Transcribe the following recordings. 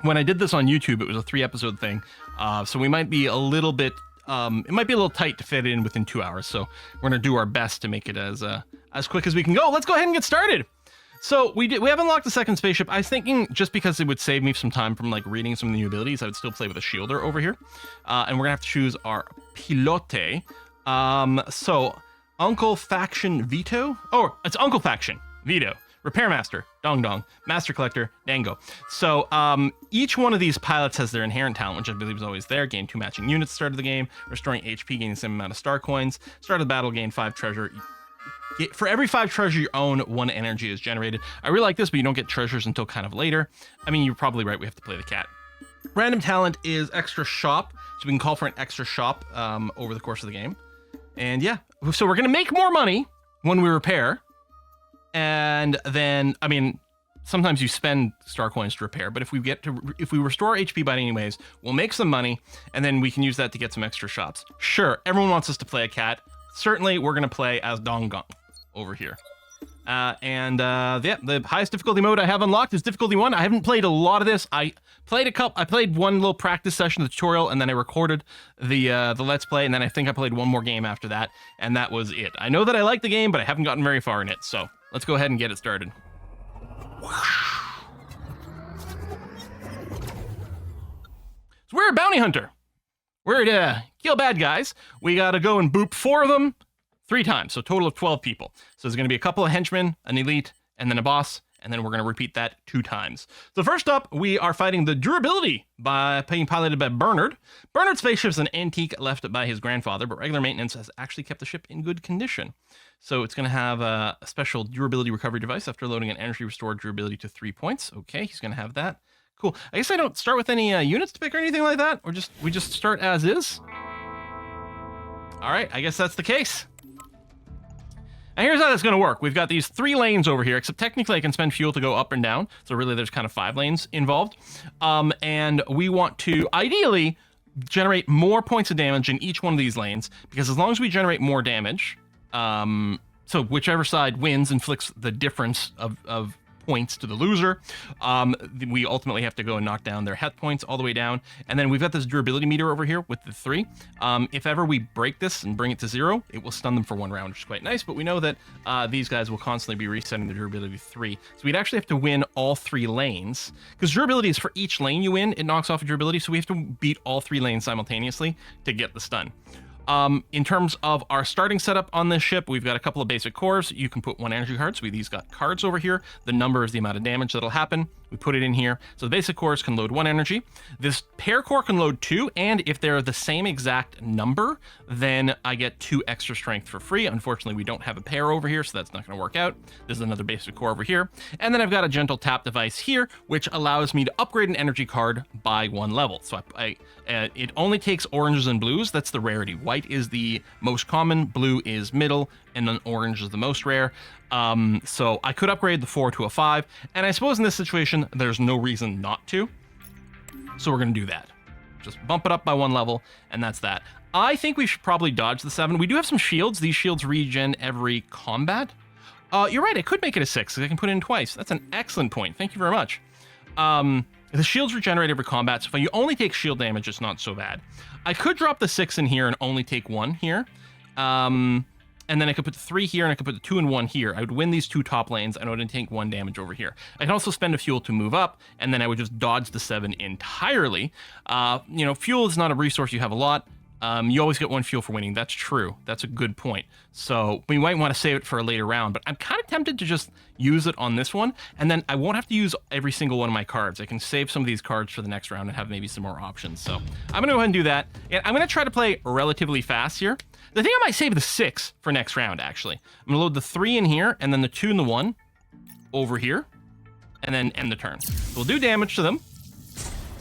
when I did this on YouTube, it was a 3-episode thing. So we might be a little bit, it might be a little tight to fit in within 2 hours. So we're going to do our best to make it as quick as we can go. Let's go ahead and get started. So we have unlocked the second spaceship. I was thinking just because it would save me some time from like reading some of the new abilities, I would still play with a shielder over here. And we're gonna have to choose our pilote. So Uncle Faction Veto. Oh, it's Uncle Faction Veto. Repair Master, Dong Dong, Master Collector, Dango. So each one of these pilots has their inherent talent, which I believe is always there. Gain 2 matching units at the start of the game. Restoring HP, gaining the same amount of star coins. Start of the battle, gain 5 treasure. For every 5 treasure you own, 1 energy is generated. I really like this, but you don't get treasures until kind of later. I mean, you're probably right. We have to play the cat. Random talent is extra shop. So we can call for an extra shop over the course of the game. And yeah, so we're going to make more money when we repair. And then, I mean, sometimes you spend star coins to repair, but if we restore HP by any ways, we'll make some money, and then we can use that to get some extra shops. Sure, everyone wants us to play a cat. Certainly, we're going to play as Dong Dong over here. Yeah, the highest difficulty mode I have unlocked is difficulty 1. I haven't played a lot of this. I played one little practice session of the tutorial, and then I recorded the Let's Play, and then I think I played one more game after that, and that was it. I know that I like the game, but I haven't gotten very far in it, so let's go ahead and get it started. So we're a bounty hunter. We're to kill bad guys. We gotta go and boop 4 of them 3 times, so a total of 12 people. So there's gonna be a couple of henchmen, an elite, and then a boss, and then we're gonna repeat that 2 times. So first up, we are fighting the durability being piloted by Bernard. Bernard's spaceship is an antique left by his grandfather, but regular maintenance has actually kept the ship in good condition. So it's gonna have a special durability recovery device after loading an energy restored durability to 3 points. Okay, he's gonna have that. Cool. I guess I don't start with any units to pick or anything like that, or we just start as is. All right, I guess that's the case. And here's how that's going to work. We've got these 3 lanes over here, except technically I can spend fuel to go up and down. So really there's kind of 5 lanes involved. And we want to ideally generate more points of damage in each one of these lanes, because as long as we generate more damage, so whichever side wins inflicts the difference of points to the loser, we ultimately have to go and knock down their health points all the way down. And then we've got this durability meter over here with the 3. If ever we break this and bring it to 0, it will stun them for 1 round, which is quite nice. But we know that these guys will constantly be resetting their durability to 3. So we'd actually have to win all 3 lanes, because durability is for each lane you win, it knocks off a durability. So we have to beat all 3 lanes simultaneously to get the stun. In terms of our starting setup on this ship, we've got a couple of basic cores. You can put 1 energy card. So these got cards over here. The number is the amount of damage that'll happen. We put it in here. So the basic cores can load 1 energy. This pair core can load 2, and if they're the same exact number, then I get 2 extra strength for free. Unfortunately, we don't have a pair over here, so that's not going to work out. There's another basic core over here. And then I've got a gentle tap device here, which allows me to upgrade an energy card by 1 level. So it only takes oranges and blues. That's the rarity. White is the most common, blue is middle, and then orange is the most rare. So I could upgrade the 4 to a 5, and I suppose in this situation, there's no reason not to. So we're going to do that. Just bump it up by 1 level, and that's that. I think we should probably dodge the 7. We do have some shields. These shields regen every combat. You're right, I could make it a 6, because I can put it in twice. That's an excellent point. Thank you very much. The shields regenerate every combat, so if you only take shield damage, it's not so bad. I could drop the 6 in here and only take 1 here. And then I could put the 3 here, and I could put the 2 and 1 here. I would win these 2 top lanes, and I would take 1 damage over here. I can also spend a fuel to move up, and then I would just dodge the 7 entirely. Fuel is not a resource you have a lot. You always get 1 fuel for winning. That's true. That's a good point. So we might want to save it for a later round, but I'm kind of tempted to just use it on this one, and then I won't have to use every single one of my cards. I can save some of these cards for the next round and have maybe some more options. So I'm going to go ahead and do that. And I'm going to try to play relatively fast here. The thing, I might save the 6 for next round, actually. I'm going to load the 3 in here, and then the 2 and the 1 over here, and then end the turn. We'll do damage to them.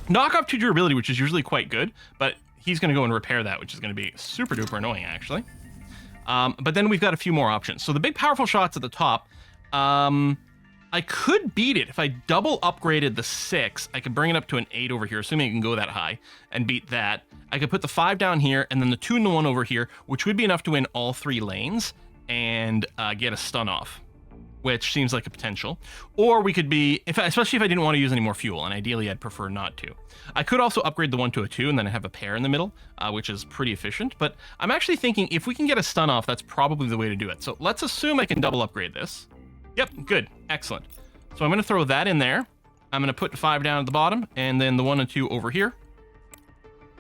Knock off 2 durability, which is usually quite good, but he's going to go and repair that, which is going to be super duper annoying, actually. But then we've got a few more options. So the big powerful shots at the top, I could beat it. If I double upgraded the 6, I could bring it up to an 8 over here, assuming it can go that high, and beat that. I could put the 5 down here, and then the 2 and the 1 over here, which would be enough to win all 3 lanes and get a stun off. which seems like a potential. Or we could be, especially if I didn't want to use any more fuel, and ideally I'd prefer not to. I could also upgrade the 1 to a 2, and then I have a pair in the middle, which is pretty efficient. But I'm actually thinking if we can get a stun off, that's probably the way to do it. So let's assume I can double upgrade this. Yep, good, excellent. So I'm going to throw that in there. I'm going to put 5 down at the bottom, and then the 1 and 2 over here.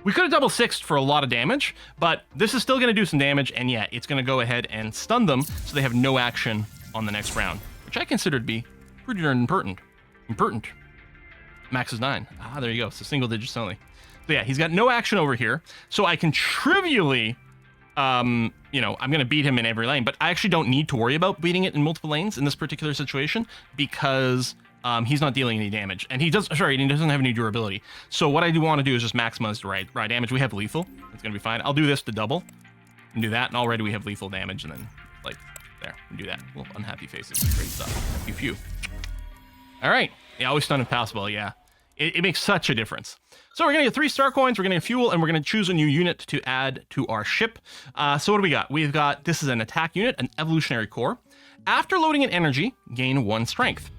We could have double sixed for a lot of damage, but this is still going to do some damage, and yeah, it's going to go ahead and stun them so they have no action on the next round, which I consider to be pretty darn important. Max is 9. Ah, there you go. So single digits only. So yeah, he's got no action over here, so I can trivially, you know, I'm going to beat him in every lane, but I actually don't need to worry about beating it in multiple lanes in this particular situation because he's not dealing any damage, and he doesn't have any durability. So what I do want to do is just maximize the ride damage. We have lethal. It's going to be fine. I'll do this to double and do that, and already we have lethal damage, and then, like, there, and do that. Little unhappy faces. Great stuff. Pew. All right. Yeah, always stun if possible. Yeah. It makes such a difference. So we're going to get 3 star coins, we're going to get fuel, and we're going to choose a new unit to add to our ship. So what do we got? We've got, this is an attack unit, an evolutionary core. After loading an energy, gain 1 strength.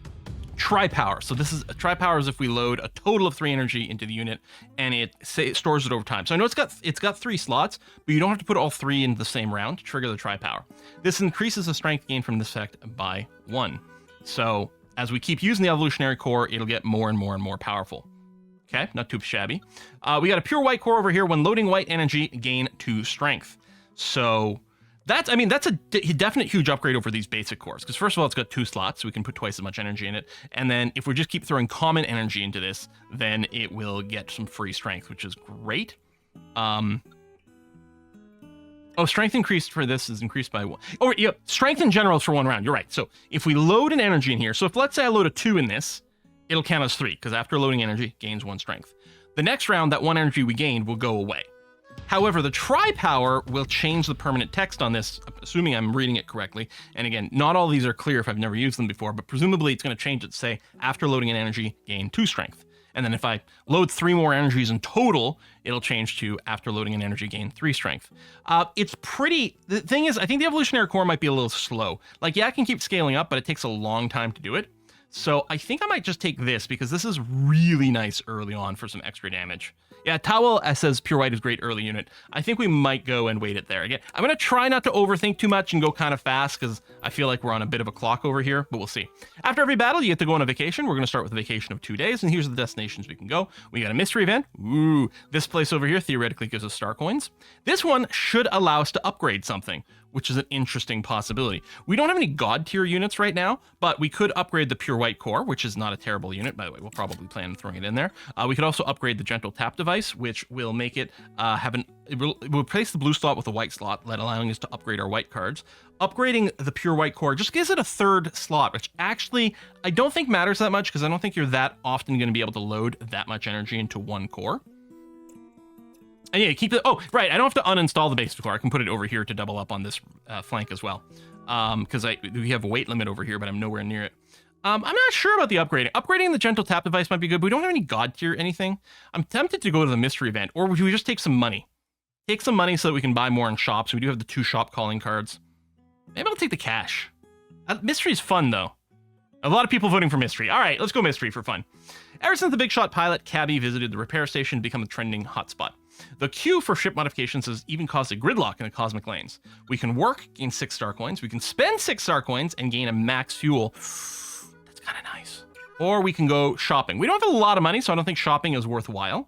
Tri-power. So this is tri-power is if we load a total of 3 energy into the unit, and it stores it over time. So I know it's got 3 slots, but you don't have to put all 3 into the same round to trigger the tri-power. This increases the strength gain from this effect by 1. So as we keep using the evolutionary core, it'll get more and more and more powerful. Okay, not too shabby. We got a pure white core over here. When loading white energy, gain 2 strength. So that's a definite huge upgrade over these basic cores. Because first of all, it's got 2 slots, so we can put twice as much energy in it. And then if we just keep throwing common energy into this, then it will get some free strength, which is great. Oh, strength increased for this is increased by 1. Oh, yeah, strength in general is for 1 round. You're right. So if we load an energy in here, so if let's say I load a 2 in this, it'll count as 3, because after loading energy, gains 1 strength. The next round, that 1 energy we gained will go away. However, the tri-power will change the permanent text on this, assuming I'm reading it correctly. And again, not all these are clear if I've never used them before, but presumably it's going to change it to say, after loading an energy, gain 2 strength. And then if I load 3 more energies in total, it'll change to, after loading an energy, gain 3 strength. It's pretty, the thing is, I think the evolutionary core might be a little slow. Like, yeah, I can keep scaling up, but it takes a long time to do it. So I think I might just take this because this is really nice early on for some extra damage. Yeah, Towel says Pure White is great early unit. I think we might go and wait it there. Again, I'm going to try not to overthink too much and go kind of fast because I feel like we're on a bit of a clock over here, but we'll see. After every battle, you get to go on a vacation. We're going to start with a vacation of 2 days, and here's the destinations we can go. We got a mystery event. Ooh, this place over here theoretically gives us star coins. This one should allow us to upgrade something, which is an interesting possibility. We don't have any god tier units right now, but we could upgrade the Pure White core, which is not a terrible unit. By the way, we'll probably plan on throwing it in there. We could also upgrade the Gentle Tap device, which will make it it will replace the blue slot with a white slot, allowing us to upgrade our white cards. Upgrading the Pure White core just gives it a 3rd slot, which actually I don't think matters that much because I don't think you're that often going to be able to load that much energy into 1 core. And yeah, keep it. Oh, right. I don't have to uninstall the basic core. I can put it over here to double up on this flank as well. Because we have a weight limit over here, but I'm nowhere near it. I'm not sure about the upgrading. Upgrading the Gentle Tap device might be good, but we don't have any god tier anything. I'm tempted to go to the mystery event, or would we just take some money? Take some money so that we can buy more in shops. We do have the 2 shop calling cards. Maybe I'll take the cash. Mystery's fun, though. A lot of people voting for mystery. All right, let's go mystery for fun. Ever since the big shot pilot Cabby visited the repair station to become a trending hotspot, the queue for ship modifications has even caused a gridlock in the cosmic lanes. We can work, gain 6 star coins. We can spend 6 star coins and gain a max fuel. That's kind of nice. Or we can go shopping. We don't have a lot of money, so I don't think shopping is worthwhile.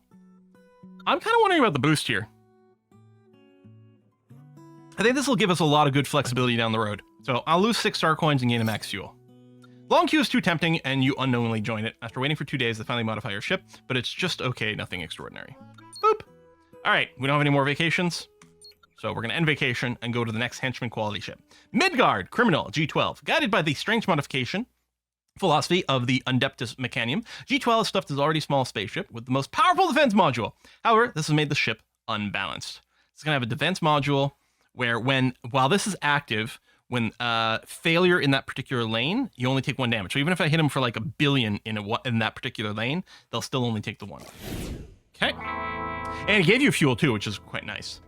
I'm kind of wondering about the boost here. I think this will give us a lot of good flexibility down the road. So I'll lose 6 star coins and gain a max fuel. Long queue is too tempting, and you unknowingly join it. After waiting for 2 days, they finally modify your ship, but it's just okay, nothing extraordinary. Boop. All right, we don't have any more vacations, so we're going to end vacation and go to the next henchman quality ship. Midgard, Criminal, G12. Guided by the strange modification philosophy of the Undeptus Mechanium, G12 is stuffed as already small spaceship with the most powerful defense module. However, this has made the ship unbalanced. It's going to have a defense module where while this is active, when failure in that particular lane, you only take 1 damage. So even if I hit them for like 1 billion in that particular lane, they'll still only take the 1. Okay. And it gave you fuel too, which is quite nice.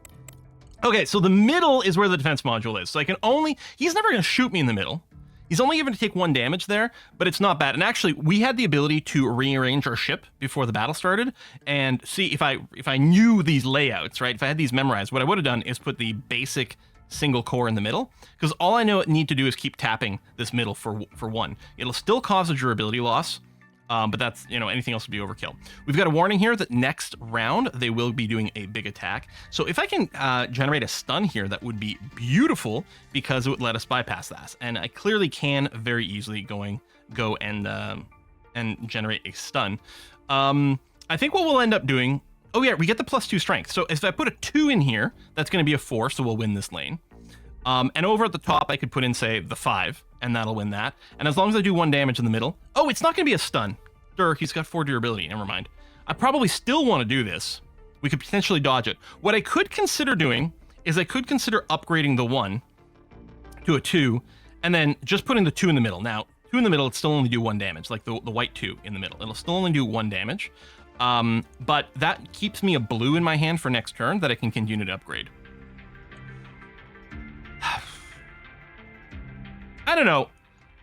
Okay, so the middle is where the defense module is. So I can only, he's never going to shoot me in the middle. He's only going to take 1 damage there, but it's not bad. And actually, we had the ability to rearrange our ship before the battle started and see if I knew these layouts, right? If I had these memorized, what I would have done is put the basic single core in the middle, because all I need to do is keep tapping this middle for 1. It'll still cause a durability loss, but that's, anything else would be overkill. We've got a warning here that next round they will be doing a big attack. So if I can generate a stun here, that would be beautiful, because it would let us bypass that. And I clearly can very easily go and generate a stun. I think what we'll end up doing. Oh yeah, we get the +2 strength. So if I put a 2 in here, that's going to be a 4, so we'll win this lane. And over at the top, I could put in, say, the 5, and that'll win that. And as long as I do 1 damage in the middle... Oh, it's not going to be a stun. He's got 4 durability. Never mind. I probably still want to do this. We could potentially dodge it. What I could consider doing is I could consider upgrading the 1 to a 2, and then just putting the 2 in the middle. Now, 2 in the middle, it'll still only do 1 damage, like the white 2 in the middle. It'll still only do 1 damage. But that keeps me a blue in my hand for next turn that I can continue to upgrade. I don't know.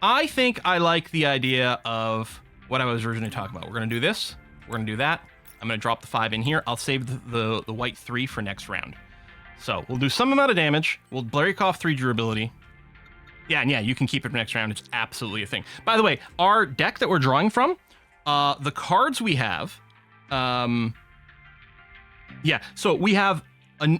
I think I like the idea of what I was originally talking about. We're going to do this. We're going to do that. I'm going to drop the 5 in here. I'll save the white 3 for next round. So we'll do some amount of damage. We'll break off 3 durability. Yeah, and yeah, you can keep it for next round. It's absolutely a thing. By the way, our deck that we're drawing from, the cards we have... yeah, so we have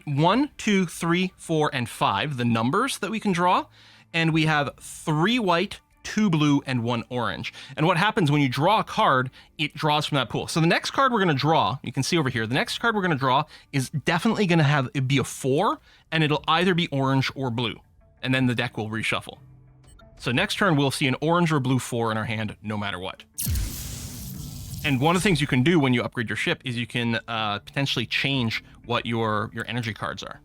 1, 2, 3, 4, and 5, the numbers that we can draw, and we have 3 white, 2 blue, and 1 orange. And what happens when you draw a card, it draws from that pool. So the next card we're going to draw, you can see over here, the next card we're going to draw is definitely going to be a 4, and it'll either be orange or blue, and then the deck will reshuffle. So next turn we'll see an orange or blue 4 in our hand, no matter what. And one of the things you can do when you upgrade your ship is you can potentially change what your energy cards are.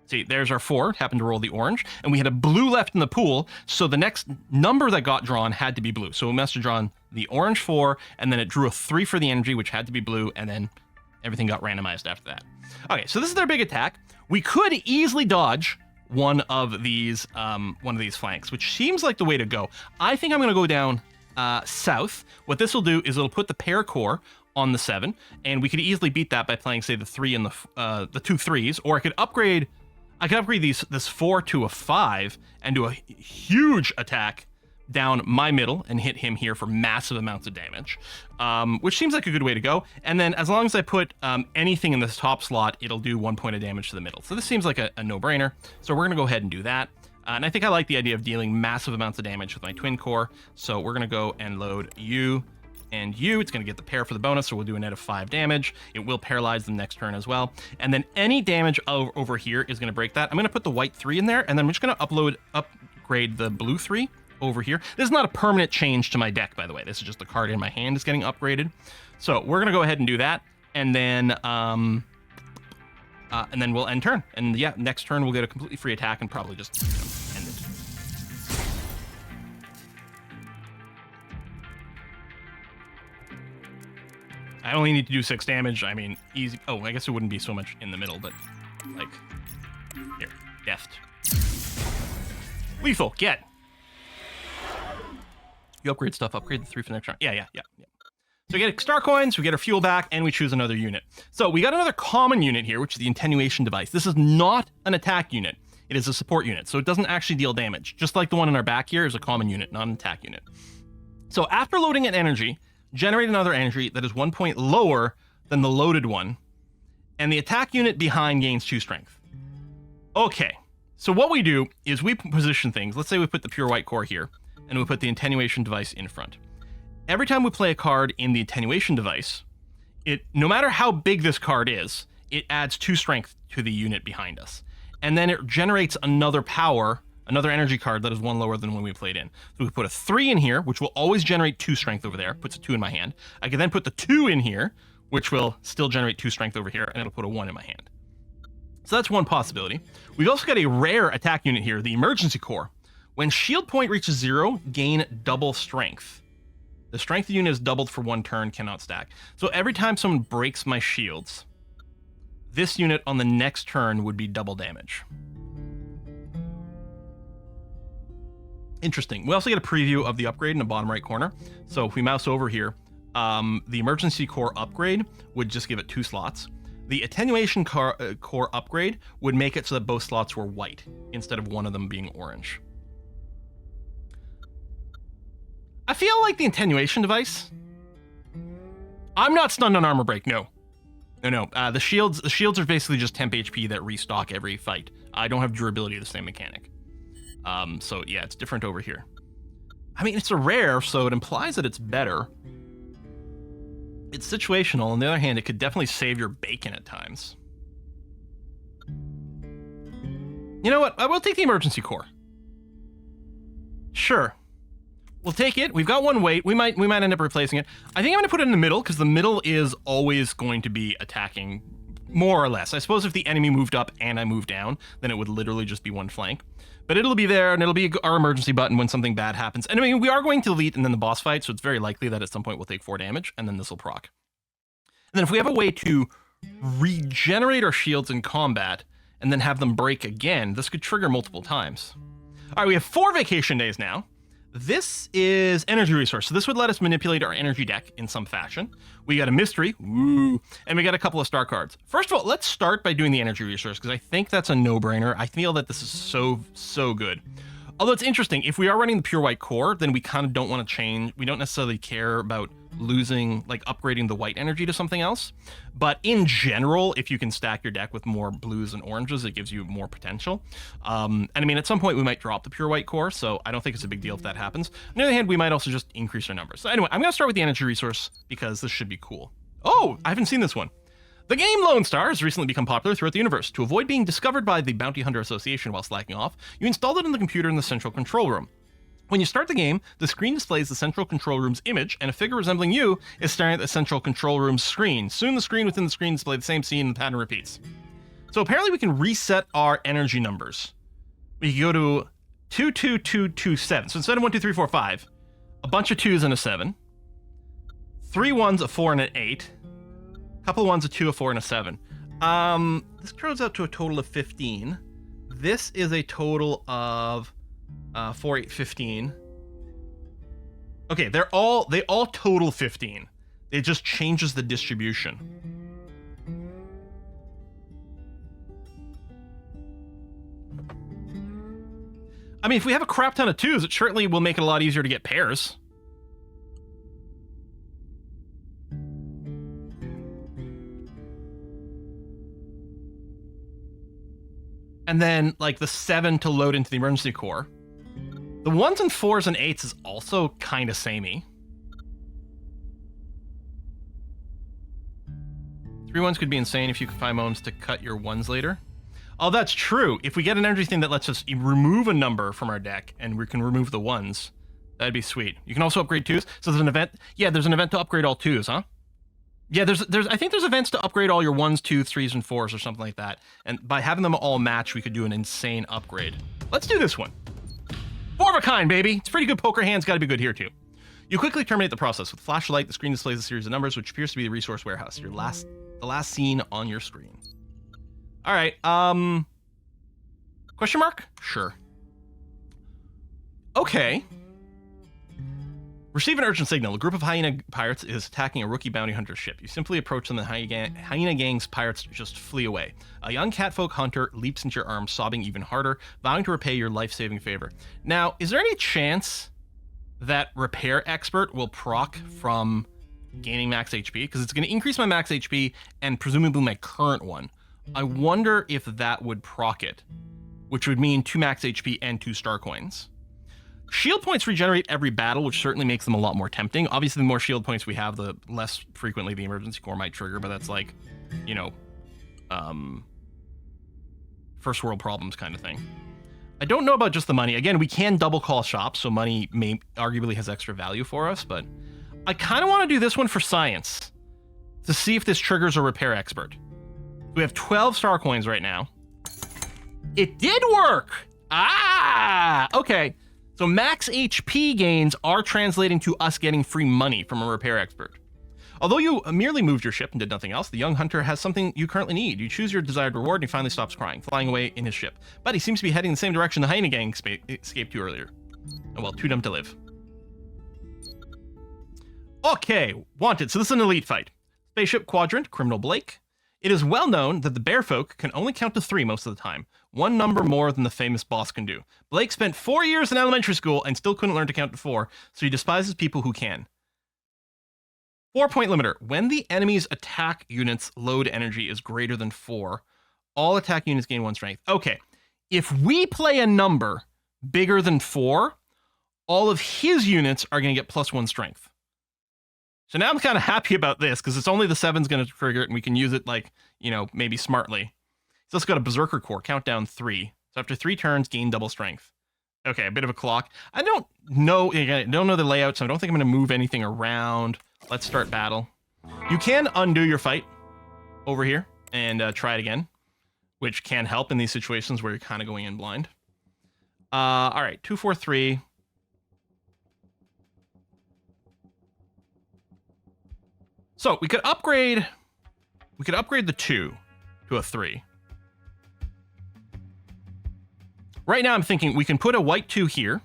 See, there's our 4, happened to roll the orange, and we had a blue left in the pool, so the next number that got drawn had to be blue. So we must have drawn the orange 4, and then it drew a 3 for the energy, which had to be blue, and then everything got randomized after that. Okay, so this is their big attack. We could easily dodge one of these flanks, which seems like the way to go. I think I'm going to go down south. What this will do is it'll put the pair core on the 7, and we could easily beat that by playing, say, the 3 and the 2 3s, or I could upgrade this 4 to a 5 and do a huge attack down my middle and hit him here for massive amounts of damage, which seems like a good way to go. And then as long as I put anything in this top slot, it'll do 1 point of damage to the middle. So this seems like a no-brainer. So we're going to go ahead and do that. And I think I like the idea of dealing massive amounts of damage with my twin core. So we're going to go and load you and you. It's going to get the pair for the bonus, so we'll do a net of 5 damage. It will paralyze them next turn as well. And then any damage over here is going to break that. I'm going to put the white 3 in there, and then I'm just going to upgrade the blue 3 over here. This is not a permanent change to my deck, by the way. This is just the card in my hand is getting upgraded. So we're going to go ahead and do that, and then we'll end turn. And yeah, next turn we'll get a completely free attack and probably just end it. I only need to do 6 damage. I mean, easy. Oh, I guess it wouldn't be so much in the middle, but like here, deft. Lethal, get. You upgrade stuff, upgrade the 3 for the next round. Yeah. So we get star coins, we get our fuel back, and we choose another unit. So we got another common unit here, which is the attenuation device. This is not an attack unit. It is a support unit, so it doesn't actually deal damage. Just like the one in our back here is a common unit, not an attack unit. So after loading an energy, generate another energy that is 1 point lower than the loaded one, and the attack unit behind gains 2 strength. Okay, so what we do is we position things. Let's say we put the pure white core here, and we put the attenuation device in front. Every time we play a card in the attenuation device, no matter how big this card is, it adds 2 strength to the unit behind us. And then it generates another energy card that is 1 lower than when we played in. So we put a 3 in here, which will always generate 2 strength over there, puts a 2 in my hand. I can then put the 2 in here, which will still generate 2 strength over here, and it'll put a 1 in my hand. So that's one possibility. We've also got a rare attack unit here, the emergency core. When shield point reaches 0, gain double strength. The strength of the unit is doubled for 1 turn, cannot stack. So every time someone breaks my shields, this unit on the next turn would be double damage. Interesting. We also get a preview of the upgrade in the bottom right corner. So if we mouse over here, the emergency core upgrade would just give it 2 slots. The attenuation core upgrade would make it so that both slots were white instead of one of them being orange. I feel like the attenuation device. I'm not stunned on armor break. No. The shields are basically just temp HP that restock every fight. I don't have durability of the same mechanic. So yeah, it's different over here. I mean, it's a rare, so it implies that it's better. It's situational. On the other hand, it could definitely save your bacon at times. You know what? I will take the emergency core. Sure. We'll take it. We've got 1 weight. We might end up replacing it. I think I'm going to put it in the middle because the middle is always going to be attacking more or less. I suppose if the enemy moved up and I moved down, then it would literally just be one flank. But it'll be there, and it'll be our emergency button when something bad happens. And I mean, we are going to elite and then the boss fight, so it's very likely that at some point we'll take 4 damage, and then this will proc. And then if we have a way to regenerate our shields in combat and then have them break again, this could trigger multiple times. All right, we have 4 vacation days now. This is energy resource, so this would let us manipulate our energy deck in some fashion. We got a mystery, woo, and we got a couple of star cards. First of all, let's start by doing the energy resource, because I think that's a no-brainer. I feel that this is so good. Although it's interesting, if we are running the pure white core, then we kind of don't want to change. We don't necessarily care about losing, like upgrading the white energy to something else. But in general, if you can stack your deck with more blues and oranges, it gives you more potential. And I mean, at some point we might drop the pure white core, so I don't think it's a big deal if that happens. On the other hand, we might also just increase our numbers. So anyway, I'm going to start with the energy resource because this should be cool. Oh, I haven't seen this one. The game Lone Star has recently become popular throughout the universe. To avoid being discovered by the Bounty Hunter Association while slacking off, you installed it on the computer in the central control room. When you start the game, the screen displays the central control room's image, and a figure resembling you is staring at the central control room's screen. Soon the screen within the screen displays the same scene and the pattern repeats. So apparently we can reset our energy numbers. We can go to 22227. So instead of 1, 2, 3, 4, 5, a bunch of 2s and a 7. 3 1s, a 4, and an 8. A couple of 1s, a 2, a 4, and a 7. This grows out to a total of 15. This is a total of 4, 8, 15. Okay, they all total 15. It just changes the distribution. I mean, if we have a crap ton of 2s, it certainly will make it a lot easier to get pairs. And then, like, the 7 to load into the emergency core. The 1s and 4s and 8s is also kind of samey. 3 1s could be insane if you could find moments to cut your 1s later. Oh, that's true. If we get an energy thing that lets us remove a number from our deck, and we can remove the 1s, that'd be sweet. You can also upgrade 2s. So there's an event. Yeah, there's an event to upgrade all 2s, huh? Yeah, I think there's events to upgrade all your 1s, 2s, 3s, and 4s or something like that. And by having them all match, we could do an insane upgrade. Let's do this one. 4 of a kind, baby. It's pretty good poker hands. Got to be good here, too. You quickly terminate the process. With flashlight, the screen displays a series of numbers, which appears to be the resource warehouse. The last scene on your screen. All right. Question mark? Sure. Okay. Receive an urgent signal. A group of hyena pirates is attacking a rookie bounty hunter ship. You simply approach them, and the hyena gang's pirates just flee away. A young catfolk hunter leaps into your arms, sobbing even harder, vowing to repay your life-saving favor. Now, is there any chance that repair expert will proc from gaining max HP? Because it's going to increase my max HP and presumably my current one. I wonder if that would proc it, which would mean 2 max HP and 2 star coins. Shield points regenerate every battle, which certainly makes them a lot more tempting. Obviously, the more shield points we have, the less frequently the emergency core might trigger, but that's like, you know, first world problems kind of thing. I don't know about just the money. Again, we can double call shops, so money arguably has extra value for us, but I kind of want to do this one for science to see if this triggers a repair expert. We have 12 star coins right now. It did work! Ah! Okay. So max HP gains are translating to us getting free money from a repair expert. Although you merely moved your ship and did nothing else, the young hunter has something you currently need. You choose your desired reward and he finally stops crying, flying away in his ship. But he seems to be heading the same direction the hyena gang escaped to earlier. Oh well, too dumb to live. Okay, wanted. So this is an elite fight. Spaceship Quadrant, Criminal Blake. It is well known that the bear folk can only count to 3 most of the time, one number more than the famous boss can do. Blake spent 4 years in elementary school and still couldn't learn to count to 4, so he despises people who can. 4-point limiter. When the enemy's attack unit's load energy is greater than 4, all attack units gain 1 strength. Okay, if we play a number bigger than 4, all of his units are going to get +1 strength. So now I'm kind of happy about this, because it's only the 7's going to trigger it, and we can use it, like, you know, maybe smartly. So let's go to Berserker Core, countdown 3. So after 3 turns, gain double strength. Okay, a bit of a clock. I don't know the layout, so I don't think I'm going to move anything around. Let's start battle. You can undo your fight over here and try it again, which can help in these situations where you're kind of going in blind. All right, 2, 4, 3. So we could upgrade the 2 to a 3. Right now I'm thinking we can put a white 2 here,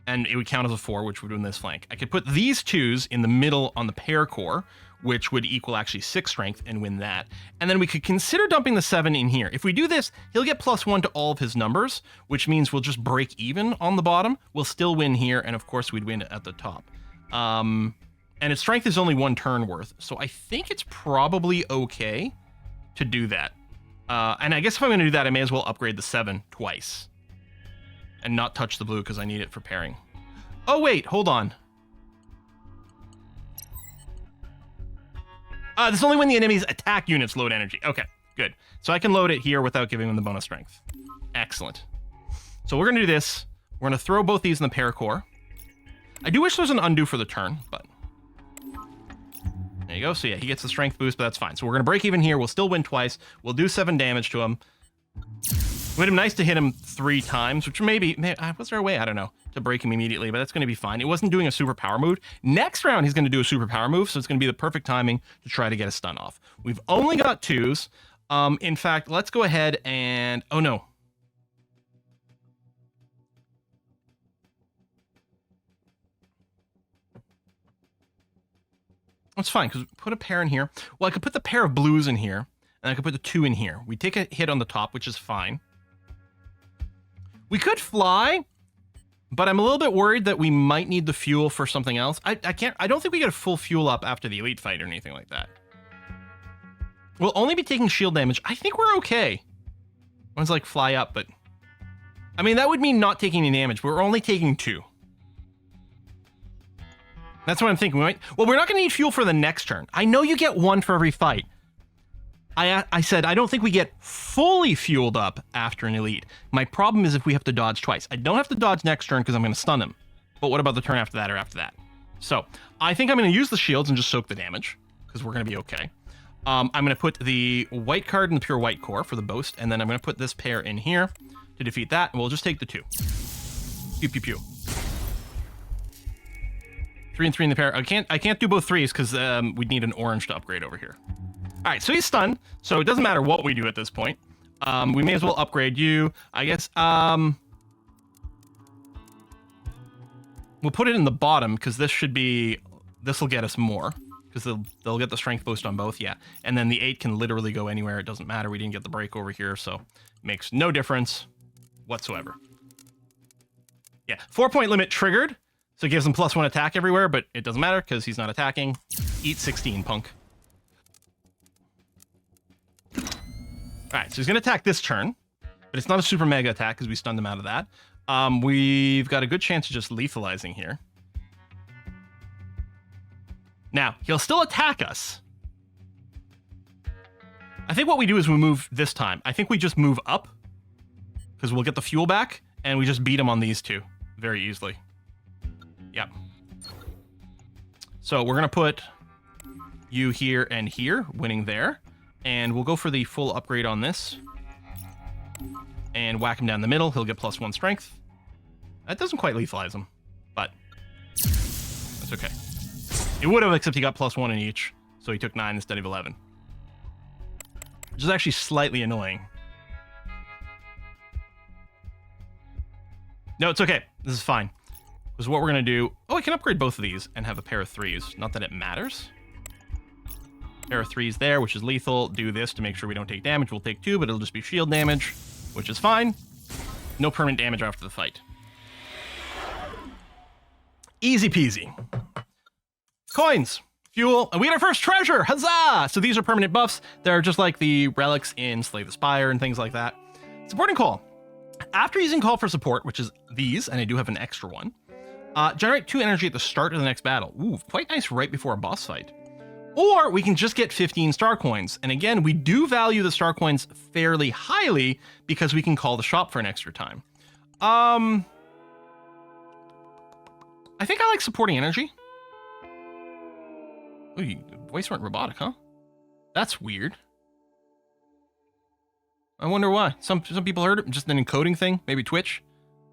and it would count as a 4, which would win this flank. I could put these 2s in the middle on the pair core, which would equal actually 6 strength and win that. And then we could consider dumping the 7 in here. If we do this, he'll get +1 to all of his numbers, which means we'll just break even on the bottom. We'll still win here, and of course we'd win at the top. And its strength is only 1 turn worth, so I think it's probably okay to do that. And I guess if I'm going to do that, I may as well upgrade the 7 twice. And not touch the blue, because I need it for pairing. Oh, wait, hold on. This is only when the enemy's attack units load energy. Okay, good. So I can load it here without giving them the bonus strength. Excellent. So we're going to do this. We're going to throw both these in the pair core. I do wish there was an undo for the turn, but... There you go. So yeah, he gets the strength boost, but that's fine. So we're going to break even here. We'll still win twice. We'll do 7 damage to him. It would have been nice to hit him 3 times, which maybe was there a way? I don't know, to break him immediately, but that's going to be fine. It wasn't doing a super power move. Next round, he's going to do a super power move, so it's going to be the perfect timing to try to get a stun off. We've only got 2s. In fact, let's go ahead and... Oh, no. That's fine, because put a pair in here. Well, I could put the pair of blues in here, and I could put the 2 in here. We take a hit on the top, which is fine. We could fly, but I'm a little bit worried that we might need the fuel for something else. I don't think we get a full fuel up after the elite fight or anything like that. We'll only be taking shield damage. I think we're okay. One's like fly up, but... I mean, that would mean not taking any damage. We're only taking 2. That's what I'm thinking. Well, we're not going to need fuel for the next turn. I know you get 1 for every fight. I said I don't think we get fully fueled up after an elite. My problem is if we have to dodge twice. I don't have to dodge next turn because I'm going to stun him. But what about the turn after that or after that? So I think I'm going to use the shields and just soak the damage because we're going to be okay. I'm going to put the white card in the pure white core for the boast, and then I'm going to put this pair in here to defeat that, and we'll just take the 2. Pew pew pew. 3 and 3 in the pair. I can't do both 3s because we'd need an orange to upgrade over here. All right, so he's stunned, so it doesn't matter what we do at this point. We may as well upgrade you, I guess. We'll put it in the bottom because this will get us more because they'll get the strength boost on both, yeah. And then the 8 can literally go anywhere. It doesn't matter. We didn't get the break over here, so it makes no difference whatsoever. Yeah, 4-point limit triggered, so it gives him +1 attack everywhere, but it doesn't matter because he's not attacking. Eat 16, punk. All right, so he's going to attack this turn, but it's not a super mega attack because we stunned him out of that. We've got a good chance of just lethalizing here. Now, he'll still attack us. I think what we do is we move this time. I think we just move up because we'll get the fuel back, and we just beat him on these 2 very easily. Yep. So we're going to put you here and here, winning there. And we'll go for the full upgrade on this. And whack him down the middle. He'll get +1 strength. That doesn't quite lethalize him, but that's okay. It would have, except he got +1 in each. So he took 9 instead of 11. Which is actually slightly annoying. No, it's okay. This is fine. Because what we're going to do... Oh, I can upgrade both of these and have a pair of 3s. Not that it matters. Pair of 3s there, which is lethal. Do this to make sure we don't take damage. We'll take 2, but it'll just be shield damage, which is fine. No permanent damage after the fight. Easy peasy. Coins. Fuel. And we get our first treasure. Huzzah! So these are permanent buffs. They're just like the relics in Slay the Spire and things like that. Supporting call. After using call for support, which is these, and I do have an extra one, generate 2 energy at the start of the next battle. Ooh, quite nice right before a boss fight. Or we can just get 15 star coins. And again, we do value the star coins fairly highly because we can call the shop for an extra time. I think I like supporting energy. Ooh, your voice went robotic, huh? That's weird. I wonder why. Some people heard it, just an encoding thing, maybe Twitch.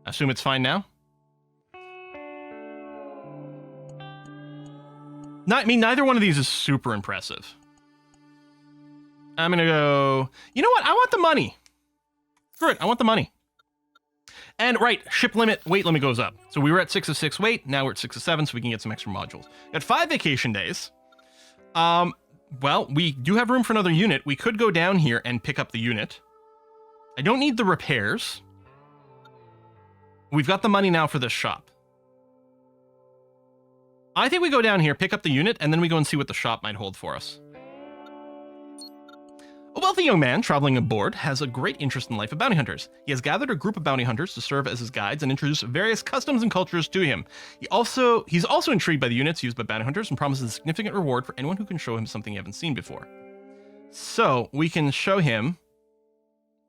I assume it's fine now. I mean, neither one of these is super impressive. I'm gonna go... You know what? I want the money. Screw it, I want the money. And right, ship limit, weight limit goes up. So we were at 6 of 6 weight, now we're at 6 of 7, so we can get some extra modules. Got 5 vacation days. Well, we do have room for another unit. We could go down here and pick up the unit. I don't need the repairs. We've got the money now for this shop. I think we go down here, pick up the unit, and then we go and see what the shop might hold for us. A wealthy young man traveling aboard has a great interest in the life of bounty hunters. He has gathered a group of bounty hunters to serve as his guides and introduce various customs and cultures to him. He's also intrigued by the units used by bounty hunters and promises a significant reward for anyone who can show him something he hasn't seen before. So we can show him...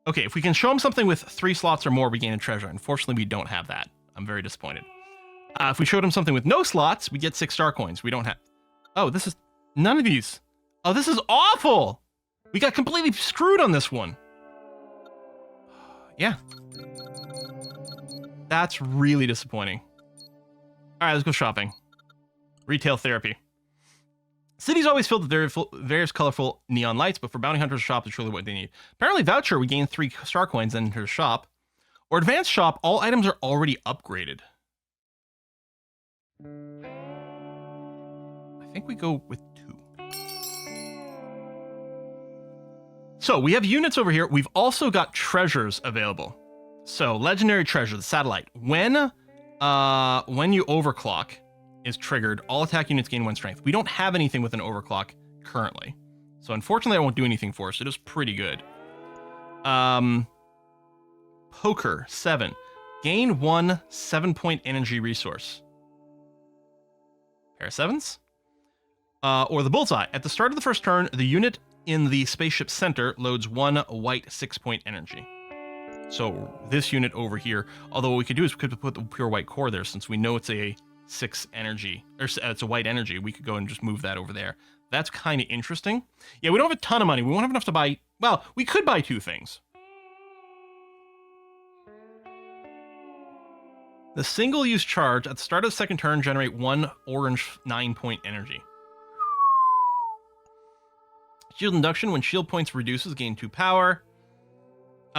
Okay, if we can show him something with 3 slots or more, we gain a treasure. Unfortunately, we don't have that. I'm very disappointed. If we showed him something with no slots, we get 6 star coins. We don't have... Oh, this is... None of these. Oh, this is awful! We got completely screwed on this one. Yeah. That's really disappointing. All right, let's go shopping. Retail therapy. City's always filled with various colorful neon lights, but for bounty hunters, shop is truly what they need. Apparently, voucher, we gain 3 star coins, then enter shop. Or advanced shop, all items are already upgraded. I think we go with 2. So we have units over here. We've also got treasures available. So legendary treasure, the satellite. When you overclock is triggered, all attack units gain 1 strength. We don't have anything with an overclock currently. So unfortunately, I won't do anything for us. It is pretty good. Poker, 7. Gain 1 7-point energy resource. Pair of 7s. Or the bullseye. At the start of the first turn, the unit in the spaceship center loads 1 white 6-point energy. So this unit over here, although what we could do is we could put the pure white core there, since we know it's a 6 energy, or it's a white energy, we could go and just move that over there. That's kind of interesting. Yeah, we don't have a ton of money. We won't have enough to buy, well, we could buy 2 things. The single-use charge at the start of the second turn generate 1 orange 9-point energy. Shield induction, when shield points reduces, gain 2 power.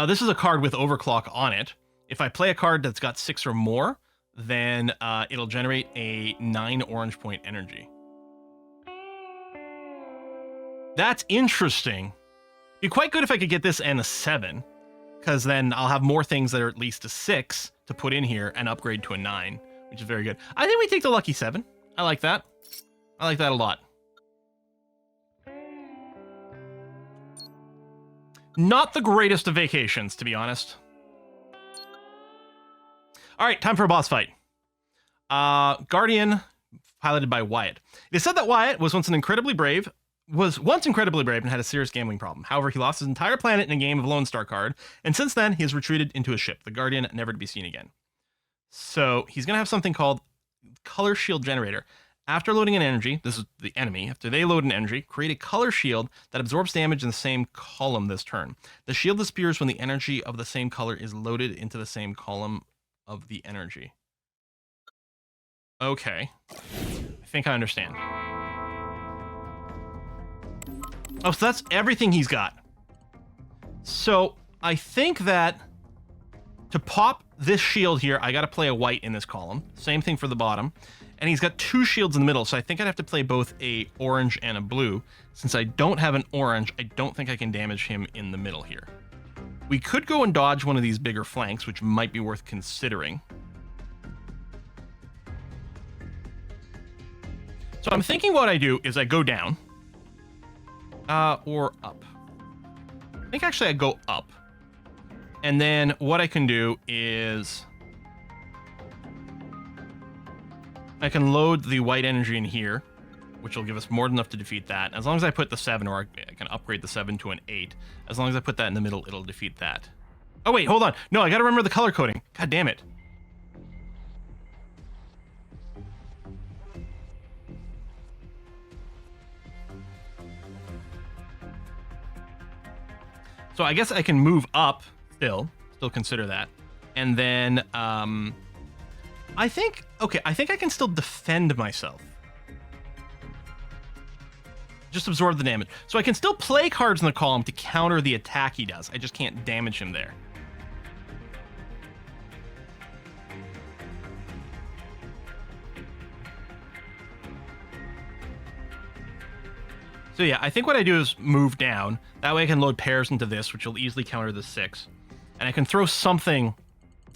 This is a card with overclock on it. If I play a card that's got 6 or more, then it'll generate a 9 orange point energy. That's interesting. Be quite good if I could get this and a 7, because then I'll have more things that are at least a 6 to put in here and upgrade to a 9, which is very good. I think we take the lucky 7. I like that. I like that a lot. Not the greatest of vacations, to be honest. All right, time for a boss fight. Guardian, piloted by Wyatt. It is said that Wyatt was once incredibly brave and had a serious gambling problem. However, he lost his entire planet in a game of LONESTAR card, and since then, he has retreated into a ship, the Guardian, never to be seen again. So he's going to have something called Color Shield Generator. After loading an energy, this is the enemy, after they load an energy, create a color shield that absorbs damage in the same column this turn. The shield disappears when the energy of the same color is loaded into the same column of the energy. Okay. I think I understand. Oh, so that's everything he's got. So I think that to pop this shield here, I got to play a white in this column. Same thing for the bottom. And he's got 2 shields in the middle, so I think I'd have to play both a orange and a blue. Since I don't have an orange, I don't think I can damage him in the middle here. We could go and dodge one of these bigger flanks, which might be worth considering. So I'm thinking what I do is I go down. Or up. I think actually I go up. And then what I can do is I can load the white energy in here, which will give us more than enough to defeat that. As long as I put the 7, or I can upgrade the 7 to an 8. As long as I put that in the middle, it'll defeat that. Oh, wait, hold on. No, I gotta remember the color coding. God damn it. So I guess I can move up still consider that. And then, I think I can still defend myself. Just absorb the damage. So I can still play cards in the column to counter the attack he does. I just can't damage him there. So yeah, I think what I do is move down. That way I can load pairs into this, which will easily counter the 6. And I can throw something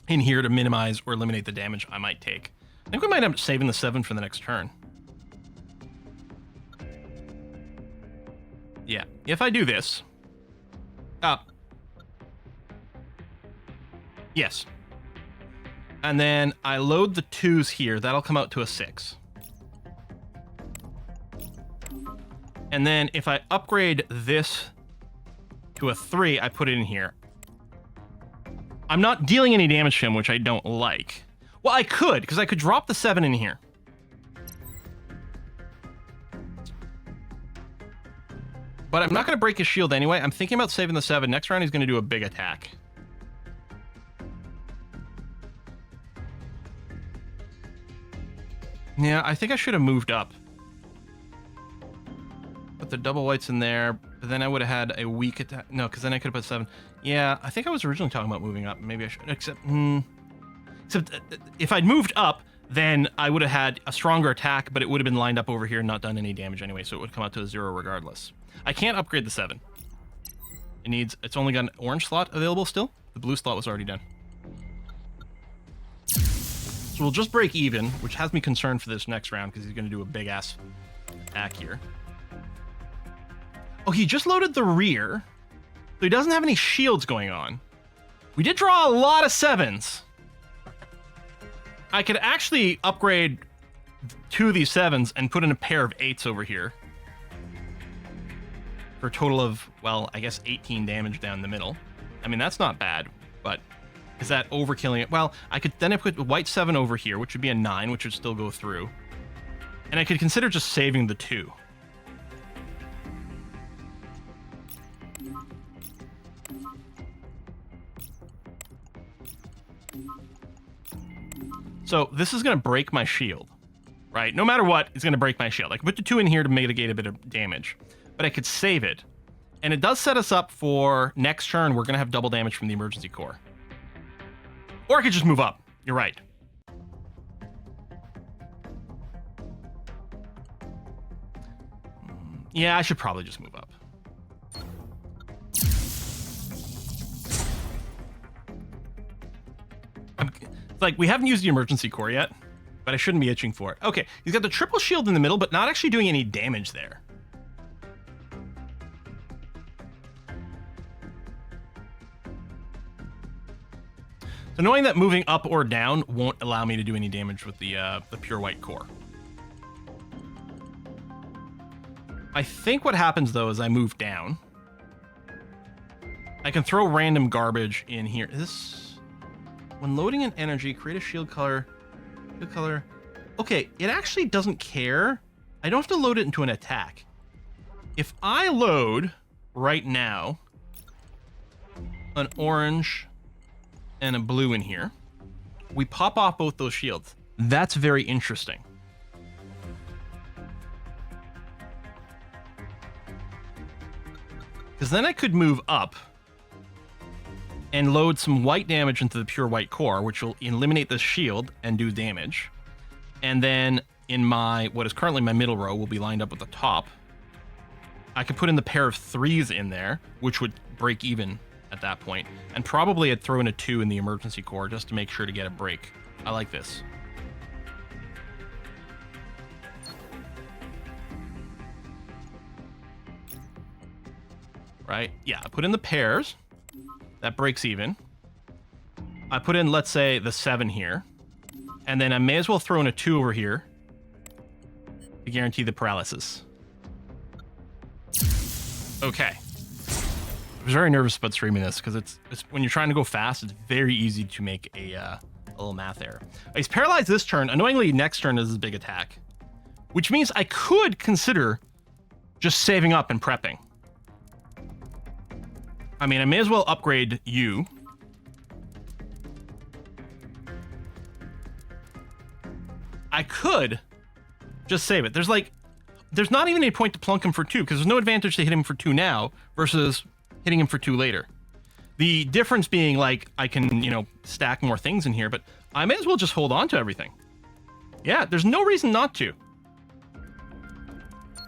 in here to minimize or eliminate the damage I might take. I think we might end up saving the 7 for the next turn. Yeah, if I do this... Yes. And then I load the 2s here. That'll come out to a 6. And then if I upgrade this to a 3, I put it in here. I'm not dealing any damage to him, which I don't like. Well, I could, because I could drop the 7 in here. But I'm not going to break his shield anyway. I'm thinking about saving the 7. Next round, he's going to do a big attack. Yeah, I think I should have moved up. Put the double whites in there, but then I would have had a weak attack. No, because then I could have put 7. Yeah, I think I was originally talking about moving up. Maybe I should. Except if I'd moved up, then I would have had a stronger attack, but it would have been lined up over here and not done any damage anyway, so it would come out to a 0 regardless. I can't upgrade the 7. It's only got an orange slot available still. The blue slot was already done. So we'll just break even, which has me concerned for this next round because he's going to do a big-ass attack here. Oh, he just loaded the rear, so he doesn't have any shields going on. We did draw a lot of 7s. I could actually upgrade 2 of these 7s and put in a pair of 8s over here. For a total of, well, I guess 18 damage down the middle. I mean, that's not bad, but is that overkilling it? Well, I put white 7 over here, which would be a 9, which would still go through. And I could consider just saving the 2. So this is going to break my shield, right? No matter what, it's going to break my shield. I can put the 2 in here to mitigate a bit of damage, but I could save it. And it does set us up for next turn, we're going to have double damage from the emergency core. Or I could just move up. You're right. Yeah, I should probably just move up. It's like, we haven't used the emergency core yet, but I shouldn't be itching for it. Okay, he's got the triple shield in the middle, but not actually doing any damage there. So knowing that moving up or down won't allow me to do any damage with the pure white core. I think what happens, though, is I move down. I can throw random garbage in here. When loading an energy, create a shield color. Shield color. Okay, it actually doesn't care. I don't have to load it into an attack. If I load right now an orange and a blue in here, we pop off both those shields. That's very interesting. Because then I could move up and load some white damage into the pure white core, which will eliminate this shield and do damage. And then in my, what is currently my middle row, will be lined up with the top. I could put in the pair of 3s in there, which would break even at that point. And probably I'd throw in a 2 in the emergency core just to make sure to get a break. I like this. Right? Yeah, I put in the pairs. That breaks even. I put in, let's say, the 7 here. And then I may as well throw in a 2 over here to guarantee the paralysis. Okay. I was very nervous about streaming this because it's when you're trying to go fast, it's very easy to make a little math error. He's paralyzed this turn. Annoyingly, next turn is his big attack, which means I could consider just saving up and prepping. I mean, I may as well upgrade you. I could just save it. There's not even a point to plunk him for 2 because there's no advantage to hit him for 2 now versus hitting him for 2 later. The difference being, like, I can, you know, stack more things in here, but I may as well just hold on to everything. Yeah, there's no reason not to.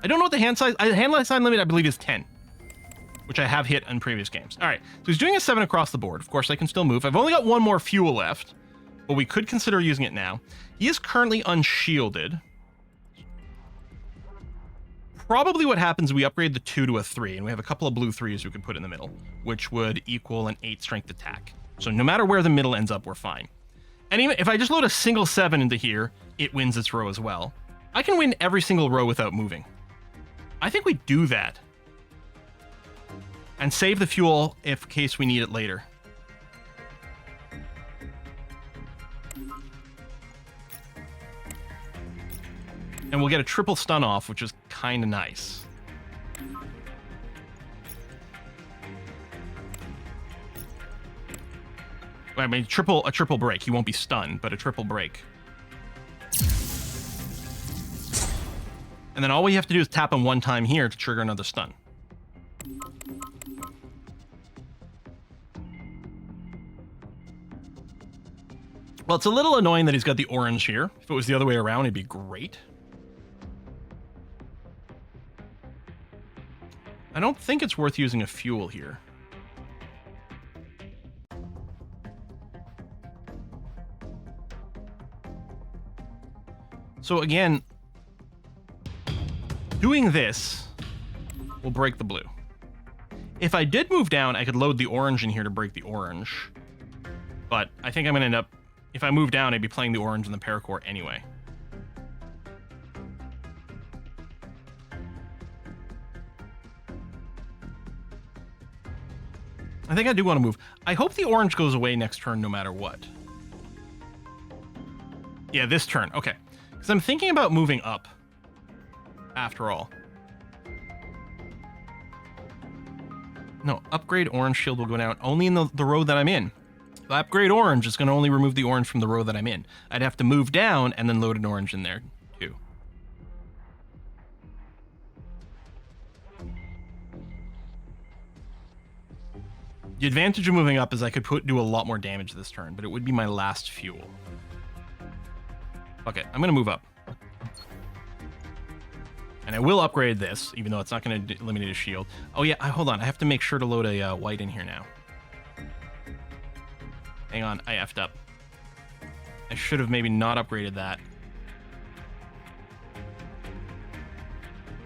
I don't know what the hand size limit, I believe, is 10. Which I have hit in previous games. All right, so he's doing a 7 across the board. Of course, I can still move. I've only got 1 more fuel left, but we could consider using it now. He is currently unshielded. Probably what happens is we upgrade the 2 to a 3, and we have a couple of blue 3s we could put in the middle, which would equal an 8 strength attack. So no matter where the middle ends up, we're fine. And even if I just load a single 7 into here, it wins its row as well. I can win every single row without moving. I think we do that. And save the fuel in case we need it later. And we'll get a triple stun off, which is kind of nice. I mean, a triple break. He won't be stunned, but a triple break. And then all we have to do is tap him 1 time here to trigger another stun. Well, it's a little annoying that he's got the orange here. If it was the other way around, it'd be great. I don't think it's worth using a fuel here. So again, doing this will break the blue. If I did move down, I could load the orange in here to break the orange. But I think I'm going to end up... If I move down, I'd be playing the orange in the paracore anyway. I think I do want to move. I hope the orange goes away next turn no matter what. Yeah, this turn. Okay. Because I'm thinking about moving up. After all. No, upgrade orange shield will go down only in the row that I'm in. The upgrade orange is going to only remove the orange from the row that I'm in. I'd have to move down and then load an orange in there, too. The advantage of moving up is I could do a lot more damage this turn, but it would be my last fuel. Okay, I'm going to move up. And I will upgrade this, even though it's not going to eliminate a shield. Oh yeah, hold on. I have to make sure to load a white in here now. Hang on, I effed up. I should have maybe not upgraded that.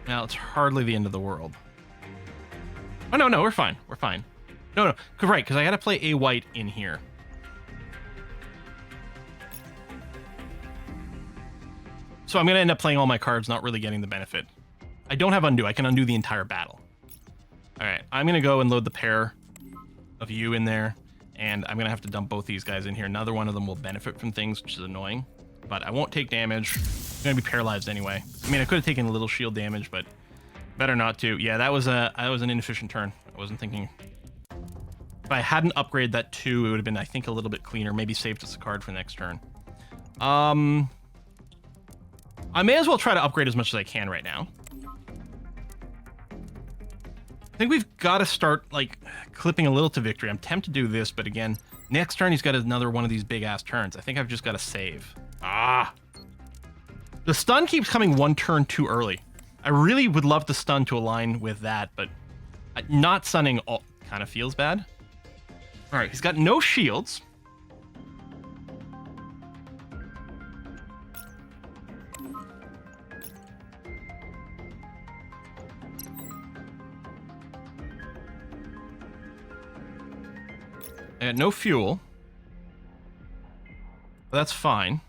Now, it's hardly the end of the world. Oh, no, we're fine. We're fine. No, right, because I got to play a white in here. So I'm going to end up playing all my cards, not really getting the benefit. I don't have undo. I can undo the entire battle. All right, I'm going to go and load the pair of you in there. And I'm going to have to dump both these guys in here. Another one of them will benefit from things, which is annoying. But I won't take damage. I'm going to be paralyzed anyway. I mean, I could have taken a little shield damage, but better not to. Yeah, that was an inefficient turn. I wasn't thinking. If I hadn't upgraded that 2, it would have been, I think, a little bit cleaner. Maybe saved us a card for next turn. I may as well try to upgrade as much as I can right now. I think we've got to start, like, clipping a little to victory. I'm tempted to do this, but again, next turn he's got another one of these big-ass turns. I think I've just got to save. Ah! The stun keeps coming one turn too early. I really would love the stun to align with that, but not stunning kind of feels bad. All right, he's got no shields. And no fuel. But that's fine.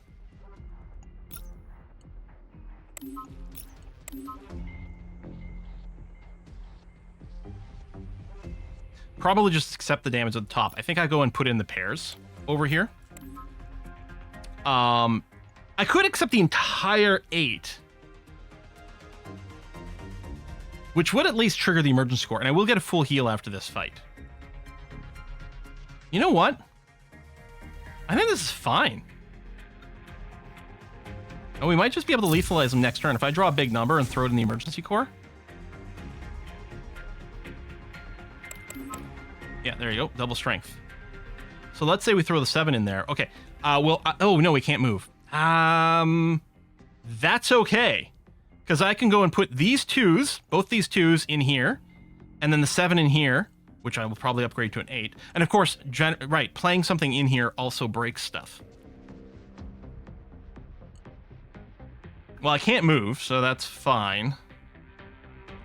Probably just accept the damage at the top. I think I go and put in the pairs over here. I could accept the entire 8. Which would at least trigger the emergency core, and I will get a full heal after this fight. You know what? I think this is fine. Oh, we might just be able to lethalize him next turn. If I draw a big number and throw it in the emergency core. Yeah, there you go. Double strength. So let's say we throw the 7 in there. Okay. Well, oh, no, we can't move. That's okay. Because I can go and put these 2s, both these 2s in here, and then the 7 in here, which I will probably upgrade to an 8. And of course, right, playing something in here also breaks stuff. Well, I can't move, so that's fine.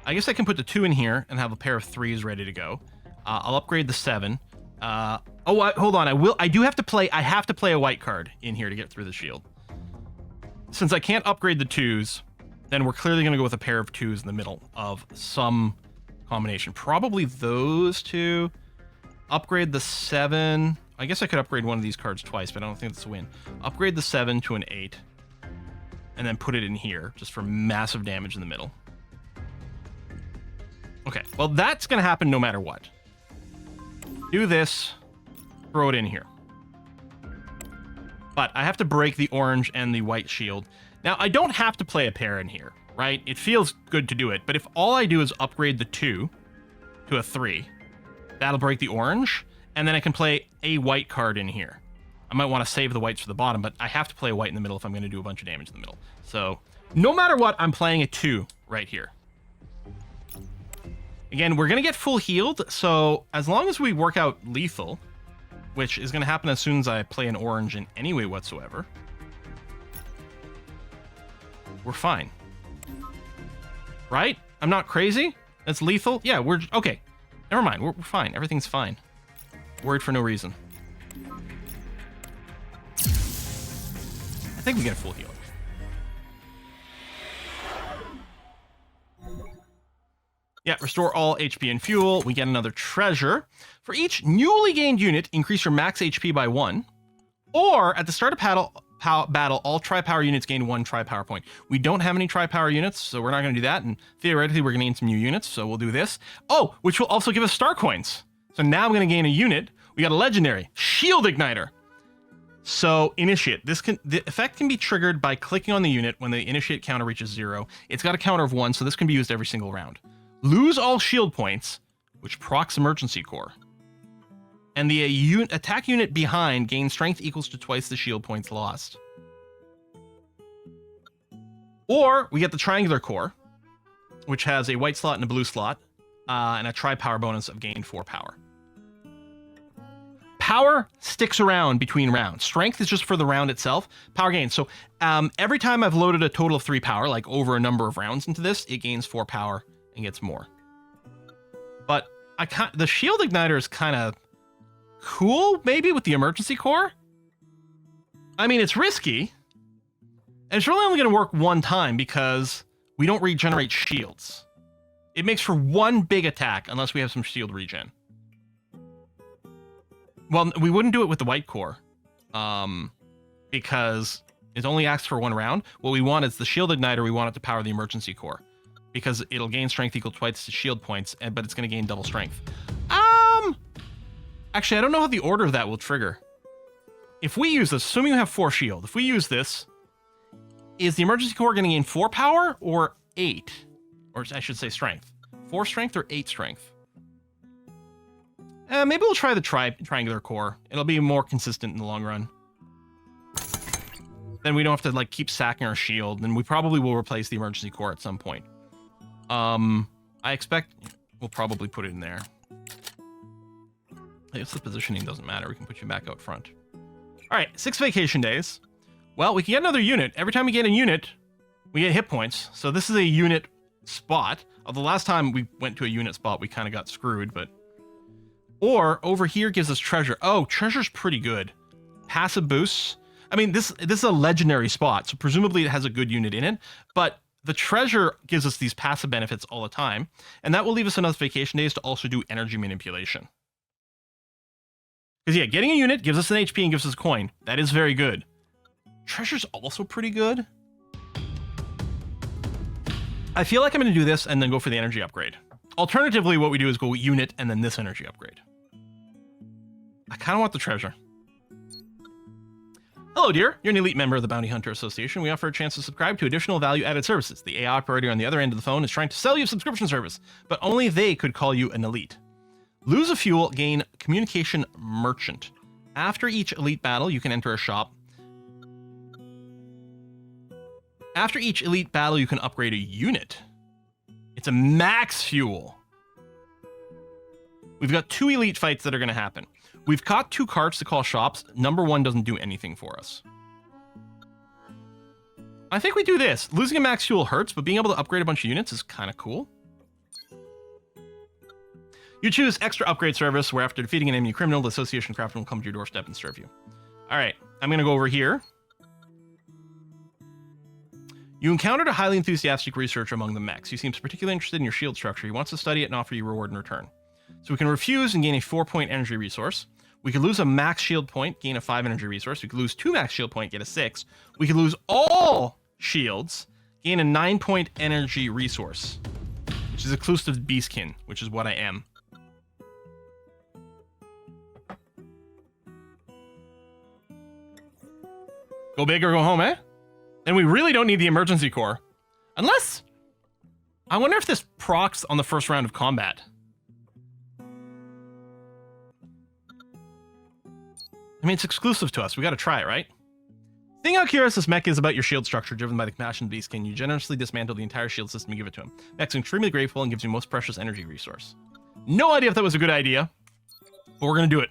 I guess I can put the 2 in here and have a pair of 3s ready to go. I'll upgrade the 7. Hold on, I have to play a white card in here to get through the shield. Since I can't upgrade the 2s, then we're clearly going to go with a pair of 2s in the middle of some combination. Probably those 2. Upgrade the 7. I guess I could upgrade one of these cards twice, but I don't think that's a win. Upgrade the 7 to an 8. And then put it in here, just for massive damage in the middle. Okay, well, that's going to happen no matter what. Do this. Throw it in here. But I have to break the orange and the white shield. Now, I don't have to play a pair in here, right? It feels good to do it, but if all I do is upgrade the 2 to a 3, that'll break the orange, and then I can play a white card in here. I might want to save the whites for the bottom, but I have to play a white in the middle if I'm going to do a bunch of damage in the middle. So, no matter what, I'm playing a 2 right here. Again, we're going to get full healed, so as long as we work out lethal, which is going to happen as soon as I play an orange in any way whatsoever, we're fine. Right? I'm not crazy? That's lethal? Yeah, we're... Okay. Never mind. We're fine. Everything's fine. Worried for no reason. I think we get a full heal. Yeah, restore all HP and fuel. We get another treasure. For each newly gained unit, increase your max HP by 1. Or, at the start of battle, all tri-power units gain 1 tri-power point. We don't have any tri-power units, so we're not going to do that. And theoretically, we're going to gain some new units, so we'll do this. Oh, which will also give us star coins. So now I'm going to gain a unit. We got a legendary shield igniter. So, initiate. The effect can be triggered by clicking on the unit when the initiate counter reaches 0. It's got a counter of 1, so this can be used every single round. Lose all shield points, which procs emergency core. And the attack unit behind gains strength equals to twice the shield points lost. Or we get the triangular core, which has a white slot and a blue slot, and a tri-power bonus of gain 4 power. Power sticks around between rounds. Strength is just for the round itself. Power gains. So every time I've loaded a total of 3 power, like over a number of rounds into this, it gains 4 power and gets more. But the shield igniter is kind of cool, maybe, with the emergency core. I mean, it's risky. And it's really only going to work one time because we don't regenerate shields. It makes for one big attack unless we have some shield regen. Well, we wouldn't do it with the white core because it only acts for 1 round. What we want is the shield igniter. We want it to power the emergency core because it'll gain strength equal to twice the shield points, but it's going to gain double strength. Actually, I don't know how the order of that will trigger. If we use this, assuming you have 4 shield, if we use this, is the emergency core going to gain 4 power or 8? Or I should say strength. 4 strength or 8 strength? Maybe we'll try the triangular core. It'll be more consistent in the long run. Then we don't have to like keep sacking our shield, and we probably will replace the emergency core at some point. I expect we'll probably put it in there. I guess the positioning doesn't matter. We can put you back out front. All right, 6 vacation days. Well, we can get another unit. Every time we get a unit, we get hit points. So this is a unit spot. Although last time we went to a unit spot, we kind of got screwed, but... Or over here gives us treasure. Oh, treasure's pretty good. Passive boosts. I mean, this is a legendary spot, so presumably it has a good unit in it, but the treasure gives us these passive benefits all the time, and that will leave us enough vacation days to also do energy manipulation. Because yeah, getting a unit gives us an HP and gives us a coin. That is very good. Treasure's also pretty good. I feel like I'm going to do this and then go for the energy upgrade. Alternatively, what we do is go unit and then this energy upgrade. I kind of want the treasure. Hello, dear. You're an elite member of the Bounty Hunter Association. We offer a chance to subscribe to additional value-added services. The AI operator on the other end of the phone is trying to sell you a subscription service, but only they could call you an elite. Lose a fuel, gain communication merchant. After each elite battle, you can enter a shop. After each elite battle, you can upgrade a unit. It's a max fuel. We've got 2 elite fights that are going to happen. We've caught 2 carts to call shops. Number 1 doesn't do anything for us. I think we do this. Losing a max fuel hurts, but being able to upgrade a bunch of units is kind of cool. You choose extra upgrade service, where after defeating an enemy criminal, the association craftsman will come to your doorstep and serve you. All right, I'm going to go over here. You encountered a highly enthusiastic researcher among the mechs. He seems particularly interested in your shield structure. He wants to study it and offer you reward in return. So we can refuse and gain a 4-point energy resource. We could lose a max shield point, gain a 5 energy resource. We could lose 2 max shield point, get a 6. We could lose all shields, gain a 9-point energy resource, which is exclusive to Beastkin, which is what I am. Go big or go home, eh? And we really don't need the emergency core. Unless... I wonder if this procs on the first round of combat. I mean, it's exclusive to us. We gotta try it, right? Seeing how curious this mech is about your shield structure, driven by the compassion of Beastkin, you generously dismantle the entire shield system and give it to him. Mech's extremely grateful and gives you most precious energy resource. No idea if that was a good idea, but we're gonna do it.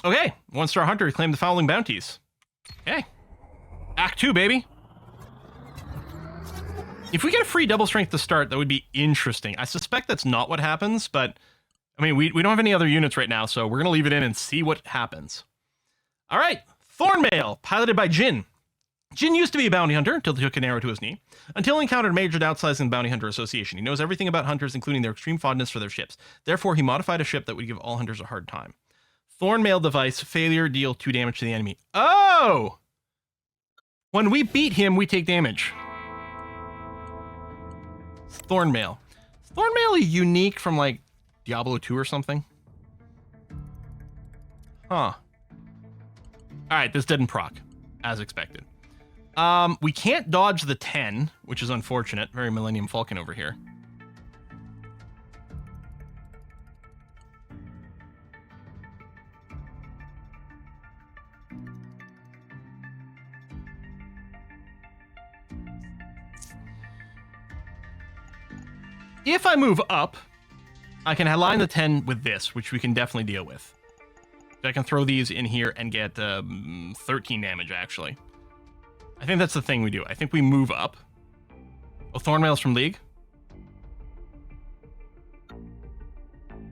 Okay, 1-star hunter, reclaim the following bounties. Okay. Act 2, baby. If we get a free double strength to start, that would be interesting. I suspect that's not what happens, but I mean, we don't have any other units right now, so we're going to leave it in and see what happens. All right, Thorn Mail, piloted by Jin. Jin used to be a bounty hunter until he took an arrow to his knee, until he encountered major downsizing in the Bounty Hunter Association. He knows everything about hunters, including their extreme fondness for their ships. Therefore, he modified a ship that would give all hunters a hard time. Thorn Mail device, failure, deal 2 damage to the enemy. Oh! When we beat him, we take damage. Thorn Mail. Is Thorn Mail unique from, like, Diablo 2 or something? Huh. Alright, this didn't proc, as expected. We can't dodge the 10, which is unfortunate. Very Millennium Falcon over here. If I move up, I can align the 10 with this, which we can definitely deal with. I can throw these in here and get 13 damage, actually. I think that's the thing we do. I think we move up. Oh, Thornmail's from League?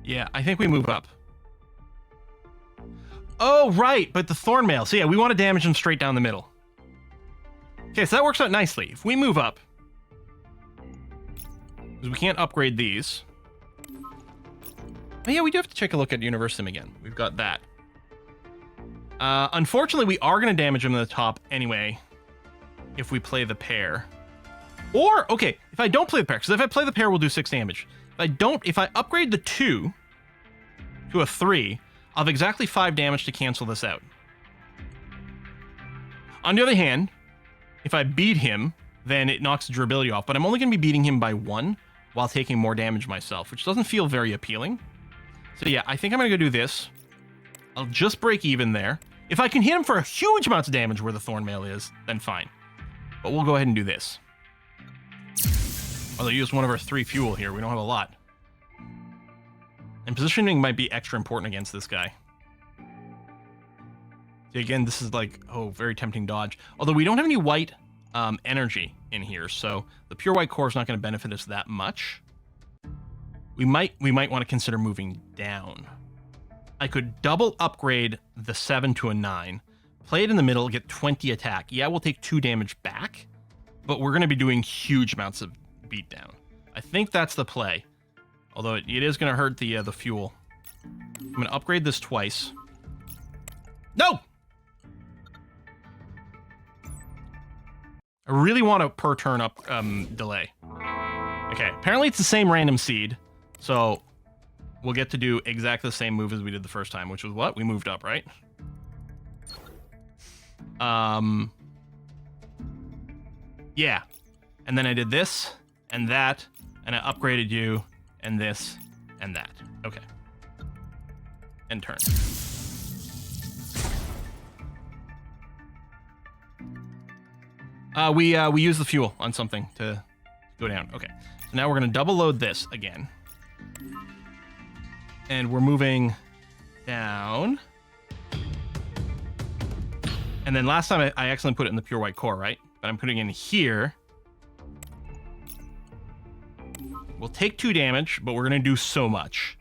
Yeah, I think we move up. Oh, right, but the Thornmail. So yeah, we want to damage them straight down the middle. Okay, so that works out nicely. If we move up, because we can't upgrade these. Oh yeah, we do have to take a look at Universim again. We've got that. Unfortunately, we are going to damage them in the top anyway, if we play the pair. Or, okay, if I don't play the pair, because if I play the pair, we'll do 6 damage. If I upgrade the 2 to a 3, I'll have exactly 5 damage to cancel this out. On the other hand, if I beat him, then it knocks the durability off. But I'm only going to be beating him by 1 while taking more damage myself, which doesn't feel very appealing. So yeah, I think I'm going to go do this. I'll just break even there. If I can hit him for a huge amount of damage where the Thorn Mail is, then fine. But we'll go ahead and do this. Although use one of our 3 fuel here. We don't have a lot. And positioning might be extra important against this guy. See, again, this is like, oh, very tempting dodge. Although we don't have any white energy in here, so the pure white core is not going to benefit us that much. We might want to consider moving down. I could double upgrade the 7 to a 9, play it in the middle, get 20 attack. Yeah, we'll take 2 damage back, but we're going to be doing huge amounts of beatdown. I think that's the play. Although it is going to hurt the fuel. I'm going to upgrade this twice. No! I really want a per turn up delay. Okay, apparently it's the same random seed, so we'll get to do exactly the same move as we did the first time, which was what? We moved up, right? Yeah. And then I did this, and that, and I upgraded you, and this, and that. Okay. And turn. We use the fuel on something to go down. Okay. So now we're going to double load this again. And we're moving down. And then last time I accidentally put it in the pure white core, right? But I'm putting it in here. We'll take 2 damage, but we're going to do so much.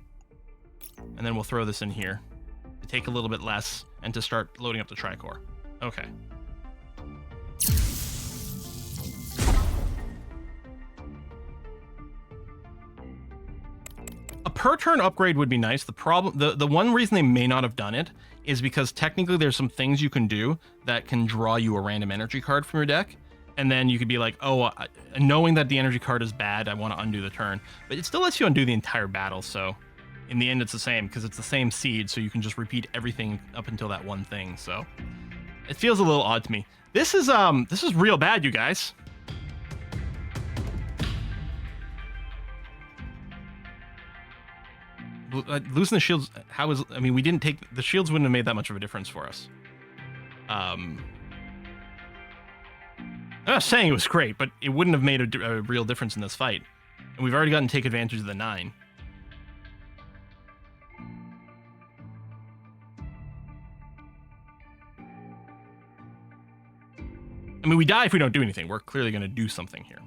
And then we'll throw this in here to take a little bit less and to start loading up the tricore. Okay. A per turn upgrade would be nice. The problem, the one reason they may not have done it is because technically there's some things you can do that can draw you a random energy card from your deck. And then you could be like, oh, knowing that the energy card is bad, I want to undo the turn. But it still lets you undo the entire battle, so in the end it's the same, because it's the same seed, so you can just repeat everything up until that one thing, so it feels a little odd to me. This is real bad, you guys. Losing the shields, I mean, we didn't take, the shields wouldn't have made that much of a difference for us. I'm not saying it was great, but it wouldn't have made a real difference in this fight. And we've already gotten to take advantage of the 9. I mean, we die if we don't do anything. We're clearly going to do something here.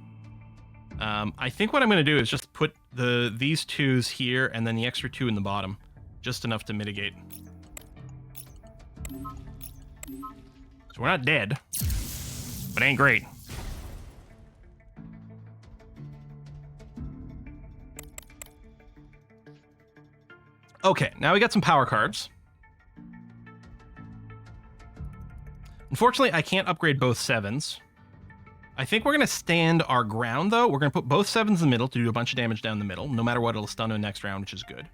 I think what I'm going to do is just put these 2s here and then the extra 2 in the bottom. Just enough to mitigate. So we're not dead. But ain't great. Okay, now we got some power cards. Unfortunately, I can't upgrade both 7s. I think we're going to stand our ground, though. We're going to put both 7s in the middle to do a bunch of damage down the middle. No matter what, it'll stun in the next round, which is good.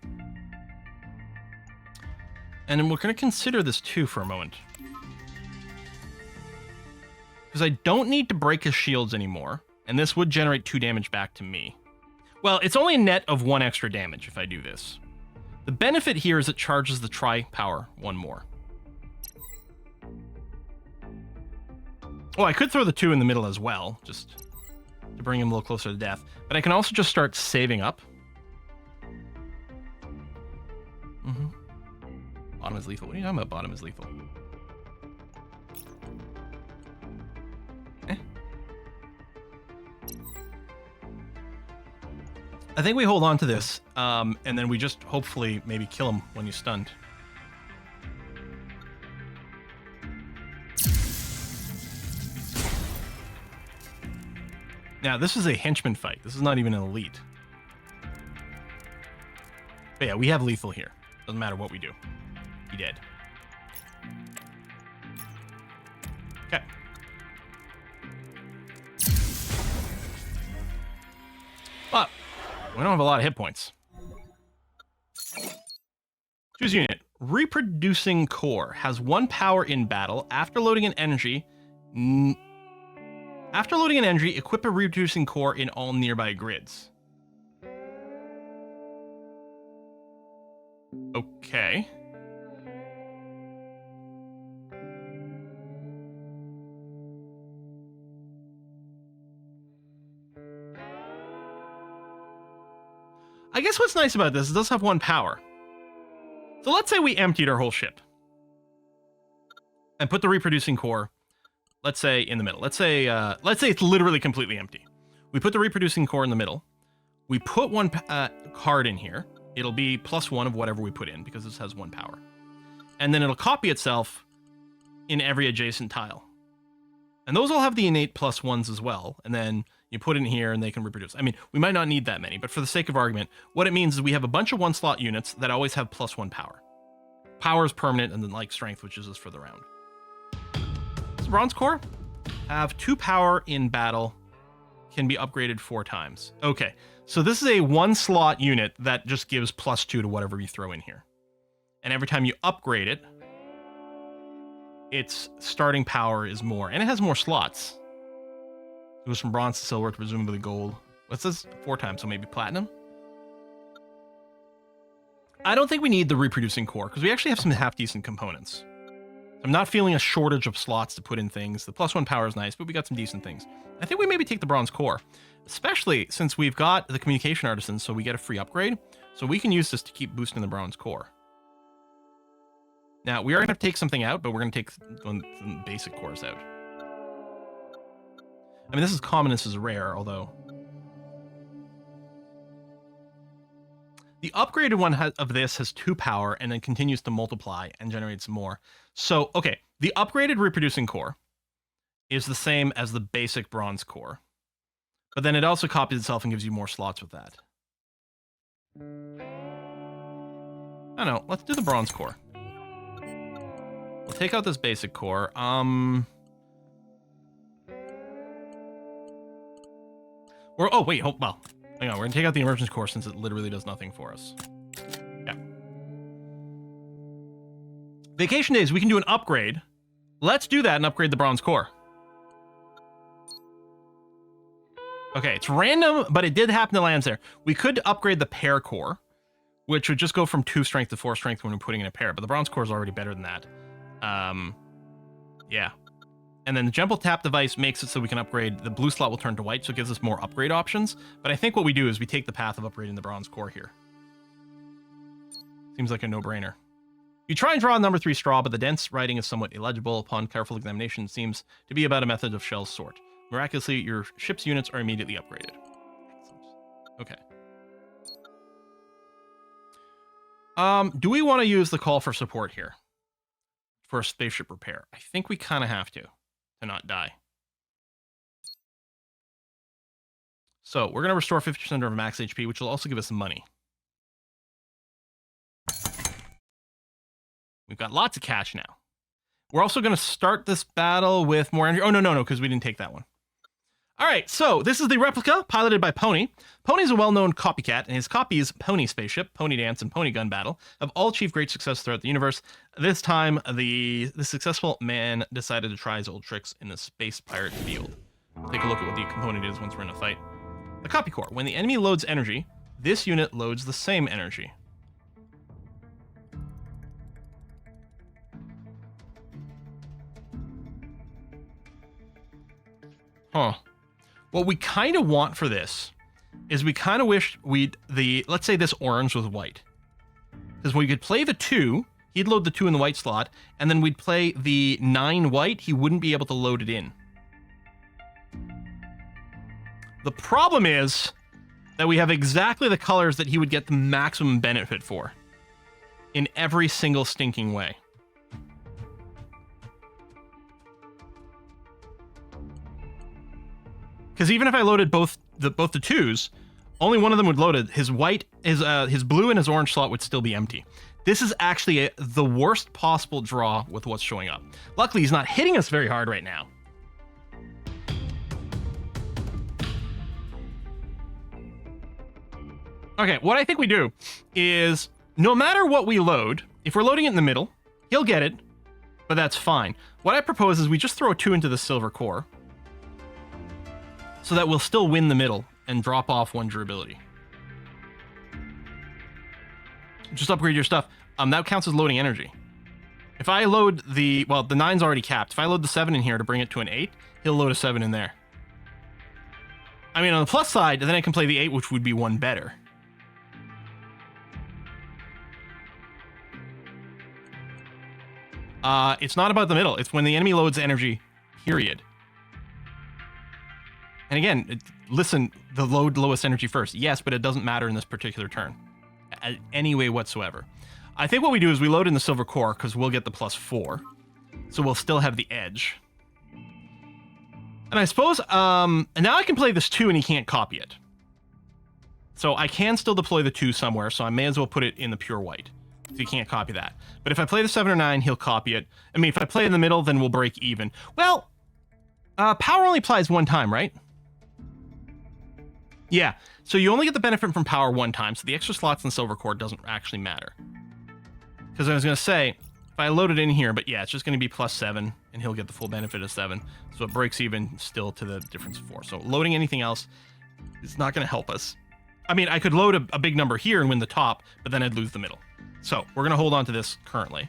And then we're going to consider this 2 for a moment. Because I don't need to break his shields anymore, and this would generate 2 damage back to me. Well, it's only a net of 1 extra damage if I do this. The benefit here is it charges the tri-power 1 more. Oh, I could throw the 2 in the middle as well, just to bring him a little closer to death. But I can also just start saving up. Bottom is lethal. What are you talking about, bottom is lethal? I think we hold on to this, and then we just hopefully maybe kill him when he's stunned. Now, this is a henchman fight. This is not even an elite. But yeah, we have lethal here. Doesn't matter what we do. He dead. Okay. But we don't have a lot of hit points. Choose unit. Reproducing core has 1 power in battle. After loading an energy, After loading an energy, equip a reproducing core in all nearby grids. Okay. I guess what's nice about this is it does have 1 power. So let's say we emptied our whole ship and put the reproducing core, let's say in the middle. Let's say it's literally completely empty. We put the reproducing core in the middle. We put 1 card in here. It'll be +1 of whatever we put in because this has 1 power. And then it'll copy itself in every adjacent tile. And those all have the innate +1s as well. And then you put it in here and they can reproduce. I mean, we might not need that many, but for the sake of argument, what it means is we have a bunch of 1-slot units that always have +1 power. Power is permanent, and then like strength, which is just for the round. This bronze core have 2 power in battle, can be upgraded 4 times. Okay, so this is a 1-slot unit that just gives +2 to whatever you throw in here. And every time you upgrade it, its starting power is more, and it has more slots. It goes from bronze to silver to presumably gold. What's this? 4 times, so maybe platinum? I don't think we need the reproducing core, because we actually have some half-decent components. I'm not feeling a shortage of slots to put in things. The +1 power is nice, but we got some decent things. I think we maybe take the bronze core, especially since we've got the communication artisans, so we get a free upgrade. So we can use this to keep boosting the bronze core. Now, we are going to take something out, but we're going to take some basic cores out. I mean, this is common, this is rare, although... The upgraded one of this has 2 power and then continues to multiply and generates more. So, okay, the upgraded reproducing core is the same as the basic bronze core. But then it also copies itself and gives you more slots with that. I don't know, let's do the bronze core. We'll take out this basic core. Oh, wait, well, hang on, we're gonna take out the emergence core since it literally does nothing for us. Yeah. Vacation days, we can do an upgrade. Let's do that and upgrade the bronze core. Okay, it's random, but it did happen to land there. We could upgrade the pair core, which would just go from 2 strength to 4 strength when we're putting in a pair, but the bronze core is already better than that. Yeah. And then the jumble tap device makes it so we can upgrade. The blue slot will turn to white, so it gives us more upgrade options. But I think what we do is we take the path of upgrading the bronze core here. Seems like a no-brainer. You try and draw a number 3 straw, but the dense writing is somewhat illegible. Upon careful examination, it seems to be about a method of Shell's sort. Miraculously, your ship's units are immediately upgraded. Okay. Do we want to use the call for support here? For a spaceship repair? I think we kind of have to not die. So we're going to restore 50% of our max HP, which will also give us some money. We've got lots of cash now. We're also going to start this battle with more energy. Oh, no, because we didn't take that one. All right, so this is the replica piloted by Pony. Pony's a well-known copycat, and his copies, Pony Spaceship, Pony Dance, and Pony Gun Battle, have all achieved great success throughout the universe. This time, the successful man decided to try his old tricks in the space pirate field. We'll take a look at what the component is once we're in a fight. The copy core. When the enemy loads energy, this unit loads the same energy. Huh. What we kind of want for this is we kind of wish let's say this orange was white. Because we could play the 2, he'd load the 2 in the white slot, and then we'd play the 9 white, he wouldn't be able to load it in. The problem is that we have exactly the colors that he would get the maximum benefit for. In every single stinking way. Because even if I loaded both the 2s, only one of them would load it. His blue and his orange slot would still be empty. This is actually the worst possible draw with what's showing up. Luckily, he's not hitting us very hard right now. Okay, what I think we do is, no matter what we load, if we're loading it in the middle, he'll get it, but that's fine. What I propose is we just throw a 2 into the silver core. so that we'll still win the middle and drop off 1 durability. Just upgrade your stuff. That counts as loading energy. If I load the 9's already capped. If I load the 7 in here to bring it to an 8, he'll load a 7 in there. I mean, on the plus side, then I can play the 8, which would be 1 better. It's not about the middle. It's when the enemy loads energy, period. And again, listen, the load lowest energy first. Yes, but it doesn't matter in this particular turn. Any way whatsoever. I think what we do is we load in the silver core because we'll get the +4. So we'll still have the edge. And I suppose, and now I can play this 2 and he can't copy it. So I can still deploy the 2 somewhere, so I may as well put it in the pure white. So he can't copy that. But if I play the 7 or 9, he'll copy it. I mean, if I play in the middle, then we'll break even. Well, power only applies 1 time, right? Yeah, so you only get the benefit from power 1 time, so the extra slots in the silver core doesn't actually matter. Because I was going to say, if I load it in here, but yeah, it's just going to be +7, and he'll get the full benefit of 7. So it breaks even still to the difference of 4. So loading anything else is not going to help us. I mean, I could load a big number here and win the top, but then I'd lose the middle. So we're going to hold on to this currently.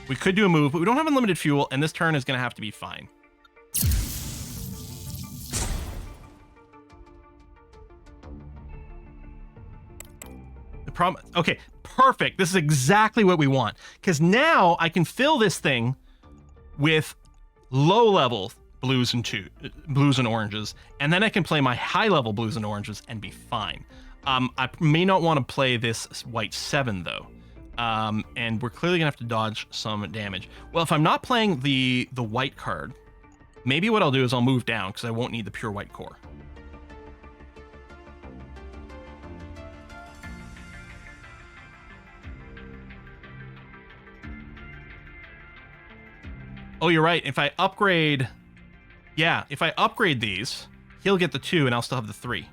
We could do a move, but we don't have unlimited fuel, and this turn is going to have to be fine. The problem... Okay, perfect. This is exactly what we want. Because now I can fill this thing with low-level blues and oranges, and then I can play my high-level blues and oranges and be fine. I may not want to play this white 7, though. And we're clearly going to have to dodge some damage. Well, if I'm not playing the white card, maybe what I'll do is I'll move down, because I won't need the pure white core. Oh, you're right. If I upgrade... Yeah, if I upgrade these, he'll get the 2, and I'll still have the 3.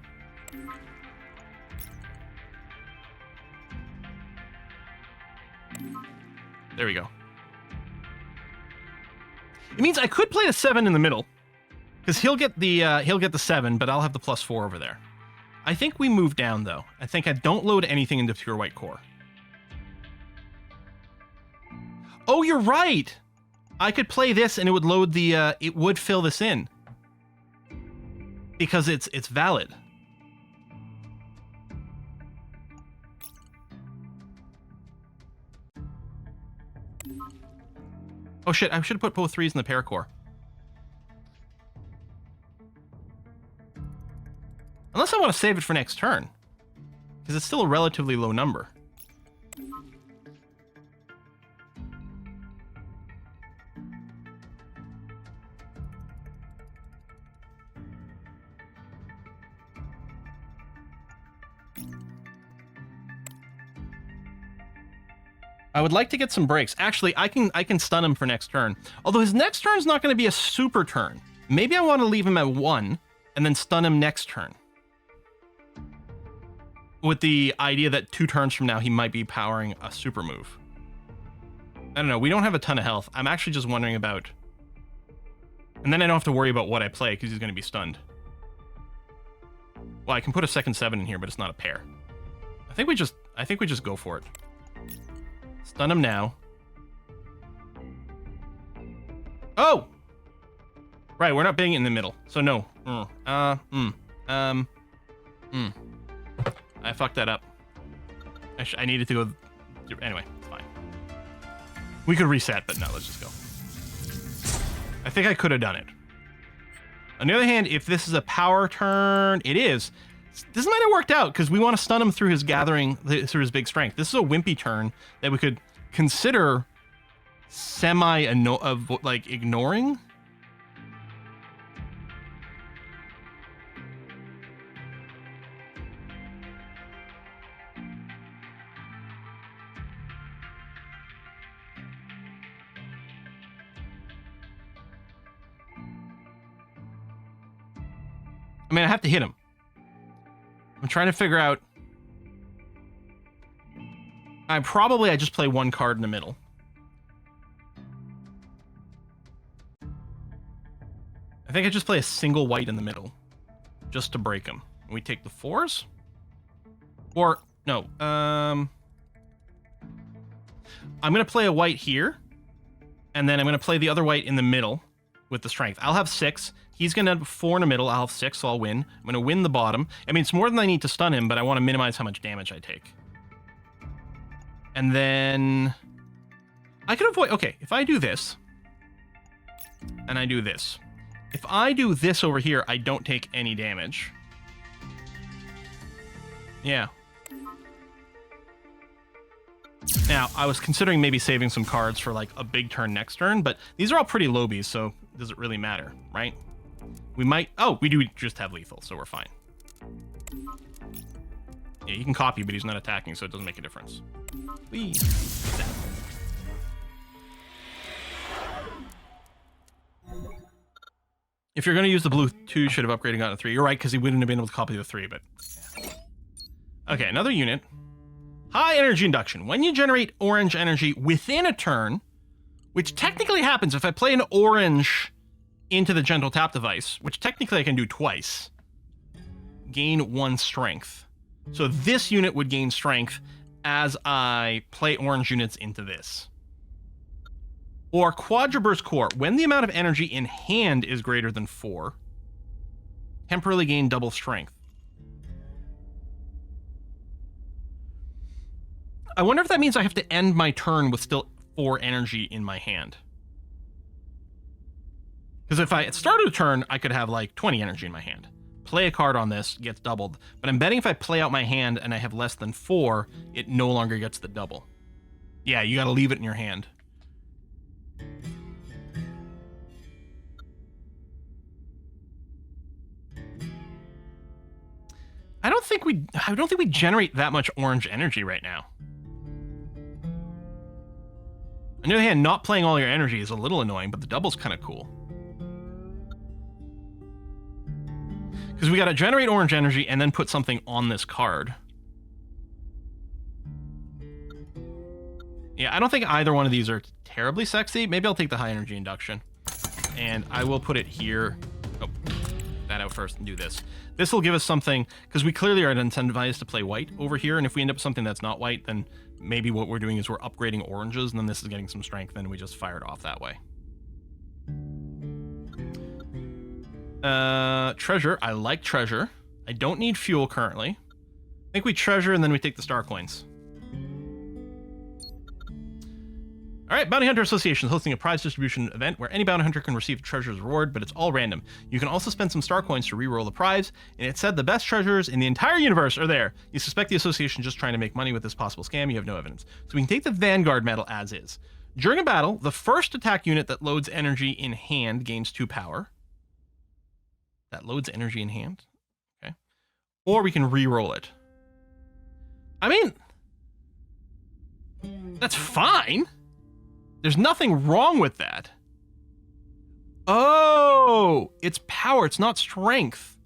There we go. It means I could play the 7 in the middle, because he'll get the 7, but I'll have the +4 over there. I think we move down, though. I think I don't load anything into pure white core. Oh, you're right! I could play this and it would load the, it would fill this in. Because it's valid. Oh shit, I should have put both 3s in the paracore. Unless I want to save it for next turn. Because it's still a relatively low number. I would like to get some breaks. Actually, I can stun him for next turn. Although his next turn is not going to be a super turn. Maybe I want to leave him at 1 and then stun him next turn. With the idea that 2 turns from now, he might be powering a super move. I don't know. We don't have a ton of health. I'm actually just wondering about... And then I don't have to worry about what I play because he's going to be stunned. Well, I can put a second 7 in here, but it's not a pair. I think we just go for it. Stun him now. Oh! Right, we're not being in the middle, so no. I fucked that up. I needed to go... Anyway, it's fine. We could reset, but no, let's just go. I think I could have done it. On the other hand, if this is a power turn, it is. This might have worked out, because we want to stun him through his gathering, through his big strength. This is a wimpy turn that we could consider ignoring. I mean, I have to hit him. I'm trying to figure out... I just play 1 card in the middle. I think I just play a single white in the middle. just to break them. We take the 4s? Or, no, I'm going to play a white here, and then I'm going to play the other white in the middle with the strength. I'll have 6. He's going to have 4 in the middle. I'll have 6, so I'll win. I'm going to win the bottom. I mean, it's more than I need to stun him, but I want to minimize how much damage I take. And then I could avoid... Okay, if I do this, and I do this. If I do this over here, I don't take any damage. Yeah. Now, I was considering maybe saving some cards for, like, a big turn next turn, but these are all pretty low-bees, so does it really matter, right? We might... Oh, we do just have lethal, so we're fine. Yeah, he can copy, but he's not attacking, so it doesn't make a difference. Whee! If you're going to use the blue 2, should have upgraded and gotten a 3. You're right, because he wouldn't have been able to copy the 3, but... Yeah. Okay, another unit. High energy induction. When you generate orange energy within a turn, which technically happens if I play an orange into the gentle tap device, which technically I can do twice, gain 1 strength. So this unit would gain strength as I play orange units into this. Or Quadriburst Core. When the amount of energy in hand is greater than 4, temporarily gain double strength. I wonder if that means I have to end my turn with still 4 energy in my hand. Because if I started a turn, I could have like 20 energy in my hand. Play a card on this, gets doubled. But I'm betting if I play out my hand and I have less than 4, it no longer gets the double. Yeah, you gotta leave it in your hand. I don't think we generate that much orange energy right now. On the other hand, not playing all your energy is a little annoying, but the double's kind of cool. Because we got to generate orange energy and then put something on this card. Yeah, I don't think either one of these are terribly sexy. Maybe I'll take the high energy induction. And I will put it here. Oh, that out first and do this. This will give us something, because we clearly are incentivized to play white over here, and if we end up with something that's not white, then maybe what we're doing is we're upgrading oranges, and then this is getting some strength, and we just fire it off that way. Treasure. I like treasure. I don't need fuel currently. I think we treasure, and then we take the star coins. All right, Bounty Hunter Association is hosting a prize distribution event where any bounty hunter can receive a treasure's reward, but it's all random. You can also spend some star coins to re-roll the prize, and it said the best treasures in the entire universe are there. You suspect the association just trying to make money with this possible scam. You have no evidence. So we can take the Vanguard medal as is. During a battle, the first attack unit that loads energy in hand gains 2 power. That loads energy in hand. Okay. Or we can re-roll it. I mean, that's fine. There's nothing wrong with that. Oh, it's power. It's not strength.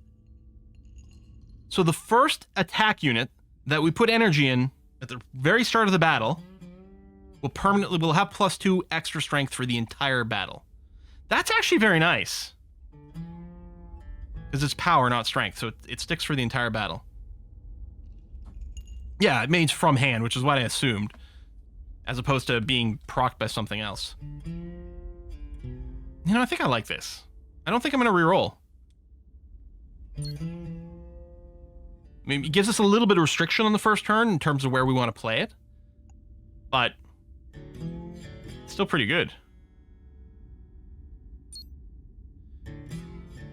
So the first attack unit that we put energy in at the very start of the battle will have +2 extra strength for the entire battle. That's actually very nice. Because it's power, not strength. So it sticks for the entire battle. Yeah, it means from hand, which is what I assumed. As opposed to being procced by something else. You know, I think I like this. I don't think I'm going to reroll. I mean, it gives us a little bit of restriction on the first turn in terms of where we want to play it. But it's still pretty good.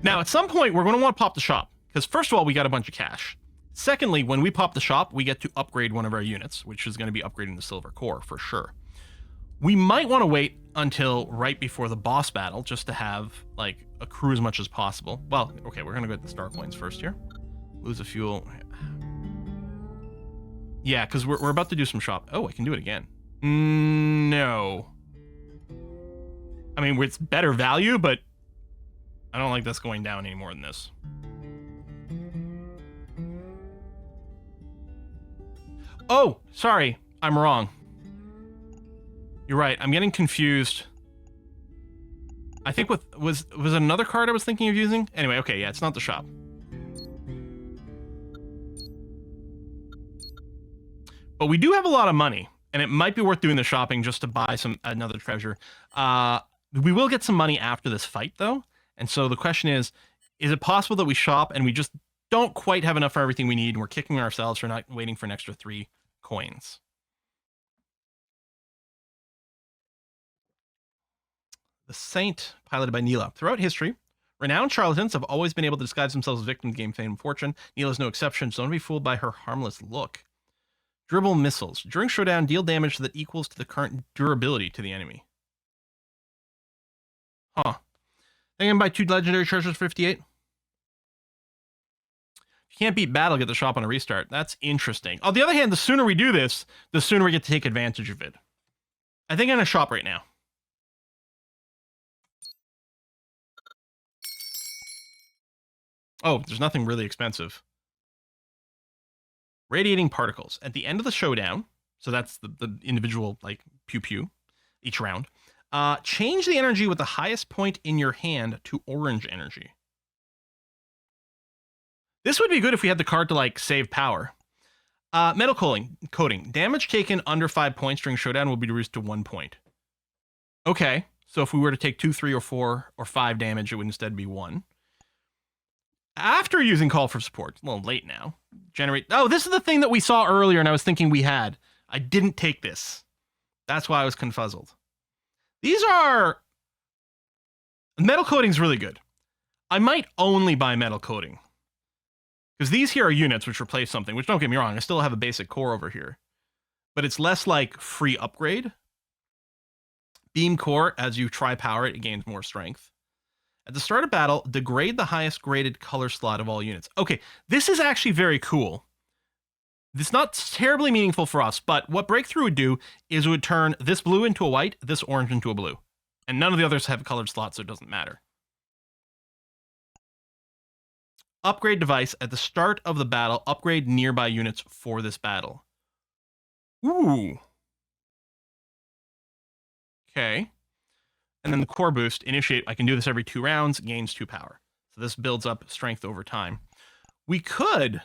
Now, at some point, we're going to want to pop the shop. Because first of all, we got a bunch of cash. Secondly, when we pop the shop, we get to upgrade one of our units, which is going to be upgrading the silver core for sure. We might want to wait until right before the boss battle just to have, like, accrue as much as possible. Well, okay, we're going to go get the star coins first here. Lose a fuel. Yeah, because we're about to do some shop. Oh, I can do it again. No. I mean, it's better value, but I don't like this going down any more than this. Oh, sorry. I'm wrong. You're right. I'm getting confused. I think was it another card I was thinking of using? Anyway, okay, yeah, it's not the shop. But we do have a lot of money, and it might be worth doing the shopping just to buy another treasure. We will get some money after this fight, though. And so the question is it possible that we shop and we just don't quite have enough for everything we need, and we're kicking ourselves for not waiting for an extra 3 coins? The Saint, piloted by Neela. Throughout history, renowned charlatans have always been able to disguise themselves as victims to gain fame and fortune. Neela is no exception, so don't be fooled by her harmless look. Dribble missiles. During showdown, deal damage that equals to the current durability to the enemy. Huh. Think I can buy 2 legendary treasures for 58? If you can't beat battle, get the shop on a restart. That's interesting. On the other hand, the sooner we do this, the sooner we get to take advantage of it. I think I'm going to shop right now. Oh, there's nothing really expensive. Radiating particles. At the end of the showdown, so that's the individual, like, pew-pew, each round, change the energy with the highest point in your hand to orange energy. This would be good if we had the card to, like, save power. Metal coating. Damage taken under 5 points during showdown will be reduced to 1 point. Okay, so if we were to take 2, 3, or 4, or 5 damage, it would instead be 1. After using Call for Support, a little late now, generate... Oh, this is the thing that we saw earlier and I was thinking we had. I didn't take this. That's why I was confuzzled. These are... Metal coating's really good. I might only buy metal coating. Because these here are units which replace something, which don't get me wrong, I still have a basic core over here. But it's less like free upgrade. Beam core, as you try power it, it gains more strength. At the start of battle, degrade the highest graded color slot of all units. Okay, this is actually very cool. It's not terribly meaningful for us, but what Breakthrough would do is it would turn this blue into a white, this orange into a blue. And none of the others have colored slots, so it doesn't matter. Upgrade device. At the start of the battle, upgrade nearby units for this battle. Ooh. Okay. And then the core boost, initiate, I can do this every 2 rounds, gains 2 power. So this builds up strength over time. We could...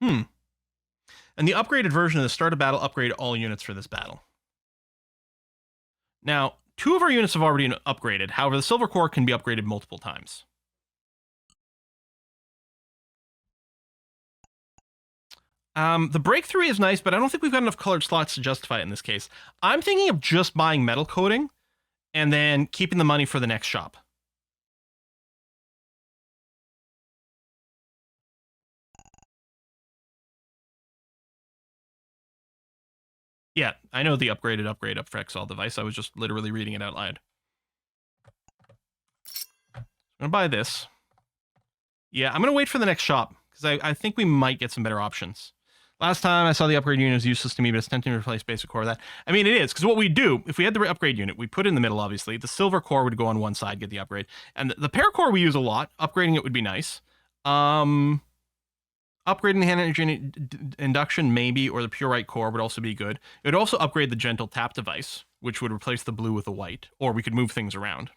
And the upgraded version of the start of battle, upgrade all units for this battle. Now, 2 of our units have already been upgraded. However, the silver core can be upgraded multiple times. The breakthrough is nice, but I don't think we've got enough colored slots to justify it in this case. I'm thinking of just buying metal coating and then keeping the money for the next shop. Yeah, I know the upgrade up for Excel device. I was just literally reading it out loud. I'm going to buy this. Yeah, I'm going to wait for the next shop because I think we might get some better options. Last time I saw the upgrade unit was useless to me, but it's tempting to replace basic core with that. I mean, it is, because what we do, if we had the upgrade unit, we put it in the middle, obviously. The silver core would go on one side, get the upgrade. And the paracore we use a lot. Upgrading it would be nice. Upgrading the hand energy induction, maybe, or the pure white core would also be good. It would also upgrade the gentle tap device, which would replace the blue with the white, or we could move things around.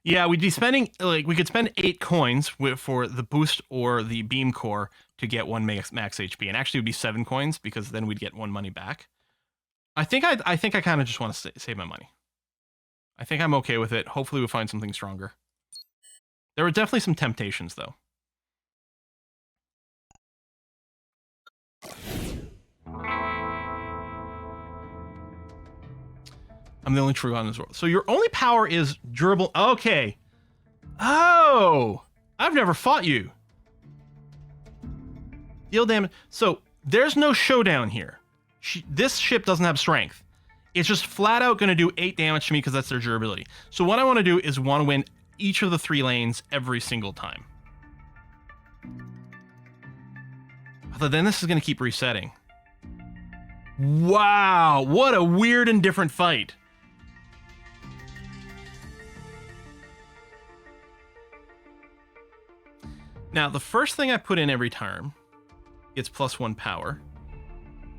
Yeah, we'd be spending, like, we could spend 8 coins for the boost or the beam core to get 1 max HP. And actually it would be 7 coins because then we'd get 1 money back. I think I kind of just want to save my money. I think I'm okay with it. Hopefully we'll find something stronger. There were definitely some temptations, though. I'm the only true one in this world. So your only power is durable. Okay. Oh, I've never fought you. Deal damage. So there's no showdown here. This ship doesn't have strength. It's just flat out going to do 8 damage to me because that's their durability. So what I want to do is want to win each of the 3 lanes every single time. Although then this is going to keep resetting. Wow, what a weird and different fight. Now, the first thing I put in every turn gets +1 power.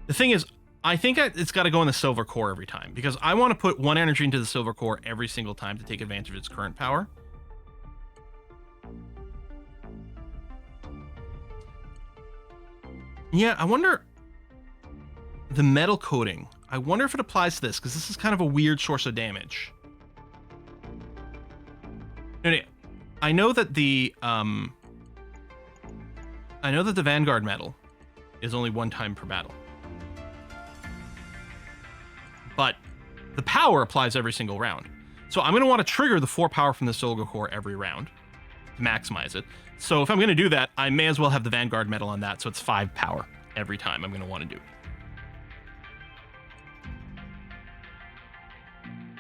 The thing is, I think it's got to go in the silver core every time, because I want to put 1 energy into the silver core every single time to take advantage of its current power. Yeah, I wonder... The metal coating. I wonder if it applies to this, because this is kind of a weird source of damage. No, I know that the Vanguard medal is only 1 time per battle. But the power applies every single round. So I'm going to want to trigger the 4 power from the Silver Core every round to maximize it. So if I'm going to do that, I may as well have the Vanguard medal on that, so it's 5 power every time I'm going to want to do it.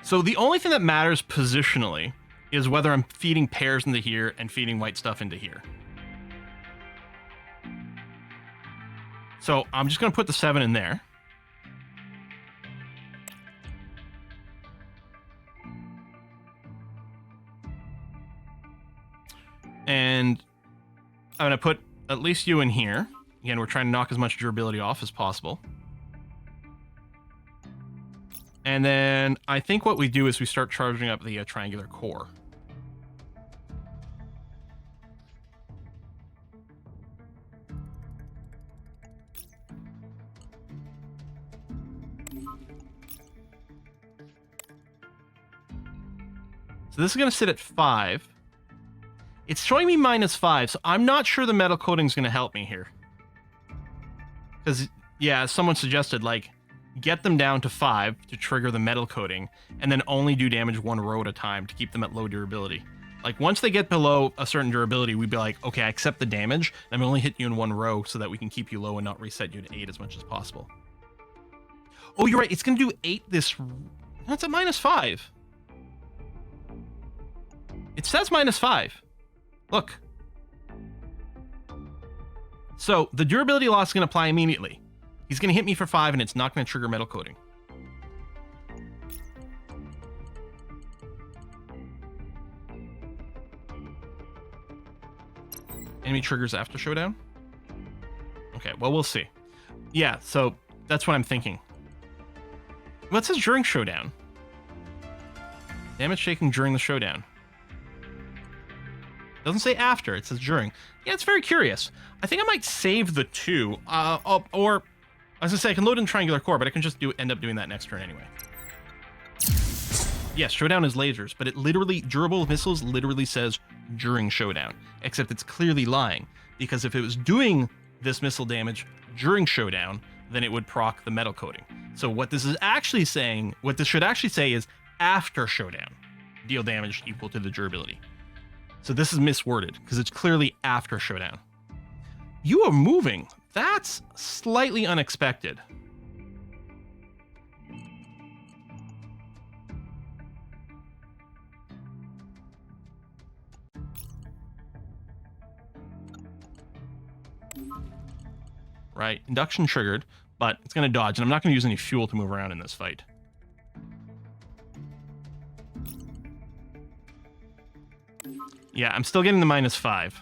So the only thing that matters positionally is whether I'm feeding pairs into here and feeding white stuff into here. So I'm just going to put the 7 in there. And I'm going to put at least you in here. Again, we're trying to knock as much durability off as possible. And then I think what we do is we start charging up the triangular core. So this is going to sit at 5. It's showing me -5, so I'm not sure the metal coating is going to help me here. Because, yeah, as someone suggested, like, get them down to 5 to trigger the metal coating, and then only do damage 1 row at a time to keep them at low durability. Like, once they get below a certain durability, we'd be like, okay, I accept the damage, and I'm only hitting you in 1 row so that we can keep you low and not reset you to 8 as much as possible. Oh, you're right, it's going to do 8 this... That's at -5. It says -5. Look. So, the durability loss is going to apply immediately. He's going to hit me for 5, and it's not going to trigger metal coating. Enemy triggers after showdown? Okay, well, we'll see. Yeah, so that's what I'm thinking. Well, it says during showdown. Damage taken during the showdown. Doesn't say after, it says during. Yeah, it's very curious. I think I might save the 2, or I was gonna say I can load in triangular core, but I can just end up doing that next turn anyway. Yes, showdown is lasers, but it literally, durable missiles literally says during showdown, except it's clearly lying, because if it was doing this missile damage during showdown, then it would proc the metal coating. So what this is actually saying, what this should actually say is after showdown, deal damage equal to the durability. So this is misworded, because it's clearly after showdown. You are moving. That's slightly unexpected. Right, induction triggered, but it's going to dodge, and I'm not going to use any fuel to move around in this fight. Yeah, I'm still getting the -5.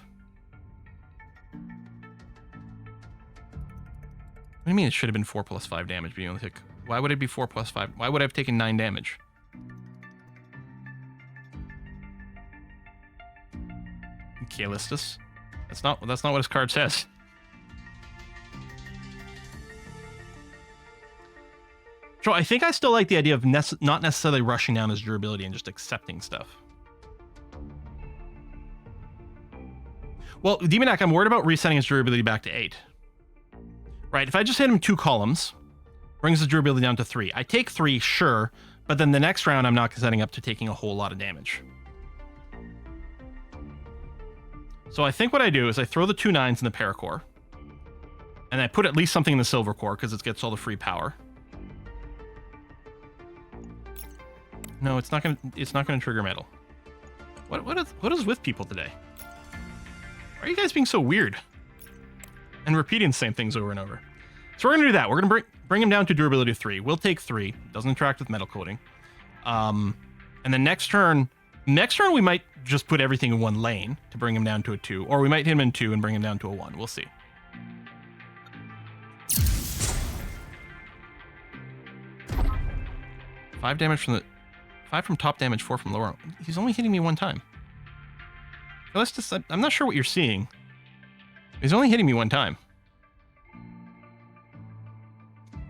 What do you mean it should have been 4 + 5 damage? But you only took... Why would it be 4 + 5? Why would I have taken 9 damage? Callistus? That's not what his card says. So I think I still like the idea of not necessarily rushing down his durability and just accepting stuff. Well, Demonac, I'm worried about resetting his durability back to 8. Right, if I just hit him 2 columns, brings his durability down to 3. I take 3, sure, but then the next round I'm not setting up to taking a whole lot of damage. So I think what I do is I throw the 2 9s in the paracore, and I put at least something in the silver core because it gets all the free power. No, it's not gonna trigger metal. What is with people today? Why are you guys being so weird? And repeating the same things over and over. So we're going to do that. We're going to bring him down to durability of 3. We'll take 3. Doesn't interact with metal coating. And then next turn we might just put everything in 1 lane to bring him down to a 2. Or we might hit him in 2 and bring him down to a 1. We'll see. Five damage from 5 from top damage, 4 from lower. He's only hitting me 1 time. Let's just... I'm not sure what you're seeing. He's only hitting me 1 time.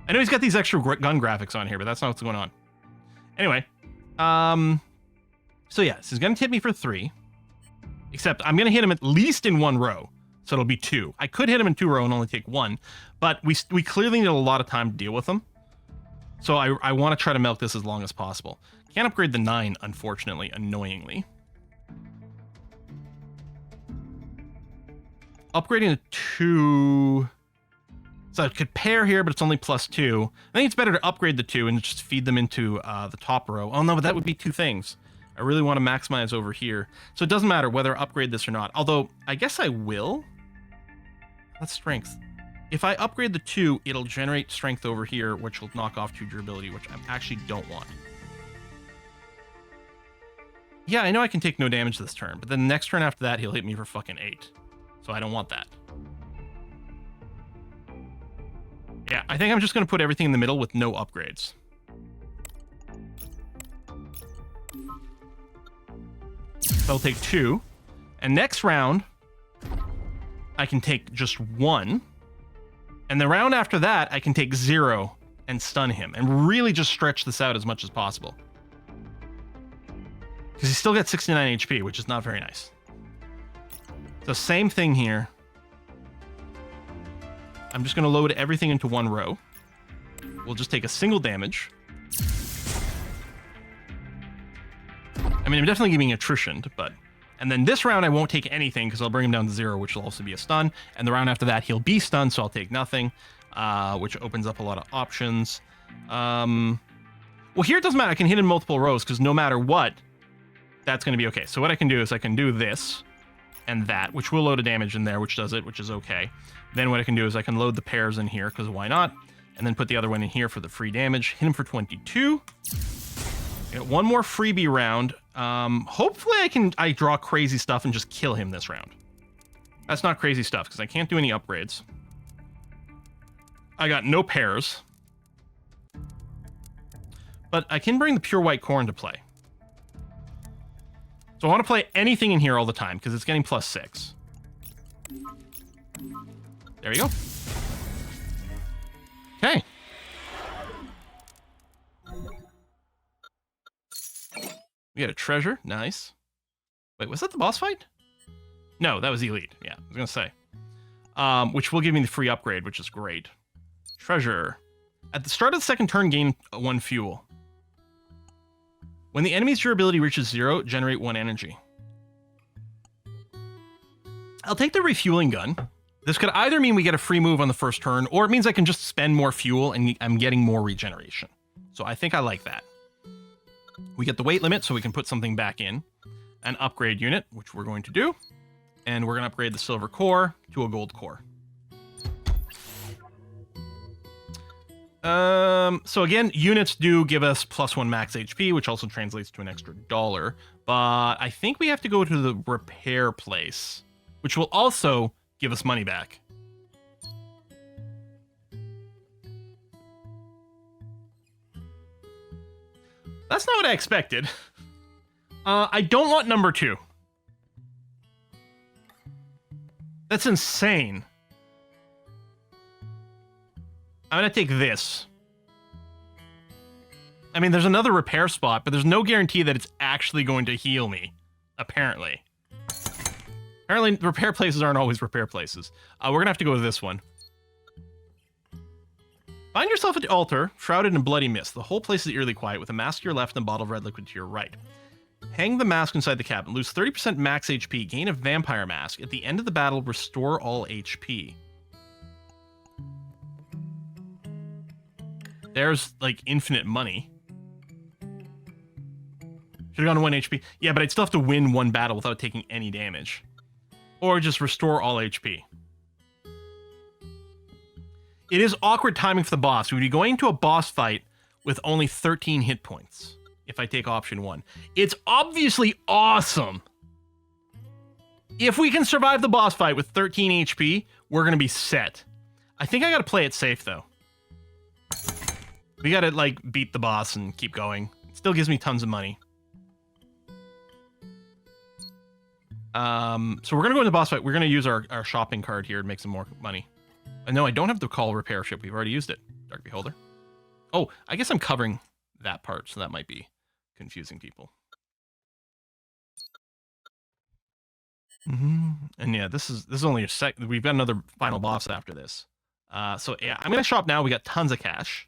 I know he's got these extra gun graphics on here, but that's not what's going on. Anyway, so yeah, this is going to hit me for 3. Except I'm going to hit him at least in 1 row. So it'll be 2. I could hit him in 2 row and only take 1. But we clearly need a lot of time to deal with him. So I want to try to milk this as long as possible. Can't upgrade the 9, unfortunately, annoyingly. Upgrading the 2... So I could pair here, but it's only +2. I think it's better to upgrade the 2 and just feed them into the top row. Oh no, but that would be 2 things. I really want to maximize over here. So it doesn't matter whether I upgrade this or not. Although, I guess I will. That's strength. If I upgrade the 2, it'll generate strength over here, which will knock off 2 durability, which I actually don't want. Yeah, I know I can take no damage this turn, but then the next turn after that, he'll hit me for fucking 8. So I don't want that. Yeah, I think I'm just going to put everything in the middle with no upgrades. So I'll take 2. And next round, I can take just 1. And the round after that, I can take 0 and stun him. And really just stretch this out as much as possible. Because he's still got 69 HP, which is not very nice. So same thing here. I'm just going to load everything into 1 row. We'll just take a single damage. I mean, I'm definitely giving attrition, but... And then this round, I won't take anything, because I'll bring him down to 0, which will also be a stun. And the round after that, he'll be stunned, so I'll take nothing, which opens up a lot of options. Well, here it doesn't matter. I can hit in multiple rows, because no matter what, that's going to be okay. So what I can do is I can do this and that, which will load a damage in there, which does it, which is okay. Then what I can do is I can load the pairs in here, because why not? And then put the other one in here for the free damage. Hit him for 22. Get 1 more freebie round. Hopefully I draw crazy stuff and just kill him this round. That's not crazy stuff, because I can't do any upgrades. I got no pairs. But I can bring the pure white corn to play. So I want to play anything in here all the time, because it's getting +6. There we go. Okay. We got a treasure. Nice. Wait, was that the boss fight? No, that was elite. Yeah, I was going to say. Which will give me the free upgrade, which is great. Treasure. At the start of the second turn, gain 1 fuel. When the enemy's durability reaches 0, generate 1 energy. I'll take the refueling gun. This could either mean we get a free move on the first turn, or it means I can just spend more fuel and I'm getting more regeneration. So I think I like that. We get the weight limit, so we can put something back in. An upgrade unit, which we're going to do. And we're going to upgrade the silver core to a gold core. So again, units do give us +1 max HP, which also translates to an extra $1. But I think we have to go to the repair place, which will also give us money back. That's not what I expected. I don't want number 2. That's insane. I'm going to take this. I mean, there's another repair spot, but there's no guarantee that it's actually going to heal me, apparently. Apparently, repair places aren't always repair places. We're going to have to go with this one. Find yourself at the altar, shrouded in bloody mist. The whole place is eerily quiet, with a mask to your left and a bottle of red liquid to your right. Hang the mask inside the cabin. Lose 30% max HP. Gain a vampire mask. At the end of the battle, restore all HP. There's, like, infinite money. Should have gone to 1 HP. Yeah, but I'd still have to win 1 battle without taking any damage. Or just restore all HP. It is awkward timing for the boss. We'd be going into a boss fight with only 13 hit points if I take option 1. It's obviously awesome. If we can survive the boss fight with 13 HP, we're going to be set. I think I got to play it safe, though. We got to, like, beat the boss and keep going. It still gives me tons of money. So we're going to go into the boss fight. We're going to use our shopping card here to make some more money. And no, I don't have to call repair ship. We've already used it. Dark Beholder. Oh, I guess I'm covering that part, so that might be confusing people. And yeah, this is only a sec. We've got another final boss after this. So yeah, I'm gonna shop now. We got tons of cash.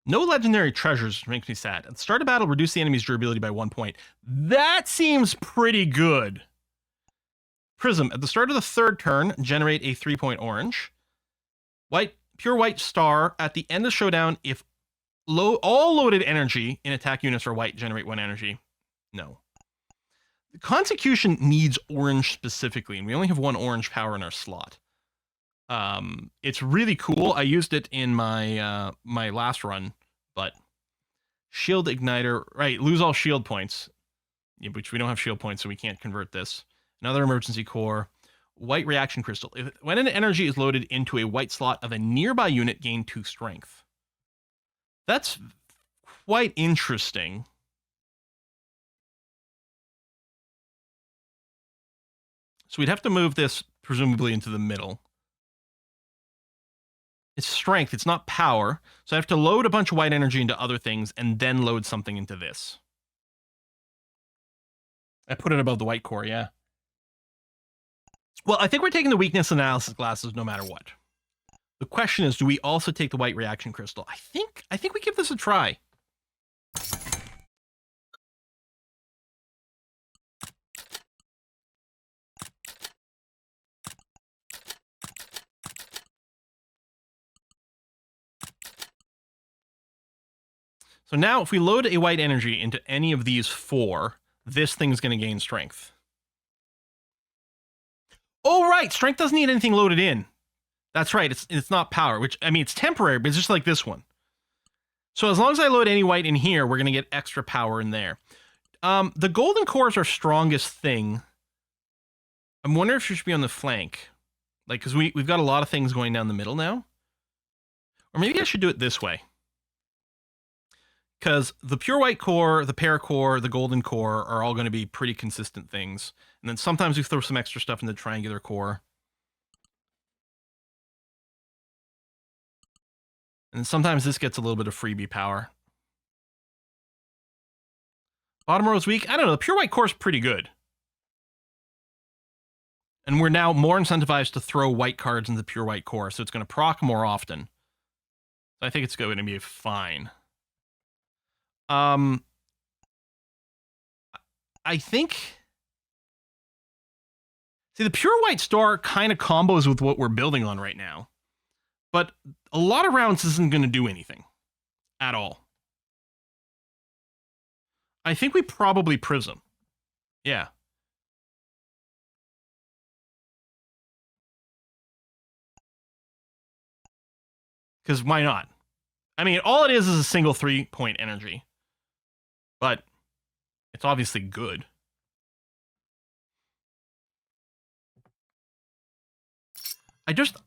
No legendary treasures, which makes me sad. At the start of battle, reduce the enemy's durability by 1 point. That seems pretty good. Prism. At the start of the third turn, generate a 3-point orange. Pure white star. At the end of showdown, if all loaded energy in attack units are white, generate 1 energy. No. The Consecution needs orange specifically, and we only have 1 orange power in our slot. It's really cool. I used it in my my last run, but shield igniter, right? Lose all shield points, yeah, which we don't have shield points, so we can't convert this. Another emergency core, white reaction crystal. When an energy is loaded into a white slot of a nearby unit, gain 2 strength. That's quite interesting. So we'd have to move this presumably into the middle. It's strength, it's not power. So I have to load a bunch of white energy into other things and then load something into this. I put it above the white core, yeah. Well, I think we're taking the weakness analysis glasses no matter what. The question is, do we also take the white reaction crystal? I think we give this a try. So now if we load a white energy into any of these 4, this thing's going to gain strength. Oh, right. Strength doesn't need anything loaded in. That's right. It's not power, which, I mean, it's temporary, but it's just like this one. So as long as I load any white in here, we're going to get extra power in there. The golden core is our strongest thing. I'm wondering if it should be on the flank. Like, because we've got a lot of things going down the middle now. Or maybe I should do it this way. Because the pure white core, the paracore, the golden core are all going to be pretty consistent things. And then sometimes we throw some extra stuff in the triangular core. And sometimes this gets a little bit of freebie power. Bottom row is weak. I don't know. The pure white core is pretty good. And we're now more incentivized to throw white cards into the pure white core. So it's going to proc more often. So I think it's going to be fine. I think... See, the pure white star kind of combos with what we're building on right now. But a lot of rounds isn't going to do anything. At all. I think we probably prism. Yeah. Because why not? I mean, all it is a single 3-point energy. But it's obviously good.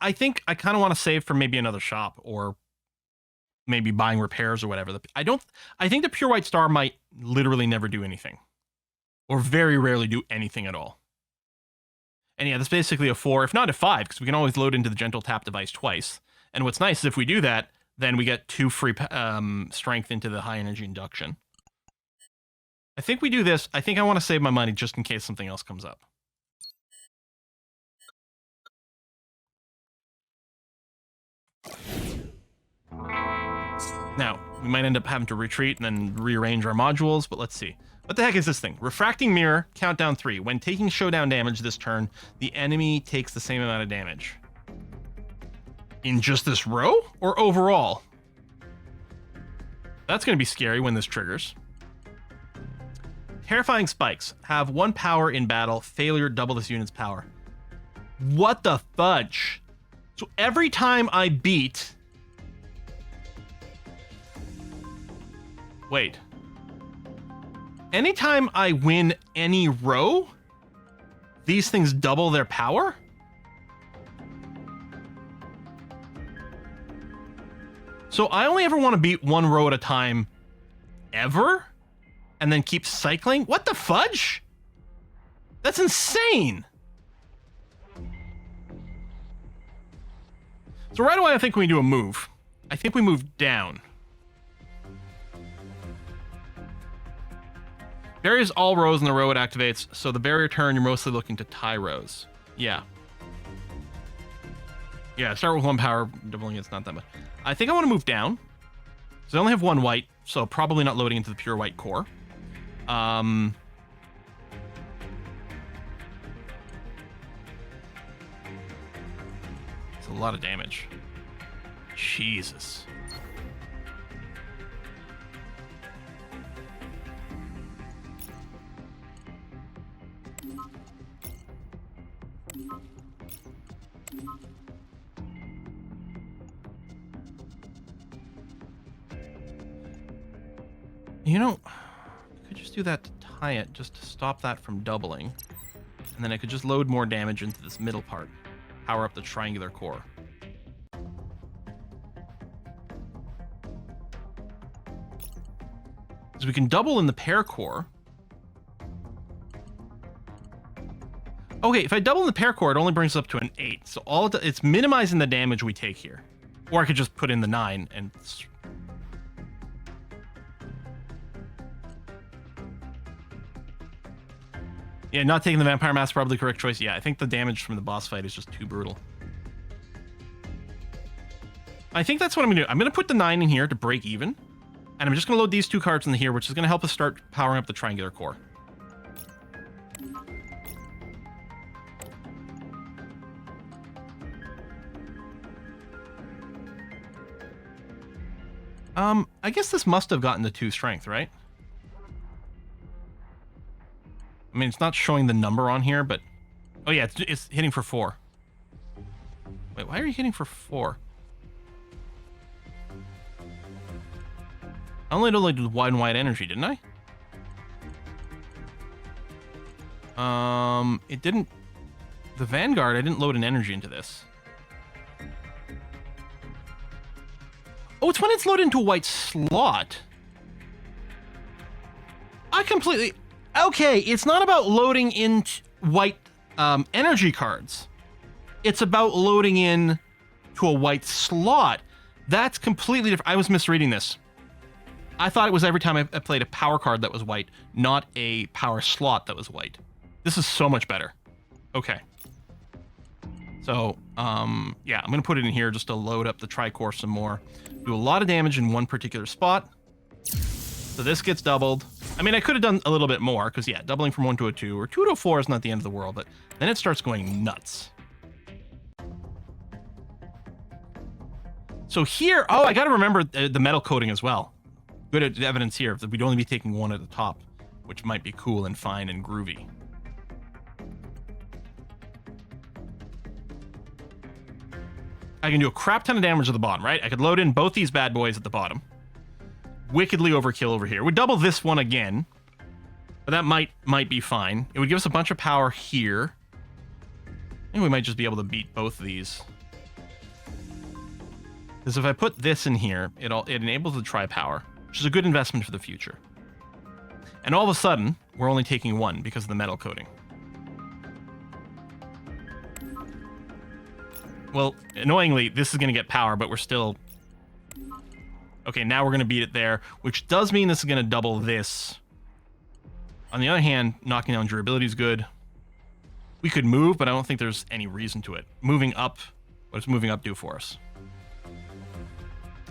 I think I kind of want to save for maybe another shop or maybe buying repairs or whatever. I think the pure white star might literally never do anything or very rarely do anything at all. And yeah, that's basically a 4, if not a 5, because we can always load into the gentle tap device twice. And what's nice is if we do that, then we get 2 free strength into the high energy induction. I think we do this. I think I want to save my money just in case something else comes up. Now, we might end up having to retreat and then rearrange our modules, but let's see. What the heck is this thing? Refracting Mirror, countdown 3. When taking showdown damage this turn, the enemy takes the same amount of damage. In just this row or overall? That's going to be scary when this triggers. Terrifying Spikes. Have 1 power in battle. Failure, double this unit's power. What the fudge? So every time I beat... Wait. Anytime I win any row, these things double their power? So I only ever want to beat 1 row at a time, ever? And then keep cycling? What the fudge? That's insane! So right away, I think we do a move. I think we move down. Barriers all rows in the row it activates, so the barrier turn, you're mostly looking to tie rows. Yeah. Yeah, start with 1 power, doubling it's not that much. I think I want to move down. So I only have 1 white, so probably not loading into the pure white core. It's a lot of damage. Jesus. You know, I could just do that to tie it, just to stop that from doubling. And then I could just load more damage into this middle part. Power up the triangular core. So we can double in the pair core. Okay, if I double in the pair core, it only brings us up to an 8. So it's minimizing the damage we take here. Or I could just put in the 9 and... Yeah, not taking the Vampire Mask, probably the correct choice. Yeah, I think the damage from the boss fight is just too brutal. I think that's what I'm going to do. I'm going to put the 9 in here to break even. And I'm just going to load these 2 cards in here, which is going to help us start powering up the triangular core. I guess this must have gotten the 2 strength, right? I mean, it's not showing the number on here, but... Oh, yeah, it's hitting for 4. Wait, why are you hitting for 4? I only loaded wide and wide energy, didn't I? It didn't... The Vanguard, I didn't load an energy into this. Oh, it's when it's loaded into a white slot. I completely... Okay, it's not about loading in white energy cards. It's about loading in to a white slot. That's completely different. I was misreading this. I thought it was every time I played a power card that was white, not a power slot that was white. This is so much better. Okay. So, yeah, I'm going to put it in here just to load up the Tricore some more. Do a lot of damage in one particular spot. So this gets doubled. I mean, I could have done a little bit more, because, yeah, doubling from 1 to a 2, or 2 to a 4 is not the end of the world, but then it starts going nuts. So here, oh, I got to remember the metal coating as well. Good evidence here that we'd only be taking 1 at the top, which might be cool and fine and groovy. I can do a crap ton of damage at the bottom, right? I could load in both these bad boys at the bottom. Wickedly overkill over here. We'd double this one again, but that might be fine. It would give us a bunch of power here. And we might just be able to beat both of these. Because if I put this in here, it enables the tri-power, which is a good investment for the future. And all of a sudden, we're only taking 1 because of the metal coating. Well, annoyingly, this is going to get power, but we're still... Okay, now we're going to beat it there, which does mean this is going to double this. On the other hand, knocking down durability is good. We could move, but I don't think there's any reason to it. Moving up, what does moving up do for us?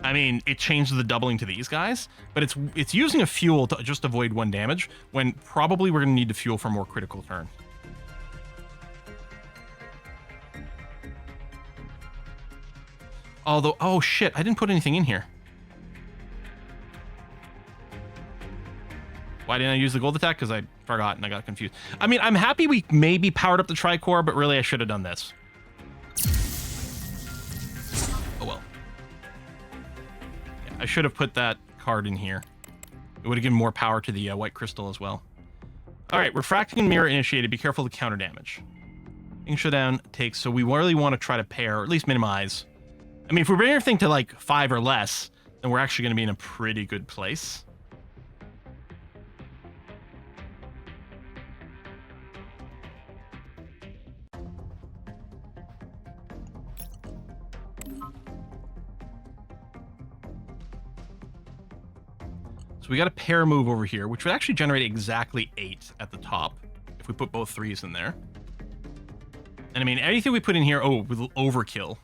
I mean, it changes the doubling to these guys, but it's using a fuel to just avoid 1 damage, when probably we're going to need to fuel for a more critical turn. Although, oh shit, I didn't put anything in here. Why didn't I use the gold attack? Because I forgot and I got confused. I mean, I'm happy we maybe powered up the Tricore, but really I should have done this. Oh well. Yeah, I should have put that card in here. It would have given more power to the white crystal as well. Alright, refracting and mirror initiated. Be careful of the counter damage. Ink shutdown takes, so we really want to try to pair, or at least minimize. I mean, if we bring everything to like 5 or less, then we're actually going to be in a pretty good place. we got a pair move over here, which would actually generate exactly 8 at the top if we put both 3s in there. And I mean, anything we put in here, oh, with overkill,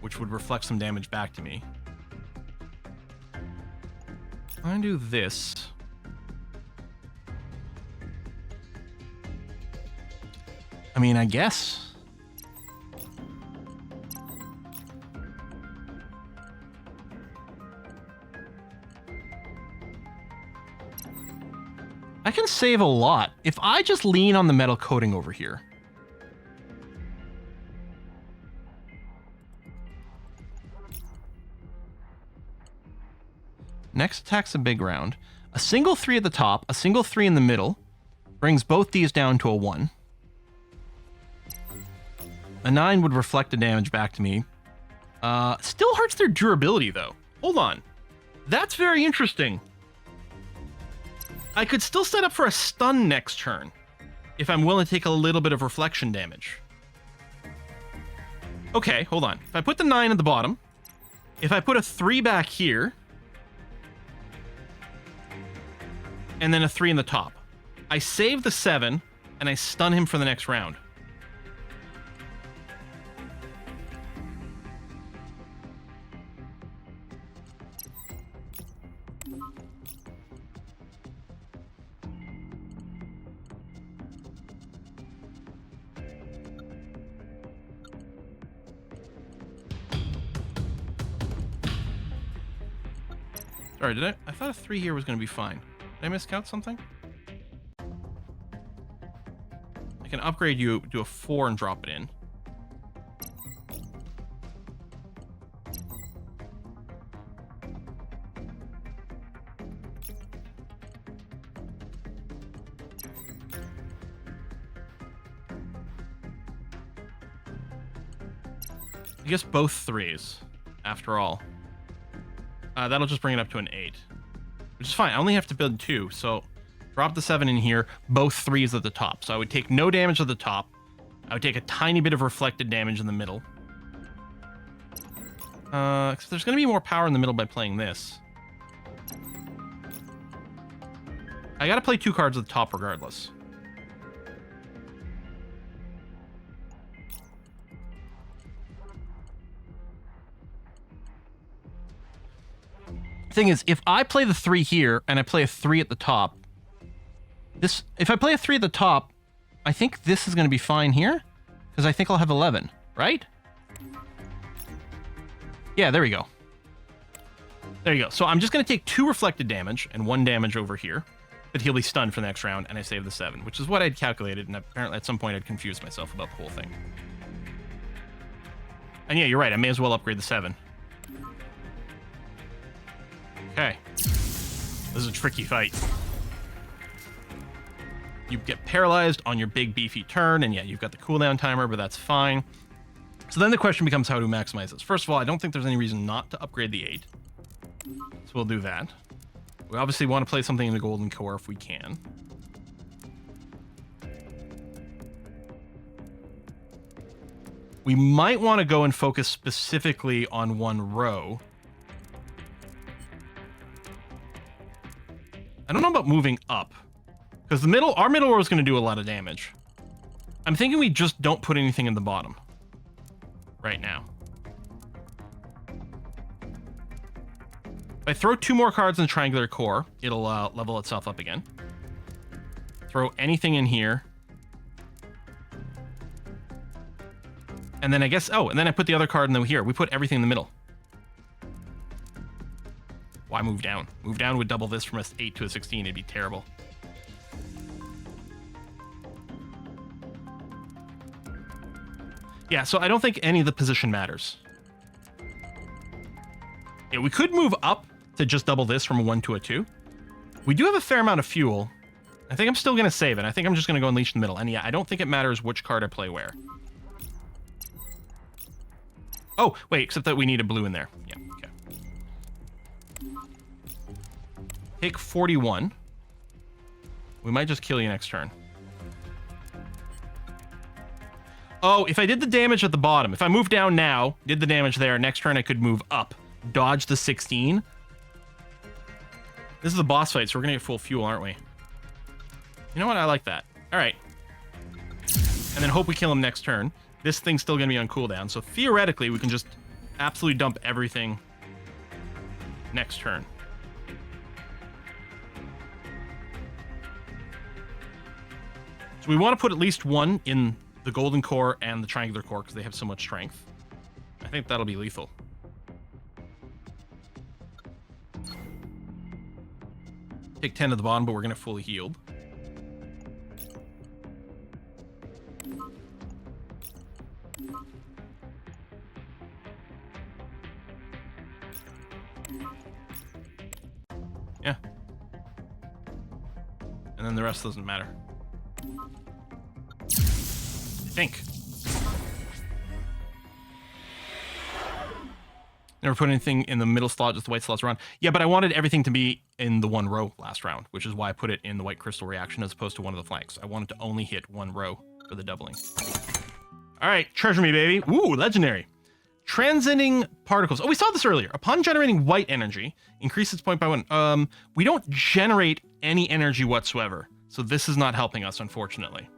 which would reflect some damage back to me. I'm gonna do this. I mean, I guess. I can save a lot if I just lean on the metal coating over here. Next attack's a big round. A single 3 at the top, a single 3 in the middle, brings both these down to a 1. A 9 would reflect the damage back to me. Still hurts their durability, though. Hold on. That's very interesting. I could still set up for a stun next turn if I'm willing to take a little bit of reflection damage. Okay, hold on. If I put the 9 at the bottom, if I put a 3 back here, and then a 3 in the top, I save the 7, and I stun him for the next round. Sorry, did I thought a 3 here was going to be fine. Did I miscount something? I can upgrade you to a 4 and drop it in. I guess both 3s, after all. That'll just bring it up to an 8. Which is fine. I only have to build 2, so drop the 7 in here, both 3s at the top. So I would take no damage at the top. I would take a tiny bit of reflected damage in the middle. 'Cause there's going to be more power in the middle by playing this. I got to play 2 cards at the top regardless. Thing is, if I play the 3 here and I play a 3 at the top, if I play a 3 at the top, I think this is going to be fine here because I think I'll have 11, right? Yeah, there we go. There you go. So I'm just going to take 2 reflected damage and 1 damage over here, but he'll be stunned for the next round, and I save the 7, which is what I'd calculated, and apparently at some point I'd confused myself about the whole thing. And yeah, you're right. I may as well upgrade the 7. Okay. This is a tricky fight. You get paralyzed on your big beefy turn, and yeah, you've got the cooldown timer, but that's fine. So then the question becomes how to maximize this. First of all, I don't think there's any reason not to upgrade the 8. So we'll do that. We obviously want to play something in the golden core if we can. We might want to go and focus specifically on 1 row. I don't know about moving up, because our middle row is going to do a lot of damage. I'm thinking we just don't put anything in the bottom right now. If I throw 2 more cards in the triangular core, it'll level itself up again. Throw anything in here. And then I guess, and then I put the other card in here. We put everything in the middle. Why move down? Move down would double this from a 8 to a 16. It'd be terrible. Yeah, so I don't think any of the position matters. Yeah, we could move up to just double this from a 1 to a 2. We do have a fair amount of fuel. I think I'm still going to save it. I think I'm just going to go Unleash in the middle. And yeah, I don't think it matters which card I play where. Oh, wait, except that we need a blue in there. Yeah, okay. Take 41. We might just kill you next turn. Oh, if I did the damage at the bottom, if I move down now, did the damage there, next turn I could move up, dodge the 16, This is the boss fight, so we're gonna get full fuel, aren't we? You know what? I like that. All right. And then hope we kill him next turn. This thing's still gonna be on cooldown, so theoretically we can just absolutely dump everything next turn. So we want to put at least one in the golden core and the triangular core because they have so much strength. I think that'll be lethal. Take 10 to the bottom, but we're going to fully healed. Yeah. And then the rest doesn't matter. I think. Never put anything in the middle slot, just the white slots around. Yeah, but I wanted everything to be in the one row last round, which is why I put it in the white crystal reaction as opposed to one of the flanks. I wanted to only hit one row for the doubling. All right, treasure me, baby. Ooh, legendary. Transcending particles. Oh, we saw this earlier. Upon generating white energy, increase its point by 1. We don't generate any energy whatsoever, so this is not helping us, unfortunately.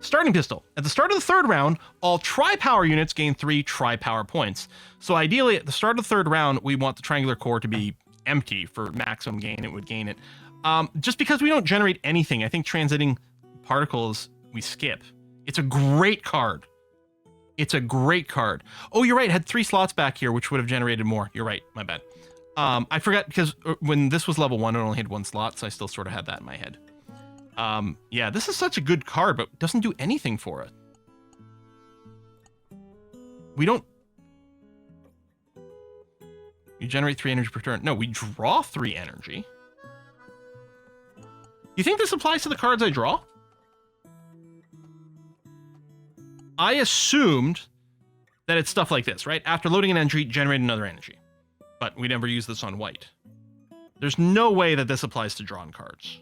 Starting pistol. At the start of the third round, all tri-power units gain 3 tri-power points. So ideally, at the start of the third round, we want the triangular core to be empty for maximum gain. It would gain it. Just because we don't generate anything, I think transcending particles, we skip. It's a great card. It's a great card. Oh, you're right. It had 3 slots back here, which would have generated more. You're right. My bad. I forgot because when this was level 1, it only had 1 slot, so I still sort of had that in my head. Yeah, this is such a good card, but doesn't do anything for it. We don't... You generate 3 energy per turn. No, we draw 3 energy. You think this applies to the cards I draw? I assumed that it's stuff like this, right? After loading an energy, generate another energy. But we never use this on white. There's no way that this applies to drawn cards.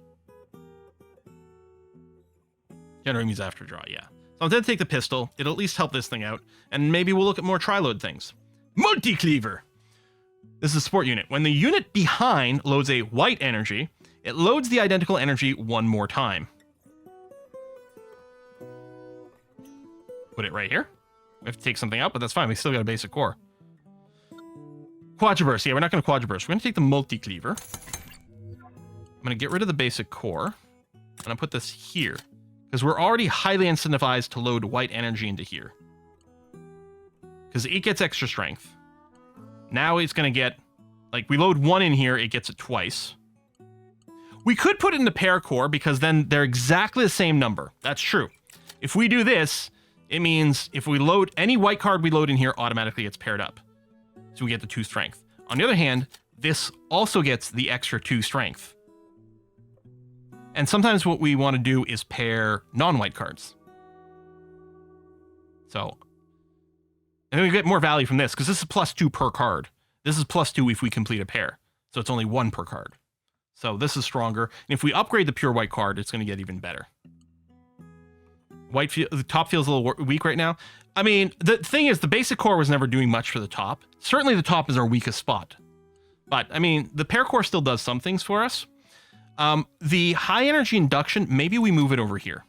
Generating these after draw, yeah. So I'm going to take the pistol. It'll at least help this thing out. And maybe we'll look at more tri-load things. Multi-cleaver. This is a support unit. When the unit behind loads a white energy, it loads the identical energy 1 more time. Put it right here. We have to take something out, but that's fine. We still got a basic core. Quadriburst. Yeah, we're not going to quadriburst. We're going to take the multi-cleaver. I'm going to get rid of the basic core. And I'll put this here. Because we're already highly incentivized to load white energy into here. Because it gets extra strength. Now it's going to get... Like, we load 1 in here, it gets it twice. We could put it into pair core, because then they're exactly the same number. That's true. If we do this, it means if we load... Any white card we load in here automatically gets paired up. So we get the 2 strength. On the other hand, this also gets the extra 2 strength. And sometimes what we want to do is pair non-white cards. So, and then we get more value from this, because this is +2 per card. This is +2 if we complete a pair. So it's only 1 per card. So this is stronger. And if we upgrade the pure white card, it's going to get even better. The top feels a little weak right now. I mean, the thing is, the basic core was never doing much for the top. Certainly the top is our weakest spot. But, I mean, the pair core still does some things for us. The high energy induction, maybe we move it over here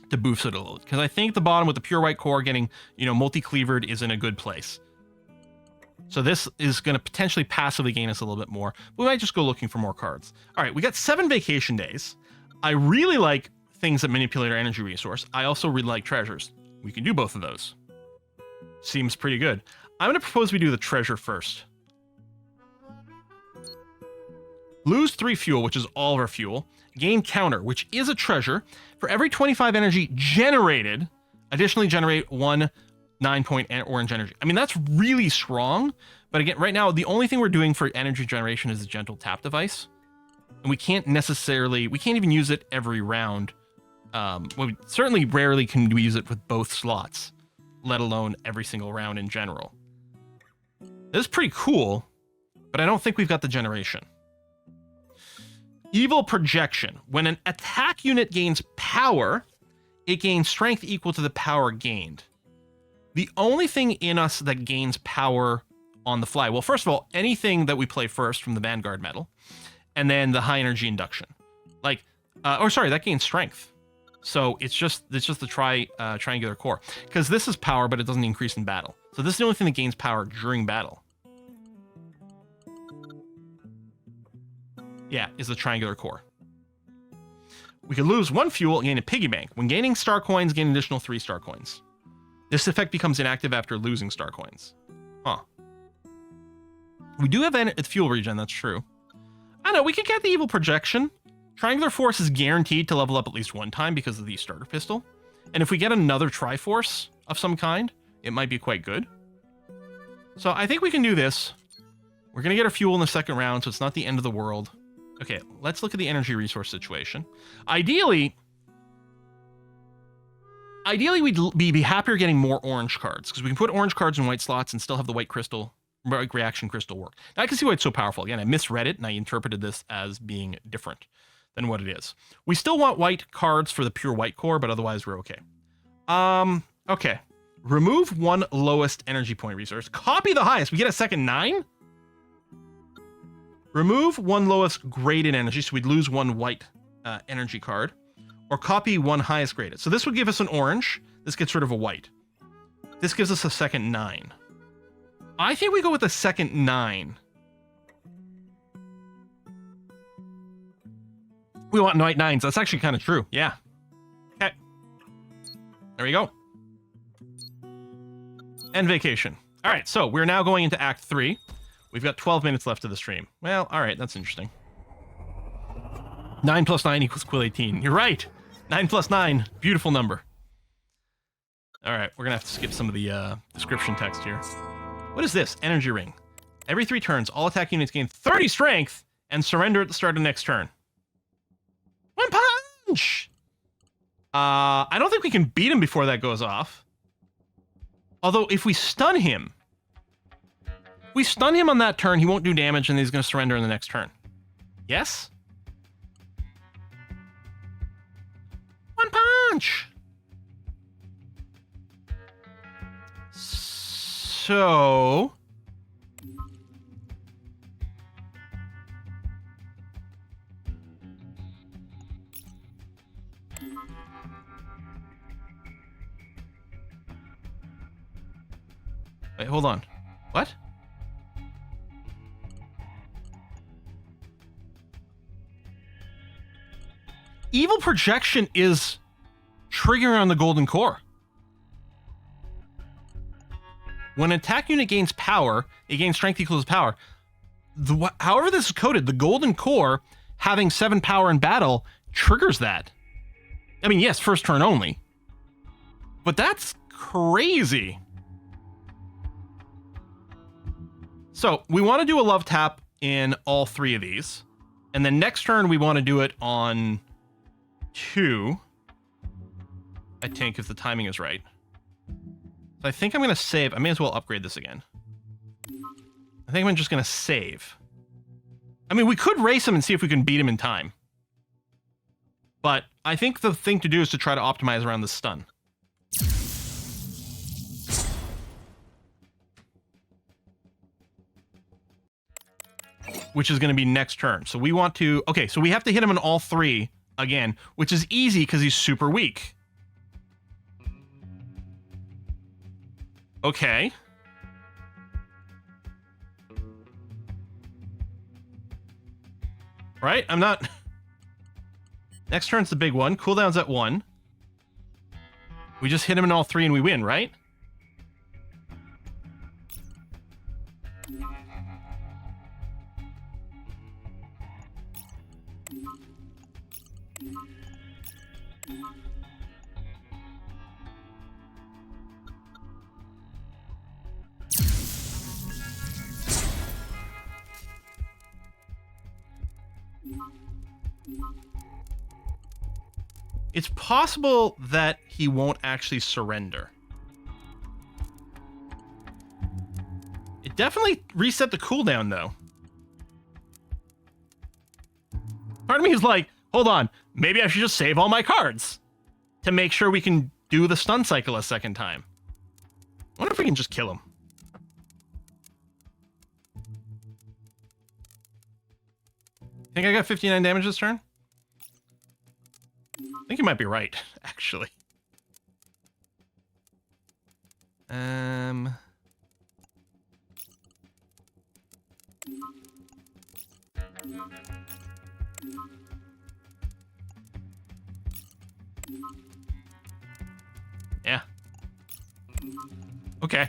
to boost it a little, because I think the bottom with the pure white core getting, multi-cleavered is in a good place. So this is going to potentially passively gain us a little bit more. We might just go looking for more cards. All right, we got 7 vacation days. I really like things that manipulate our energy resource. I also really like treasures. We can do both of those. Seems pretty good. I'm going to propose we do the treasure first. Lose 3 fuel, which is all of our fuel. Gain counter, which is a treasure. For every 25 energy generated, additionally generate 1 9-point orange energy. I mean, that's really strong. But again, right now, the only thing we're doing for energy generation is the gentle tap device. And we can't even use it every round. Well, we certainly rarely can we use it with both slots, let alone every single round in general. This is pretty cool, but I don't think we've got the generation. Evil projection. When an attack unit gains power, it gains strength equal to the power gained. The only thing in us that gains power on the fly, well, first of all, anything that we play first from the Vanguard medal, and then the high energy induction. Like, or sorry, that gains strength. So it's just the triangular core, because this is power, but it doesn't increase in battle. So this is the only thing that gains power during battle. Yeah, is the triangular core. We can lose 1 fuel and gain a piggy bank. When gaining star coins, gain an additional 3 star coins. This effect becomes inactive after losing star coins. Huh. We do have fuel regen, that's true. I know, we could get the evil projection. Triangular Force is guaranteed to level up at least 1 time because of the starter pistol. And if we get another Triforce of some kind, it might be quite good. So I think we can do this. We're going to get our fuel in the second round, so it's not the end of the world. Okay, let's look at the energy resource situation. Ideally, we'd be happier getting more orange cards, because we can put orange cards in white slots and still have the white reaction crystal work. Now, I can see why it's so powerful. Again, I misread it, and I interpreted this as being different than what it is. We still want white cards for the pure white core, but otherwise we're okay. Okay. Remove 1 lowest energy point resource. Copy the highest. We get a second 9? Remove 1 lowest graded energy, so we'd lose 1 white energy card. Or copy 1 highest graded. So this would give us an orange. This gets rid of a white. This gives us a second 9. I think we go with the second 9. We want white 9s. That's actually kind of true. Yeah. Okay. There we go. End vacation. All right, so we're now going into Act 3. We've got 12 minutes left of the stream. Well, all right, that's interesting. 9 plus 9 equals Quill 18. You're right. 9 plus 9. Beautiful number. All right, we're going to have to skip some of the description text here. What is this? Energy ring. Every 3 turns, all attack units gain 30 strength and surrender at the start of next turn. 1 punch! I don't think we can beat him before that goes off. Although, if we stun him... we stun him on that turn, he won't do damage, and he's going to surrender in the next turn. Yes? 1 punch! So... wait, hold on. What? Evil projection is triggering on the golden core. When an attack unit gains power, it gains strength equals power. However this is coded, the golden core having 7 power in battle triggers that. I mean, yes, first turn only. But that's crazy. So we want to do a love tap in all 3 of these. And then next turn we want to do it on 2. I think if the timing is right. So I think I'm going to save. I may as well upgrade this again. I think I'm just going to save. I mean, we could race him and see if we can beat him in time. But I think the thing to do is to try to optimize around the stun. Which is going to be next turn. So we want to... okay, so we have to hit him in all 3 again, which is easy because he's super weak. Okay. Right? I'm not... next turn's the big one. Cooldown's at 1. We just hit him in all 3 and we win, right? It's possible that he won't actually surrender. It definitely reset the cooldown, though. Part of me is like, hold on, maybe I should just save all my cards to make sure we can do the stun cycle a second time. I wonder if we can just kill him. I Think I got 59 damage this turn? I think you might be right, actually. Yeah. Okay.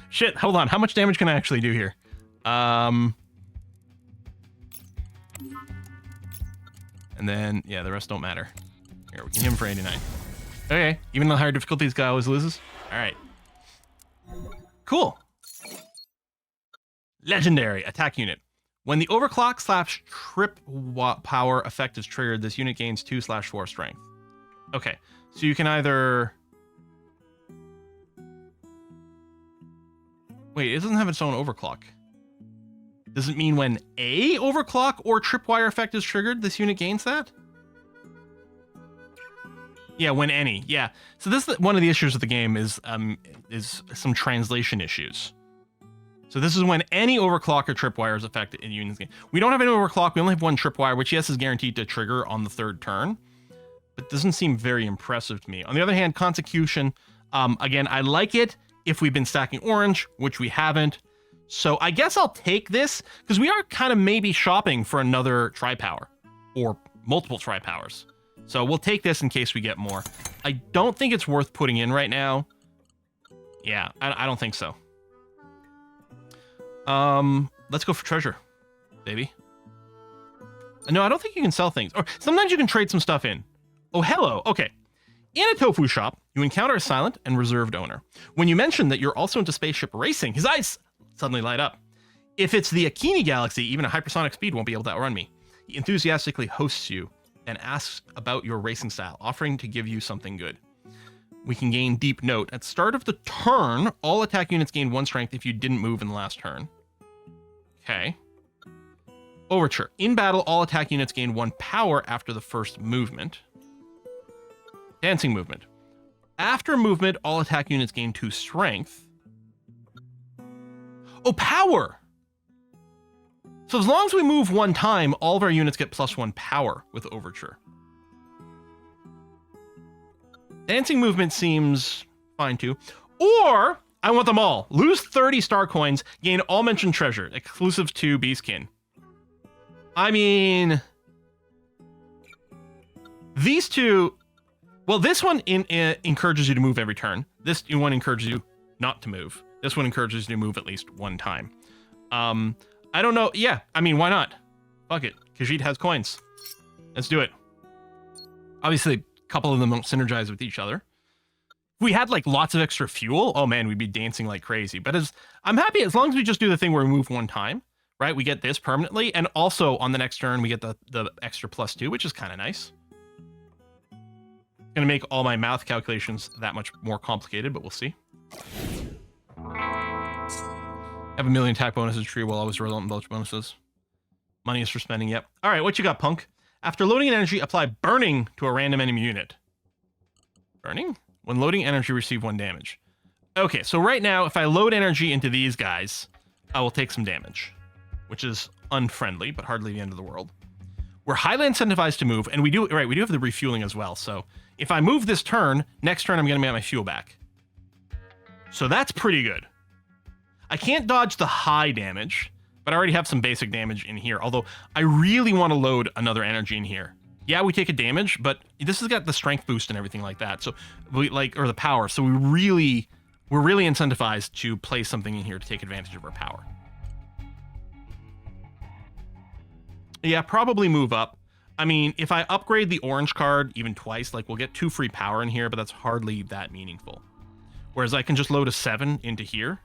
Shit, hold on. How much damage can I actually do here? And then, yeah, the rest don't matter. Here, we can hit him for 89. Okay, even the higher difficulty, this guy always loses. All right. Cool. Legendary attack unit. When the overclock slash trip power effect is triggered, this unit gains 2/4 strength. Okay, so you can either... Wait, it doesn't have its own overclock. Does it mean when a overclock or tripwire effect is triggered, this unit gains that? Yeah, when any. Yeah. So this is one of the issues with the game is some translation issues. So this is when any overclock or tripwire is affected in unit's game. We don't have any overclock. We only have one tripwire, which yes is guaranteed to trigger on the 3rd turn, but doesn't seem very impressive to me. On the other hand, Consecution, again, I like it if we've been stacking orange, which we haven't. So I guess I'll take this because we are kind of maybe shopping for another tri-power or multiple tri-powers. So we'll take this in case we get more. I don't think it's worth putting in right now. Yeah, I don't think so. Let's go for treasure, baby. No, I don't think you can sell things. Or sometimes you can trade some stuff in. Oh, hello. Okay. In a tofu shop, you encounter a silent and reserved owner. When you mention that you're also into spaceship racing, his eyes suddenly light up. If it's the Akini Galaxy, even a hypersonic speed won't be able to outrun me. He enthusiastically hosts you and asks about your racing style, offering to give you something good. We can gain Deep Note. At the start of the turn, all attack units gain 1 strength if you didn't move in the last turn. Okay. Overture. In battle, all attack units gain 1 power after the first movement. Dancing movement. After movement, all attack units gain 2 strength. Oh, power! So as long as we move 1 time, all of our units get +1 power with Overture. Dancing movement seems fine too. Or, I want them all. Lose 30 star coins, gain all mentioned treasure, exclusive to Beastkin. I mean... These two... Well, this one encourages you to move every turn. This one encourages you not to move. This one encourages you to move at least 1 time. I don't know. Yeah, I mean, why not? Fuck it. Khajiit has coins. Let's do it. Obviously, a couple of them don't synergize with each other. If we had like lots of extra fuel, oh man, we'd be dancing like crazy. But I'm happy as long as we just do the thing where we move 1 time, right? We get this permanently, and also on the next turn we get the extra +2, which is kind of nice. Gonna make all my math calculations that much more complicated, but we'll see. Have a million attack bonuses. Tree will always roll out in belch bonuses. Money is for spending. Yep. All right, what you got, punk? After loading an energy, apply burning to a random enemy unit. Burning? When loading energy, receive 1 damage. Okay, so right now, if I load energy into these guys, I will take some damage, which is unfriendly, but hardly the end of the world. We're highly incentivized to move, and we do have the refueling as well. So if I move this turn, next turn I'm going to get my fuel back. So that's pretty good. I can't dodge the high damage, but I already have some basic damage in here. Although I really want to load another energy in here. Yeah, we take a damage, but this has got the strength boost and everything like that. So or the power. So we're really incentivized to place something in here to take advantage of our power. Yeah, probably move up. I mean, if I upgrade the orange card even twice, like we'll get 2 free power in here, but that's hardly that meaningful. Whereas I can just load a 7 into here,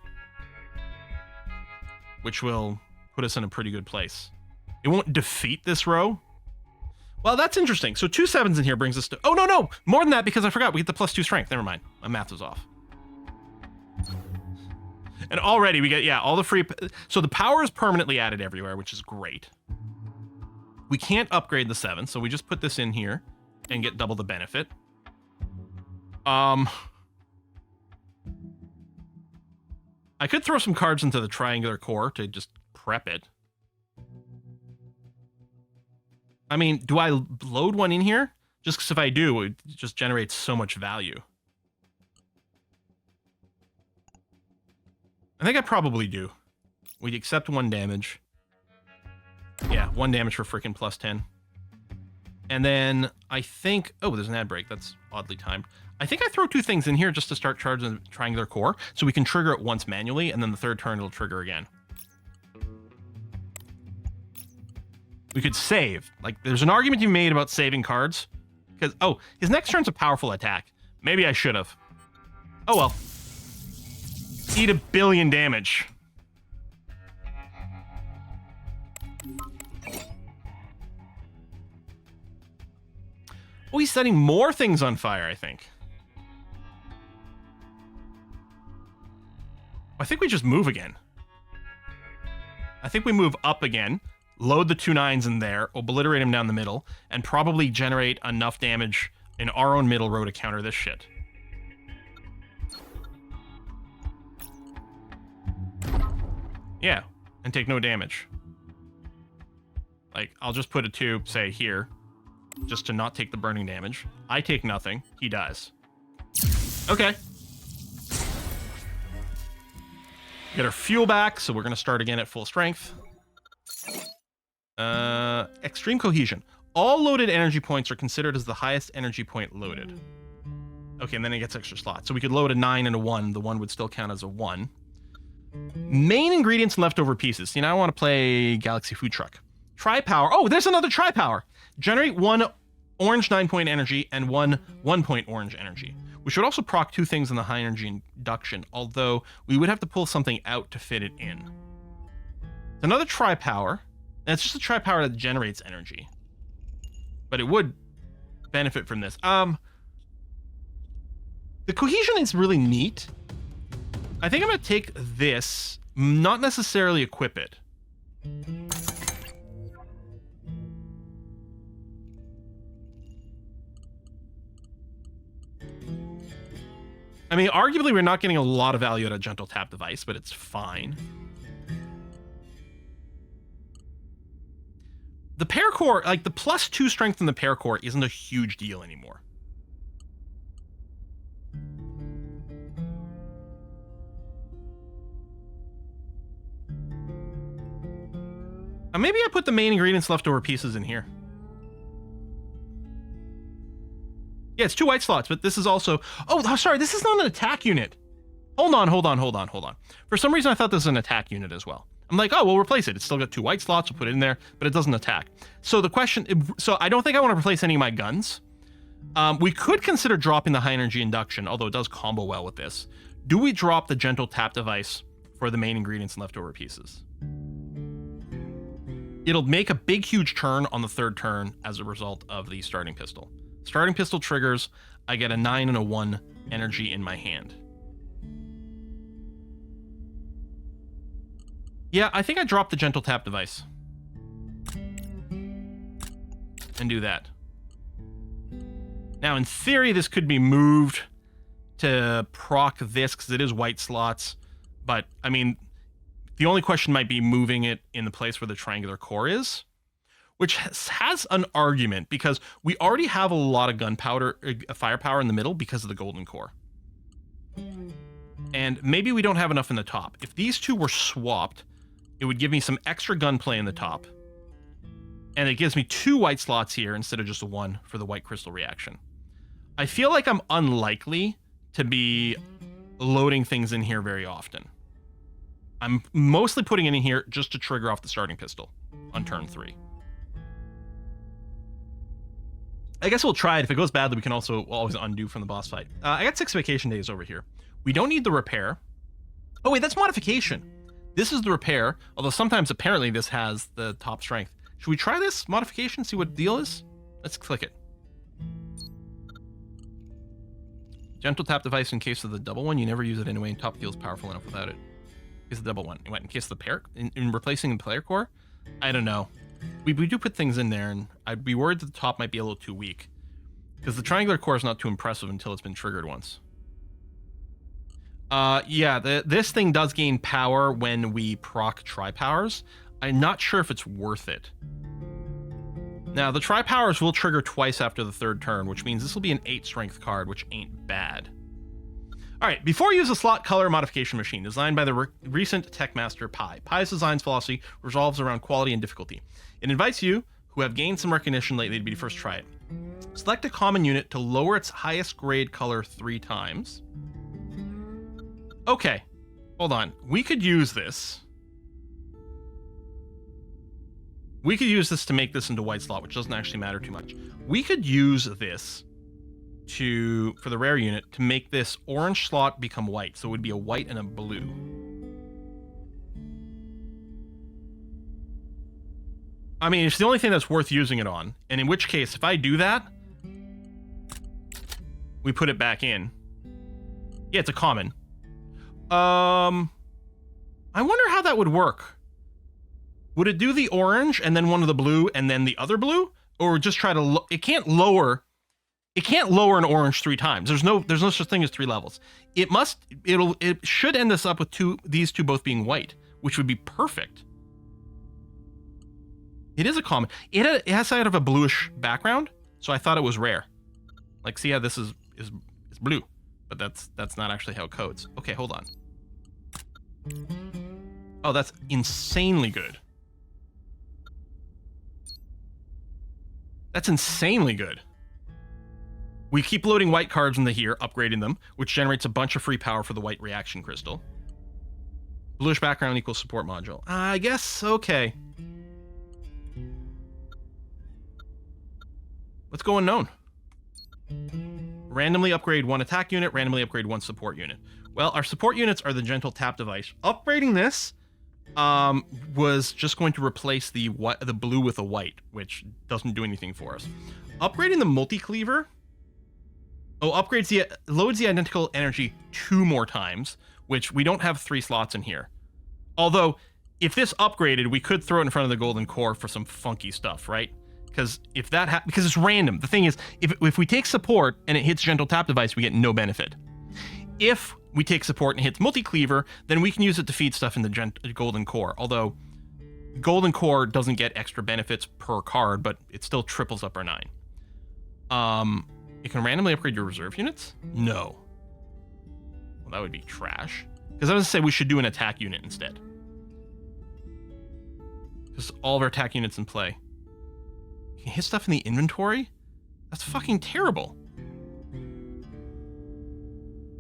which will put us in a pretty good place. It won't defeat this row. Well, that's interesting. So 2 7s in here brings us to... Oh, no! More than that, because I forgot. We get the +2 strength. Never mind. My math was off. And already we get, yeah, all the free... So the power is permanently added everywhere, which is great. We can't upgrade the 7, so we just put this in here and get double the benefit. I could throw some cards into the triangular core to just prep it. I mean, do I load one in here? Just because if I do, it just generates so much value. I think I probably do. We'd accept 1 damage. Yeah, 1 damage for freaking plus 10. And then I think... Oh, there's an ad break. That's oddly timed. I think I throw 2 things in here just to start charging the triangular core, so we can trigger it once manually, and then the 3rd turn it'll trigger again. We could save. Like, there's an argument to be made about saving cards. Because, oh, his next turn's a powerful attack. Maybe I should have. Oh well. Eat 1 billion damage. Oh, he's setting more things on fire, I think. I think we just move again. I think we move up again, load the 2 9s in there, obliterate him down the middle, and probably generate enough damage in our own middle row to counter this shit. Yeah, and take no damage. Like, I'll just put a 2, say, here, just to not take the burning damage. I take nothing. He dies. Okay. Get our fuel back, so we're going to start again at full strength. Extreme cohesion. All loaded energy points are considered as the highest energy point loaded. Okay, and then it gets extra slots. So we could load a 9 and a 1. The 1 would still count as a 1. Main ingredients and leftover pieces. See, now I want to play Galaxy Food Truck. Tri-power. Oh, there's another tri-power. Generate 1 orange 9-point energy and 1 1-point orange energy. We should also proc 2 things in the high energy induction, although we would have to pull something out to fit it in. It's another tri-power. And it's just a tri-power that generates energy. But it would benefit from this. The cohesion is really neat. I think I'm going to take this, not necessarily equip it. I mean, arguably we're not getting a lot of value out of gentle tap device, but it's fine. The paracore, like the +2 strength in the paracore isn't a huge deal anymore. Maybe I put the main ingredients leftover pieces in here. Yeah, it's 2 white slots, but this is also... Oh, sorry, this is not an attack unit. Hold on. For some reason, I thought this was an attack unit as well. I'm like, oh, we'll replace it. It's still got 2 white slots. We'll put it in there, but it doesn't attack. So the question... So I don't think I want to replace any of my guns. We could consider dropping the high energy induction, although it does combo well with this. Do we drop the gentle tap device for the main ingredients and leftover pieces? It'll make a big, huge turn on the 3rd turn as a result of the starting pistol. Starting pistol triggers, I get a 9 and a 1 energy in my hand. Yeah, I think I dropped the gentle tap device. And do that. Now, in theory, this could be moved to proc this, because it is white slots. But, I mean, the only question might be moving it in the place where the triangular core is. Which has an argument, because we already have a lot of gunpowder, firepower in the middle because of the golden core. And maybe we don't have enough in the top. If these 2 were swapped, it would give me some extra gunplay in the top. And it gives me 2 white slots here instead of just a 1 for the white crystal reaction. I feel like I'm unlikely to be loading things in here very often. I'm mostly putting it in here just to trigger off the starting pistol on turn 3. I guess we'll try it. If it goes badly, we can also always undo from the boss fight. I got 6 vacation days over here. We don't need the repair. Oh, wait, that's modification. This is the repair, although sometimes apparently this has the top strength. Should we try this modification, see what the deal is? Let's click it. Gentle tap device in case of the double one. You never use it anyway, and top feels powerful enough without it. In case of the double one. In case of the pair, in replacing the player core? I don't know. We do put things in there, and I'd be worried that the top might be a little too weak. Because the triangular core is not too impressive until it's been triggered once. Yeah, this thing does gain power when we proc tri-powers. I'm not sure if it's worth it. Now, the Tri-Powers will trigger twice after the third turn, which means this will be an 8 strength card, which ain't bad. All right, before you use a slot color modification machine designed by the recent tech master Pi. Pi's design's philosophy revolves around quality and difficulty. It invites you, who have gained some recognition lately, to be first try it. Select a common unit to lower its highest grade color 3 times. Okay, hold on. We could use this. We could use this to make this into white slot, which doesn't actually matter too much. We could use this for the rare unit to make this orange slot become white. So it would be a white and a blue. I mean, it's the only thing that's worth using it on. And in which case, if I do that, we put it back in. Yeah, it's a common. I wonder how that would work. Would it do the orange and then one of the blue and then the other blue? Or just try to it can't lower an orange 3 times. There's no such thing as 3 levels. It should end this up with these two both being white, which would be perfect. It is a common. It has side of a bluish background, so I thought it was rare. Like, see how this is blue, but that's not actually how it codes. Okay, hold on. Oh, that's insanely good. That's insanely good. We keep loading white cards into here, upgrading them, which generates a bunch of free power for the white reaction crystal. Bluish background equals support module. I guess, okay. Let's go unknown. Randomly upgrade 1 attack unit, randomly upgrade 1 support unit. Well, our support units are the gentle tap device. Upgrading this was just going to replace the blue with a white, which doesn't do anything for us. Upgrading the multi-cleaver loads the identical energy 2 more times, which we don't have 3 slots in here. Although, if this upgraded, we could throw it in front of the golden core for some funky stuff, right? Because because it's random. The thing is, if we take support and it hits gentle tap device, we get no benefit. If we take support and it hits multi-cleaver, then we can use it to feed stuff in the golden core. Although, golden core doesn't get extra benefits per card, but it still triples up our 9. You can randomly upgrade your reserve units? No. Well, that would be trash. Because I was going to say we should do an attack unit instead. Because all of our attack units in play. You can hit stuff in the inventory? That's fucking terrible. In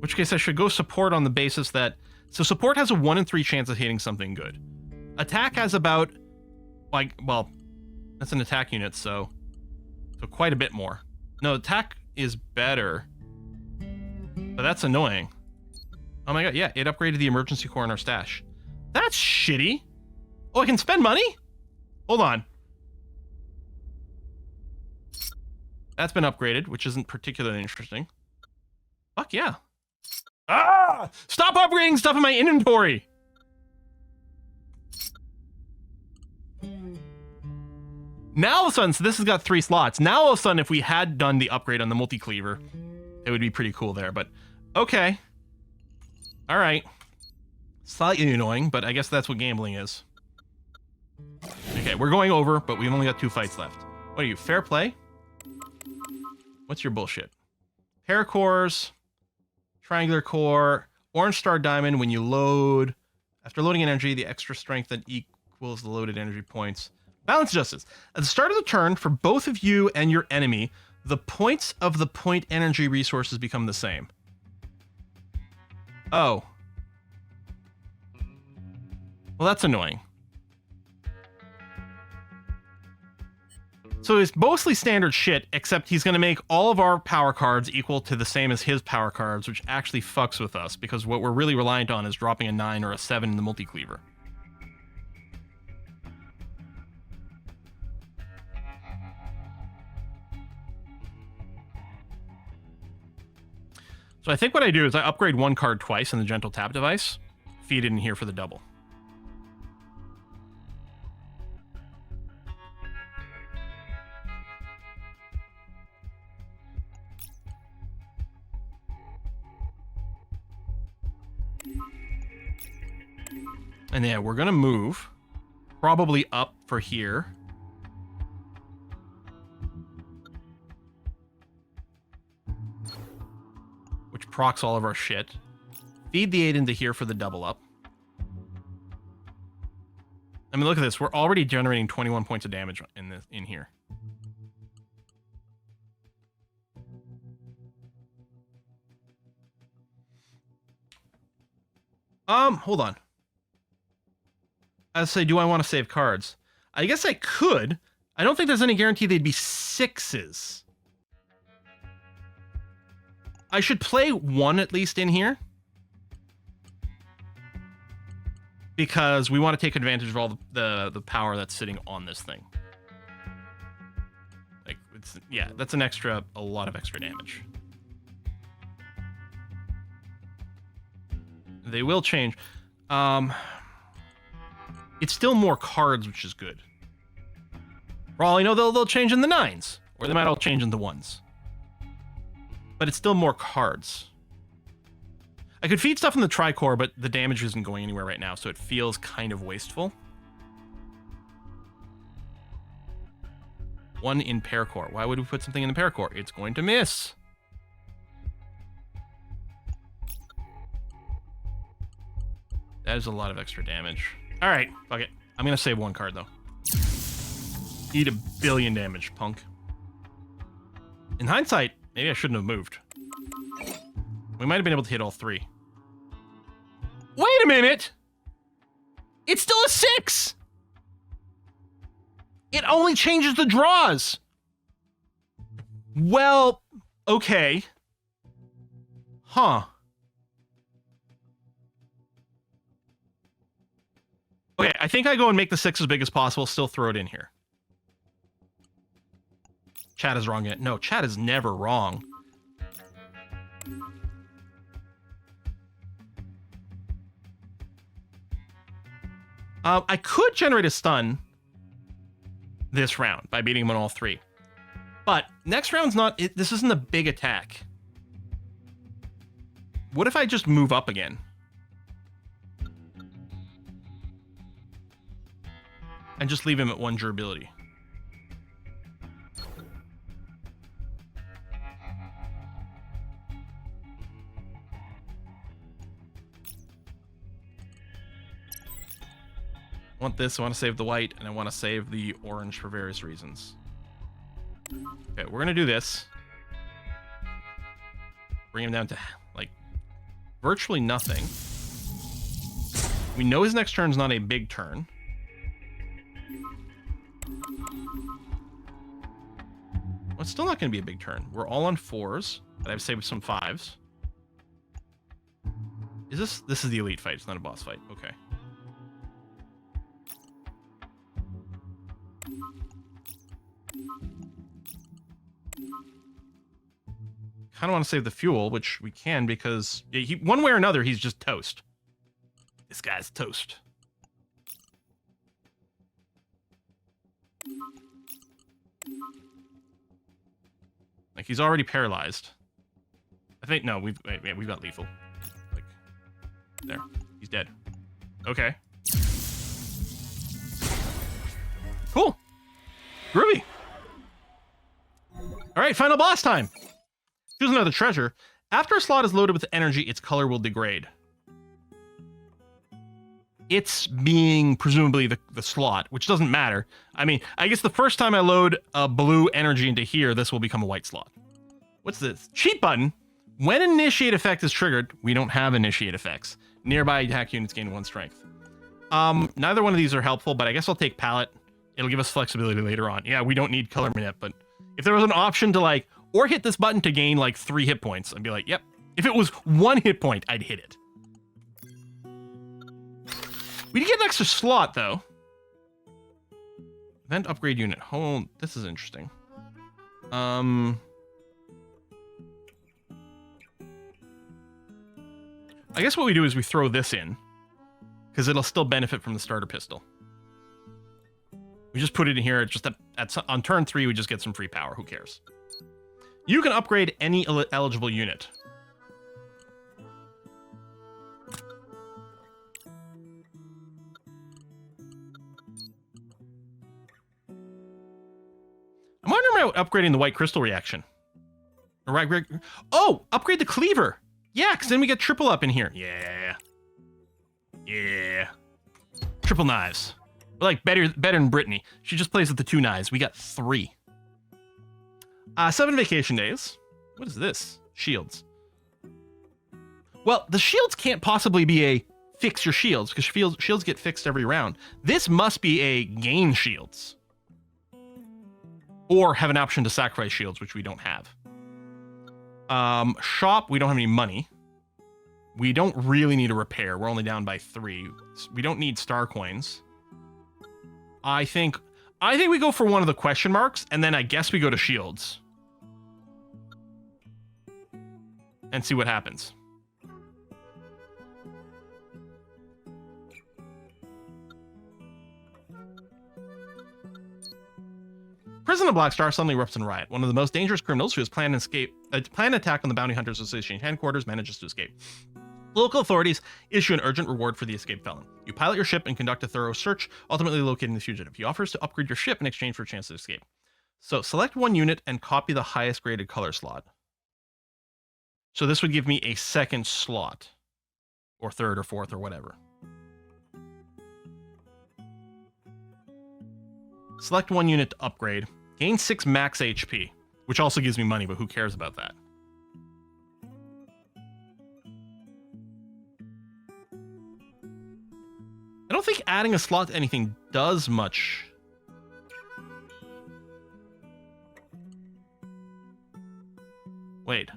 which case I should go support on the basis that... So support has a 1 in 3 chance of hitting something good. Attack has about... well, that's an attack unit, so quite a bit more. No, attack is better. But that's annoying. Oh my god, yeah, it upgraded the emergency core in our stash. That's shitty. Oh, I can spend money? Hold on. That's been upgraded, which isn't particularly interesting. Fuck yeah. Ah! Stop upgrading stuff in my inventory! Now all of a sudden, so this has got 3 slots. Now all of a sudden, if we had done the upgrade on the multi-cleaver, it would be pretty cool there, but okay. Alright. Slightly annoying, but I guess that's what gambling is. Okay, we're going over, but we've only got 2 fights left. What are you, fair play? What's your bullshit? Paracores, triangular core, orange star diamond when you load. After loading energy, the extra strength that equals the loaded energy points. Balance justice. At the start of the turn, for both of you and your enemy, the points of the point energy resources become the same. Oh. Well, that's annoying. So it's mostly standard shit, except he's going to make all of our power cards equal to the same as his power cards, which actually fucks with us, because what we're really reliant on is dropping a 9 or a 7 in the multi-cleaver. So I think what I do is I upgrade 1 card twice in the gentle tap device, feed it in here for the double. And yeah, we're gonna move probably up for here. procs all of our shit. Feed the 8 into here for the double up. I mean, look at this. We're already generating 21 points of damage in here. Hold on. I say, do I want to save cards? I guess I could. I don't think there's any guarantee they'd be 6s. I should play 1 at least in here. Because we want to take advantage of all the power that's sitting on this thing. Like, yeah, that's a lot of extra damage. They will change. It's still more cards, which is good. For all I know, they'll change in the 9s. Or they might all change in the 1s. But it's still more cards. I could feed stuff in the Tricore, but the damage isn't going anywhere right now, so it feels kind of wasteful. 1 in Paracore. Why would we put something in the Paracore? It's going to miss. That is a lot of extra damage. All right, fuck it. I'm going to save 1 card, though. Eat 1 billion damage, punk. In hindsight, maybe I shouldn't have moved. We might have been able to hit all 3. Wait a minute! It's still a 6! It only changes the draws! Well, okay. Huh. Okay, I think I go and make the 6 as big as possible, still throw it in here. Chat is wrong yet. No, chat is never wrong. I could generate a stun this round by beating him on all 3. But next round's not... this isn't a big attack. What if I just move up again? And just leave him at 1 durability. I want this, I want to save the white, and I want to save the orange for various reasons. Okay, we're going to do this. Bring him down to, like, virtually nothing. We know his next turn's not a big turn. Well, it's still not going to be a big turn. We're all on 4s, but I've saved some 5s. Is this... This is the elite fight, it's not a boss fight. Okay. Kind of want to save the fuel, which we can because one way or another, he's just toast. This guy's toast. Like, he's already paralyzed. I think, no, we've got lethal. Like, there. He's dead. Okay. Cool. Groovy. All right, final boss time. Choose another treasure. After a slot is loaded with energy, its color will degrade. It's being presumably the slot, which doesn't matter. I mean, I guess the first time I load a blue energy into here, this will become a white slot. What's this? Cheat button. When an initiate effect is triggered, we don't have initiate effects. Nearby attack units gain 1 strength. Neither one of these are helpful, but I guess I'll take palette. It'll give us flexibility later on. Yeah, we don't need color manip, but if there was an option to like, or hit this button to gain like 3 hit points, I'd be like, yep. If it was 1 hit point, I'd hit it. We did get an extra slot, though. Event upgrade unit. Hold, this is interesting. I guess what we do is we throw this in, because it'll still benefit from the starter pistol. We just put it in here. Just on turn 3, we just get some free power. Who cares? You can upgrade any eligible unit. I'm wondering about upgrading the white crystal reaction. Oh, upgrade the cleaver. Yeah, because then we get triple up in here. Yeah. Yeah. Triple knives. We're like better than Brittany. She just plays with the 2 knives. We got 3. 7 vacation days. What is this? Shields. Well, the shields can't possibly be a fix your shields, because shields get fixed every round. This must be a gain shields. Or have an option to sacrifice shields, which we don't have. Shop, we don't have any money. We don't really need a repair. We're only down by 3. We don't need star coins. I think we go for one of the question marks, and then I guess we go to shields. And see what happens. Prison of Black Star suddenly erupts in riot. One of the most dangerous criminals who has planned an attack on the Bounty Hunters Association headquarters manages to escape. Local authorities issue an urgent reward for the escaped felon. You pilot your ship and conduct a thorough search, ultimately locating the fugitive. He offers to upgrade your ship in exchange for a chance to escape. So select one unit and copy the highest graded color slot. So this would give me a second slot, or third or fourth or whatever. Select one unit to upgrade. Gain 6 max HP, which also gives me money, but who cares about that? I don't think adding a slot to anything does much. Wait.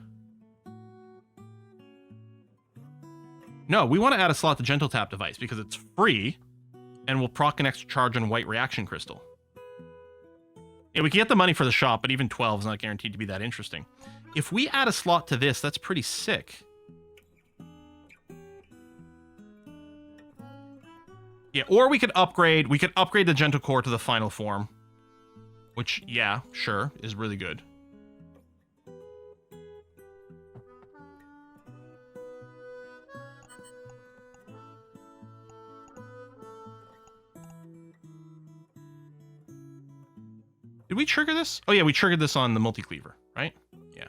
No, we want to add a slot to Gentle Tap device because it's free and will proc an extra charge on white reaction crystal. Yeah, we can get the money for the shop, but even 12 is not guaranteed to be that interesting. If we add a slot to this, that's pretty sick. Yeah, or we could upgrade the Gentle Core to the final form. Which, yeah, sure, is really good. Did we trigger this? Oh yeah, we triggered this on the multi-cleaver, right? Yeah.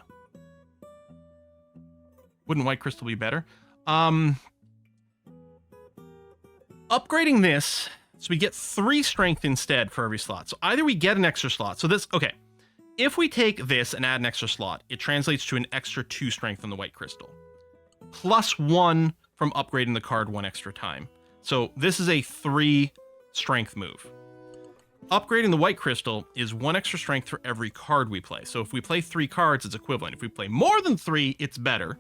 Wouldn't white crystal be better? Upgrading this, so we get 3 strength instead for every slot. So either we get an extra slot. So this, okay. If we take this and add an extra slot, it translates to an extra 2 strength on the white crystal. Plus 1 from upgrading the card 1 extra time. So this is a 3 strength move. Upgrading the white crystal is 1 extra strength for every card we play. So if we play 3 cards, it's equivalent. If we play more than 3, it's better.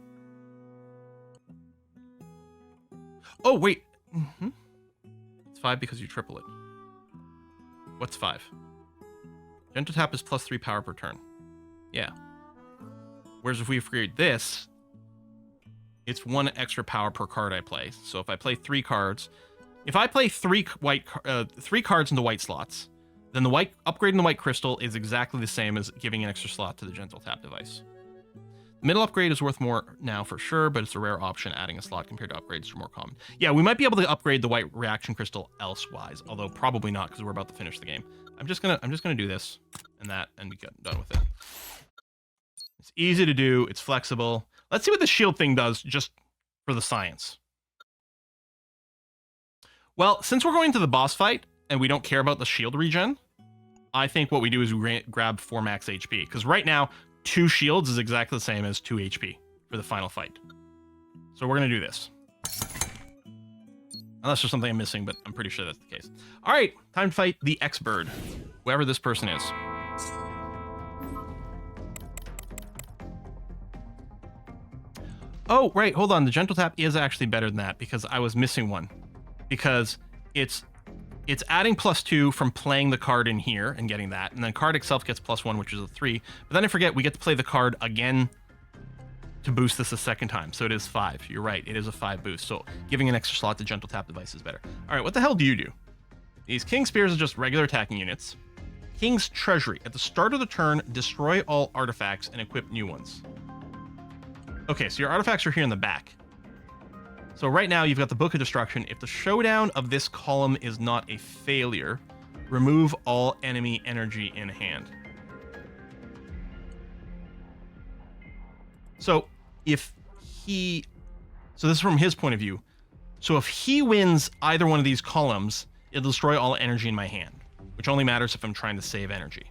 Oh, wait. Mm-hmm. It's 5 because you triple it. What's 5? Gentle Tap is plus 3 power per turn. Yeah. Whereas if we upgrade this, it's 1 extra power per card I play. So if I play 3 cards, if I play 3 cards into white slots, then the upgrading the white crystal is exactly the same as giving an extra slot to the Gentle Tap device. The middle upgrade is worth more now for sure, but it's a rare option. Adding a slot compared to upgrades are more common. Yeah, we might be able to upgrade the white reaction crystal elsewise, although probably not because we're about to finish the game. I'm just gonna do this and that and be done with it. It's easy to do. It's flexible. Let's see what the shield thing does just for the science. Well, since we're going to the boss fight and we don't care about the shield regen, I think what we do is we grab 4 max HP. Because right now, 2 shields is exactly the same as 2 HP for the final fight. So we're going to do this. Unless there's something I'm missing, but I'm pretty sure that's the case. All right, time to fight the X-Bird, whoever this person is. Oh, right, hold on. The Gentle Tap is actually better than that because I was missing one. Because it's adding +2 from playing the card in here and getting that, and then the card itself gets +1, which is a 3. But then I forget we get to play the card again to boost this a second time, so it is 5. You're right, it is a 5 boost. So giving an extra slot to Gentle Tap device is better. All right, what the hell do you do? These King Spears are just regular attacking units. King's Treasury. At the start of the turn, destroy all artifacts and equip new ones. Okay, so your artifacts are here in the back. So right now you've got the Book of Destruction. If the showdown of this column is not a failure, remove all enemy energy in hand. So if he... So this is from his point of view. So if he wins either one of these columns, it'll destroy all energy in my hand, which only matters if I'm trying to save energy.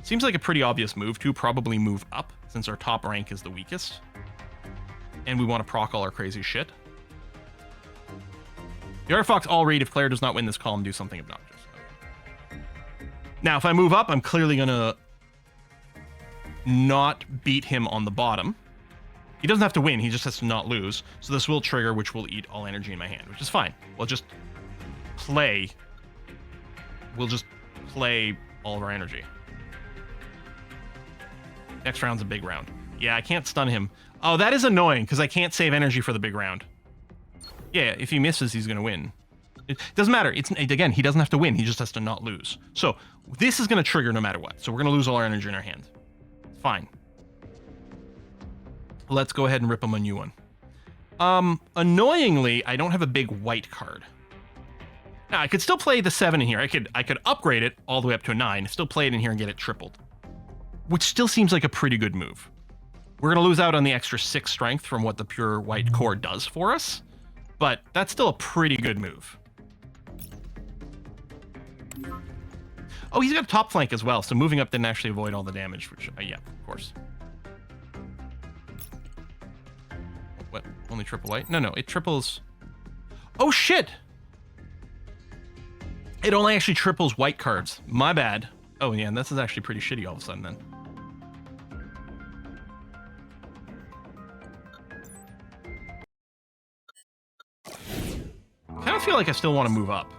Seems like a pretty obvious move to probably move up, since our top rank is the weakest. And we want to proc all our crazy shit. The Artifox all read if player does not win this column, do something obnoxious. Okay. Now, if I move up, I'm clearly going to not beat him on the bottom. He doesn't have to win, he just has to not lose. So this will trigger, which will eat all energy in my hand, which is fine. We'll just play. We'll just play all of our energy. Next round's a big round. Yeah, I can't stun him. Oh, that is annoying, because I can't save energy for the big round. Yeah, if he misses, he's going to win. It doesn't matter. Again, he doesn't have to win. He just has to not lose. So this is going to trigger no matter what. So we're going to lose all our energy in our hand. Fine. Let's go ahead and rip him a new one. Annoyingly, I don't have a big white card. Now, I could still play the 7 in here. I could upgrade it all the way up to a 9, still play it in here and get it tripled. Which still seems like a pretty good move. We're going to lose out on the extra 6 strength from what the pure white core does for us, but that's still a pretty good move. Oh, he's got a top flank as well, so moving up didn't actually avoid all the damage, which, yeah, of course. What? Only triple white? No, it triples... Oh, shit! It only actually triples white cards. My bad. Oh, yeah, and this is actually pretty shitty all of a sudden, then. I kind of feel like I still want to move up.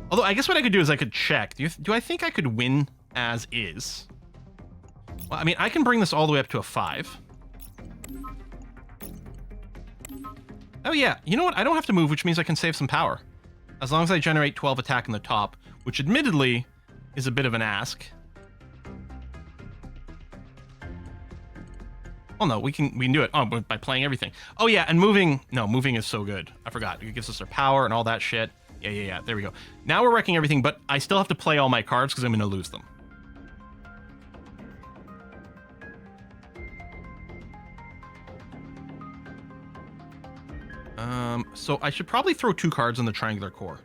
Although, I guess what I could do is I could check. Do I think I could win as is? Well, I mean, I can bring this all the way up to a 5. Oh, yeah. You know what? I don't have to move, which means I can save some power. As long as I generate 12 attack in the top, which admittedly is a bit of an ask. Oh, no, we can do it. Oh, by playing everything. Oh, yeah, and moving... No, moving is so good. I forgot. It gives us our power and all that shit. Yeah. There we go. Now we're wrecking everything, but I still have to play all my cards because I'm going to lose them. So I should probably throw 2 cards in the triangular core.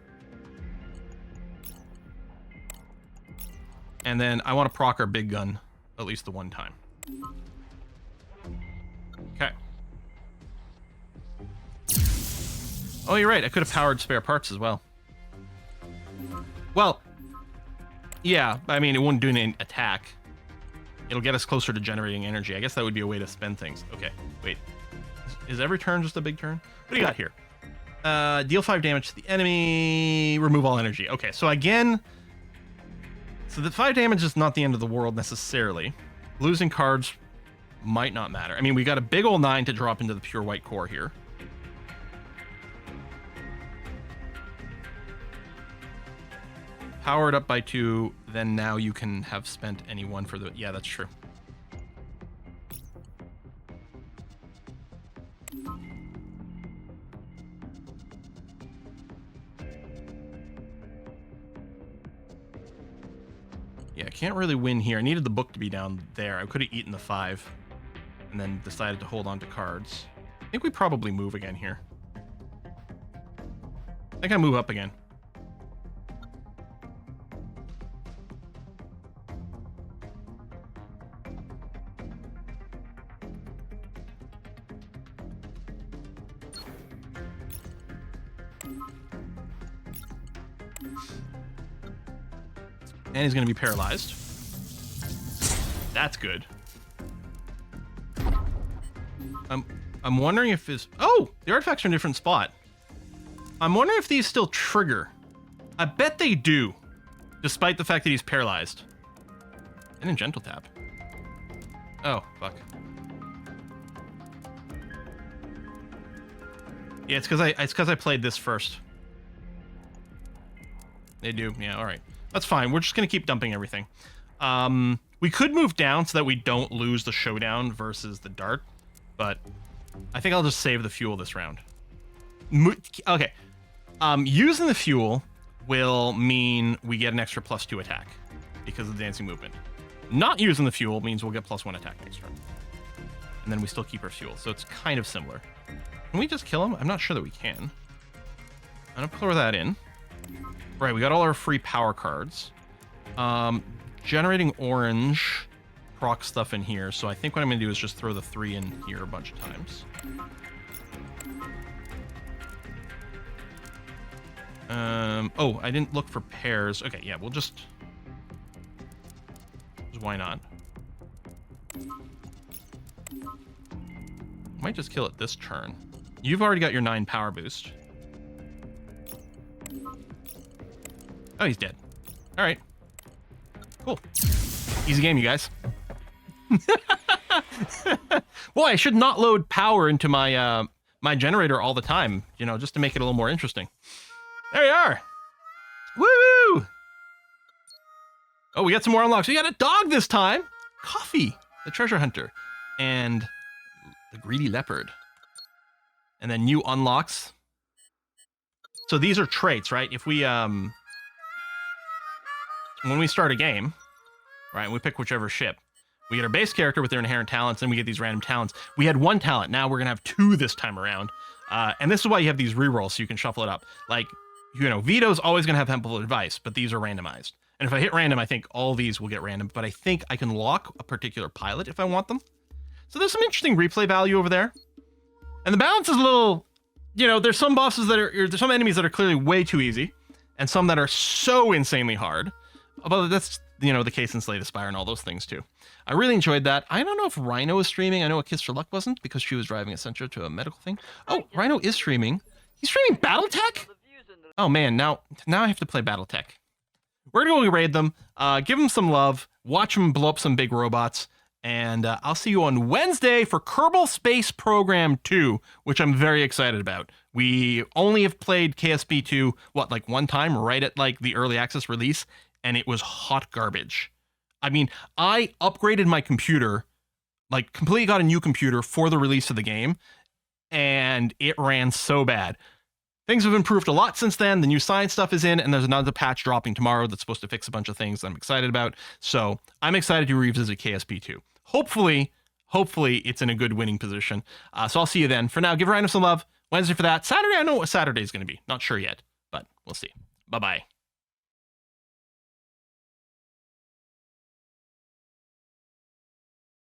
And then I want to proc our big gun at least the one time. Okay. Oh, you're right. I could have powered spare parts as well. Well, yeah. I mean, it wouldn't do any attack. It'll get us closer to generating energy. I guess that would be a way to spend things. Okay, wait. Is every turn just a big turn? What do you got here? Deal 5 damage to the enemy. Remove all energy. Okay, so again... So the 5 damage is not the end of the world necessarily. Losing cards might not matter. I mean, we got a big old 9 to drop into the pure white core here. Powered up by 2, then now you can have spent any one for the... Yeah, that's true. Yeah, I can't really win here. I needed the book to be down there. I could have eaten the 5 and then decided to hold on to cards. I think we probably move again here. I think I move up again. And he's going to be paralyzed. That's good. I'm wondering if his... Oh! The artifacts are in a different spot. I'm wondering if these still trigger. I bet they do. Despite the fact that he's paralyzed. And in gentle tap. Oh, fuck. Yeah, it's because I played this first. They do. Yeah, all right. That's fine. We're just going to keep dumping everything. We could move down so that we don't lose the showdown versus the dart, but I think I'll just save the fuel this round. Okay. Using the fuel will mean we get an extra +2 attack because of the dancing movement. Not using the fuel means we'll get +1 attack next turn. and then we still keep our fuel. So it's kind of similar. Can we just kill him? I'm not sure that we can. I'm gonna pour that in. Right, we got all our free power cards. Generating orange proc stuff in here. So I think what I'm gonna do is just throw the 3 in here a bunch of times. Oh, I didn't look for pairs. Okay, yeah, we'll just why not? Might just kill it this turn. You've already got your 9 power boost. Oh, he's dead. All right. Cool. Easy game, you guys. Boy, I should not load power into my my generator all the time, you know, just to make it a little more interesting. There you are. Woo! Oh, we got some more unlocks. We got a dog this time. Coffee, the treasure hunter, and the greedy leopard. And then new unlocks. So these are traits, right? If we when we start a game, right, we pick whichever ship. We get our base character with their inherent talents, and we get these random talents. We had 1 talent. Now we're gonna have 2 this time around. And this is why you have these rerolls, so you can shuffle it up. Like, you know, Vito's always gonna have helpful advice, but these are randomized. And if I hit random, I think all these will get random, but I think I can lock a particular pilot if I want them. So there's some interesting replay value over there. And the balance is a little, you know, there's some bosses that are, there's some enemies that are clearly way too easy, and some that are so insanely hard. But that's, you know, the case in Slay the Spire and all those things too. I really enjoyed that. I don't know if Rhino is streaming. I know A Kiss for Luck wasn't, because she was driving Essentia to a medical thing. Oh, Rhino is streaming. He's streaming Battletech? Oh man, now I have to play Battletech. We're gonna go raid them, give them some love, watch them blow up some big robots, and I'll see you on Wednesday for Kerbal Space Program 2, which I'm very excited about. We only have played KSP 2, what, like 1 time, right at like the early access release, and it was hot garbage. I mean, I upgraded my computer, like completely got a new computer for the release of the game, and it ran so bad. Things have improved a lot since then. The new science stuff is in, and there's another patch dropping tomorrow that's supposed to fix a bunch of things that I'm excited about. So I'm excited to revisit KSP 2. Hopefully it's in a good winning position. So I'll see you then. For now, give Rhino some love. Wednesday for that. Saturday, I don't know what Saturday is going to be. Not sure yet, but we'll see. Bye-bye.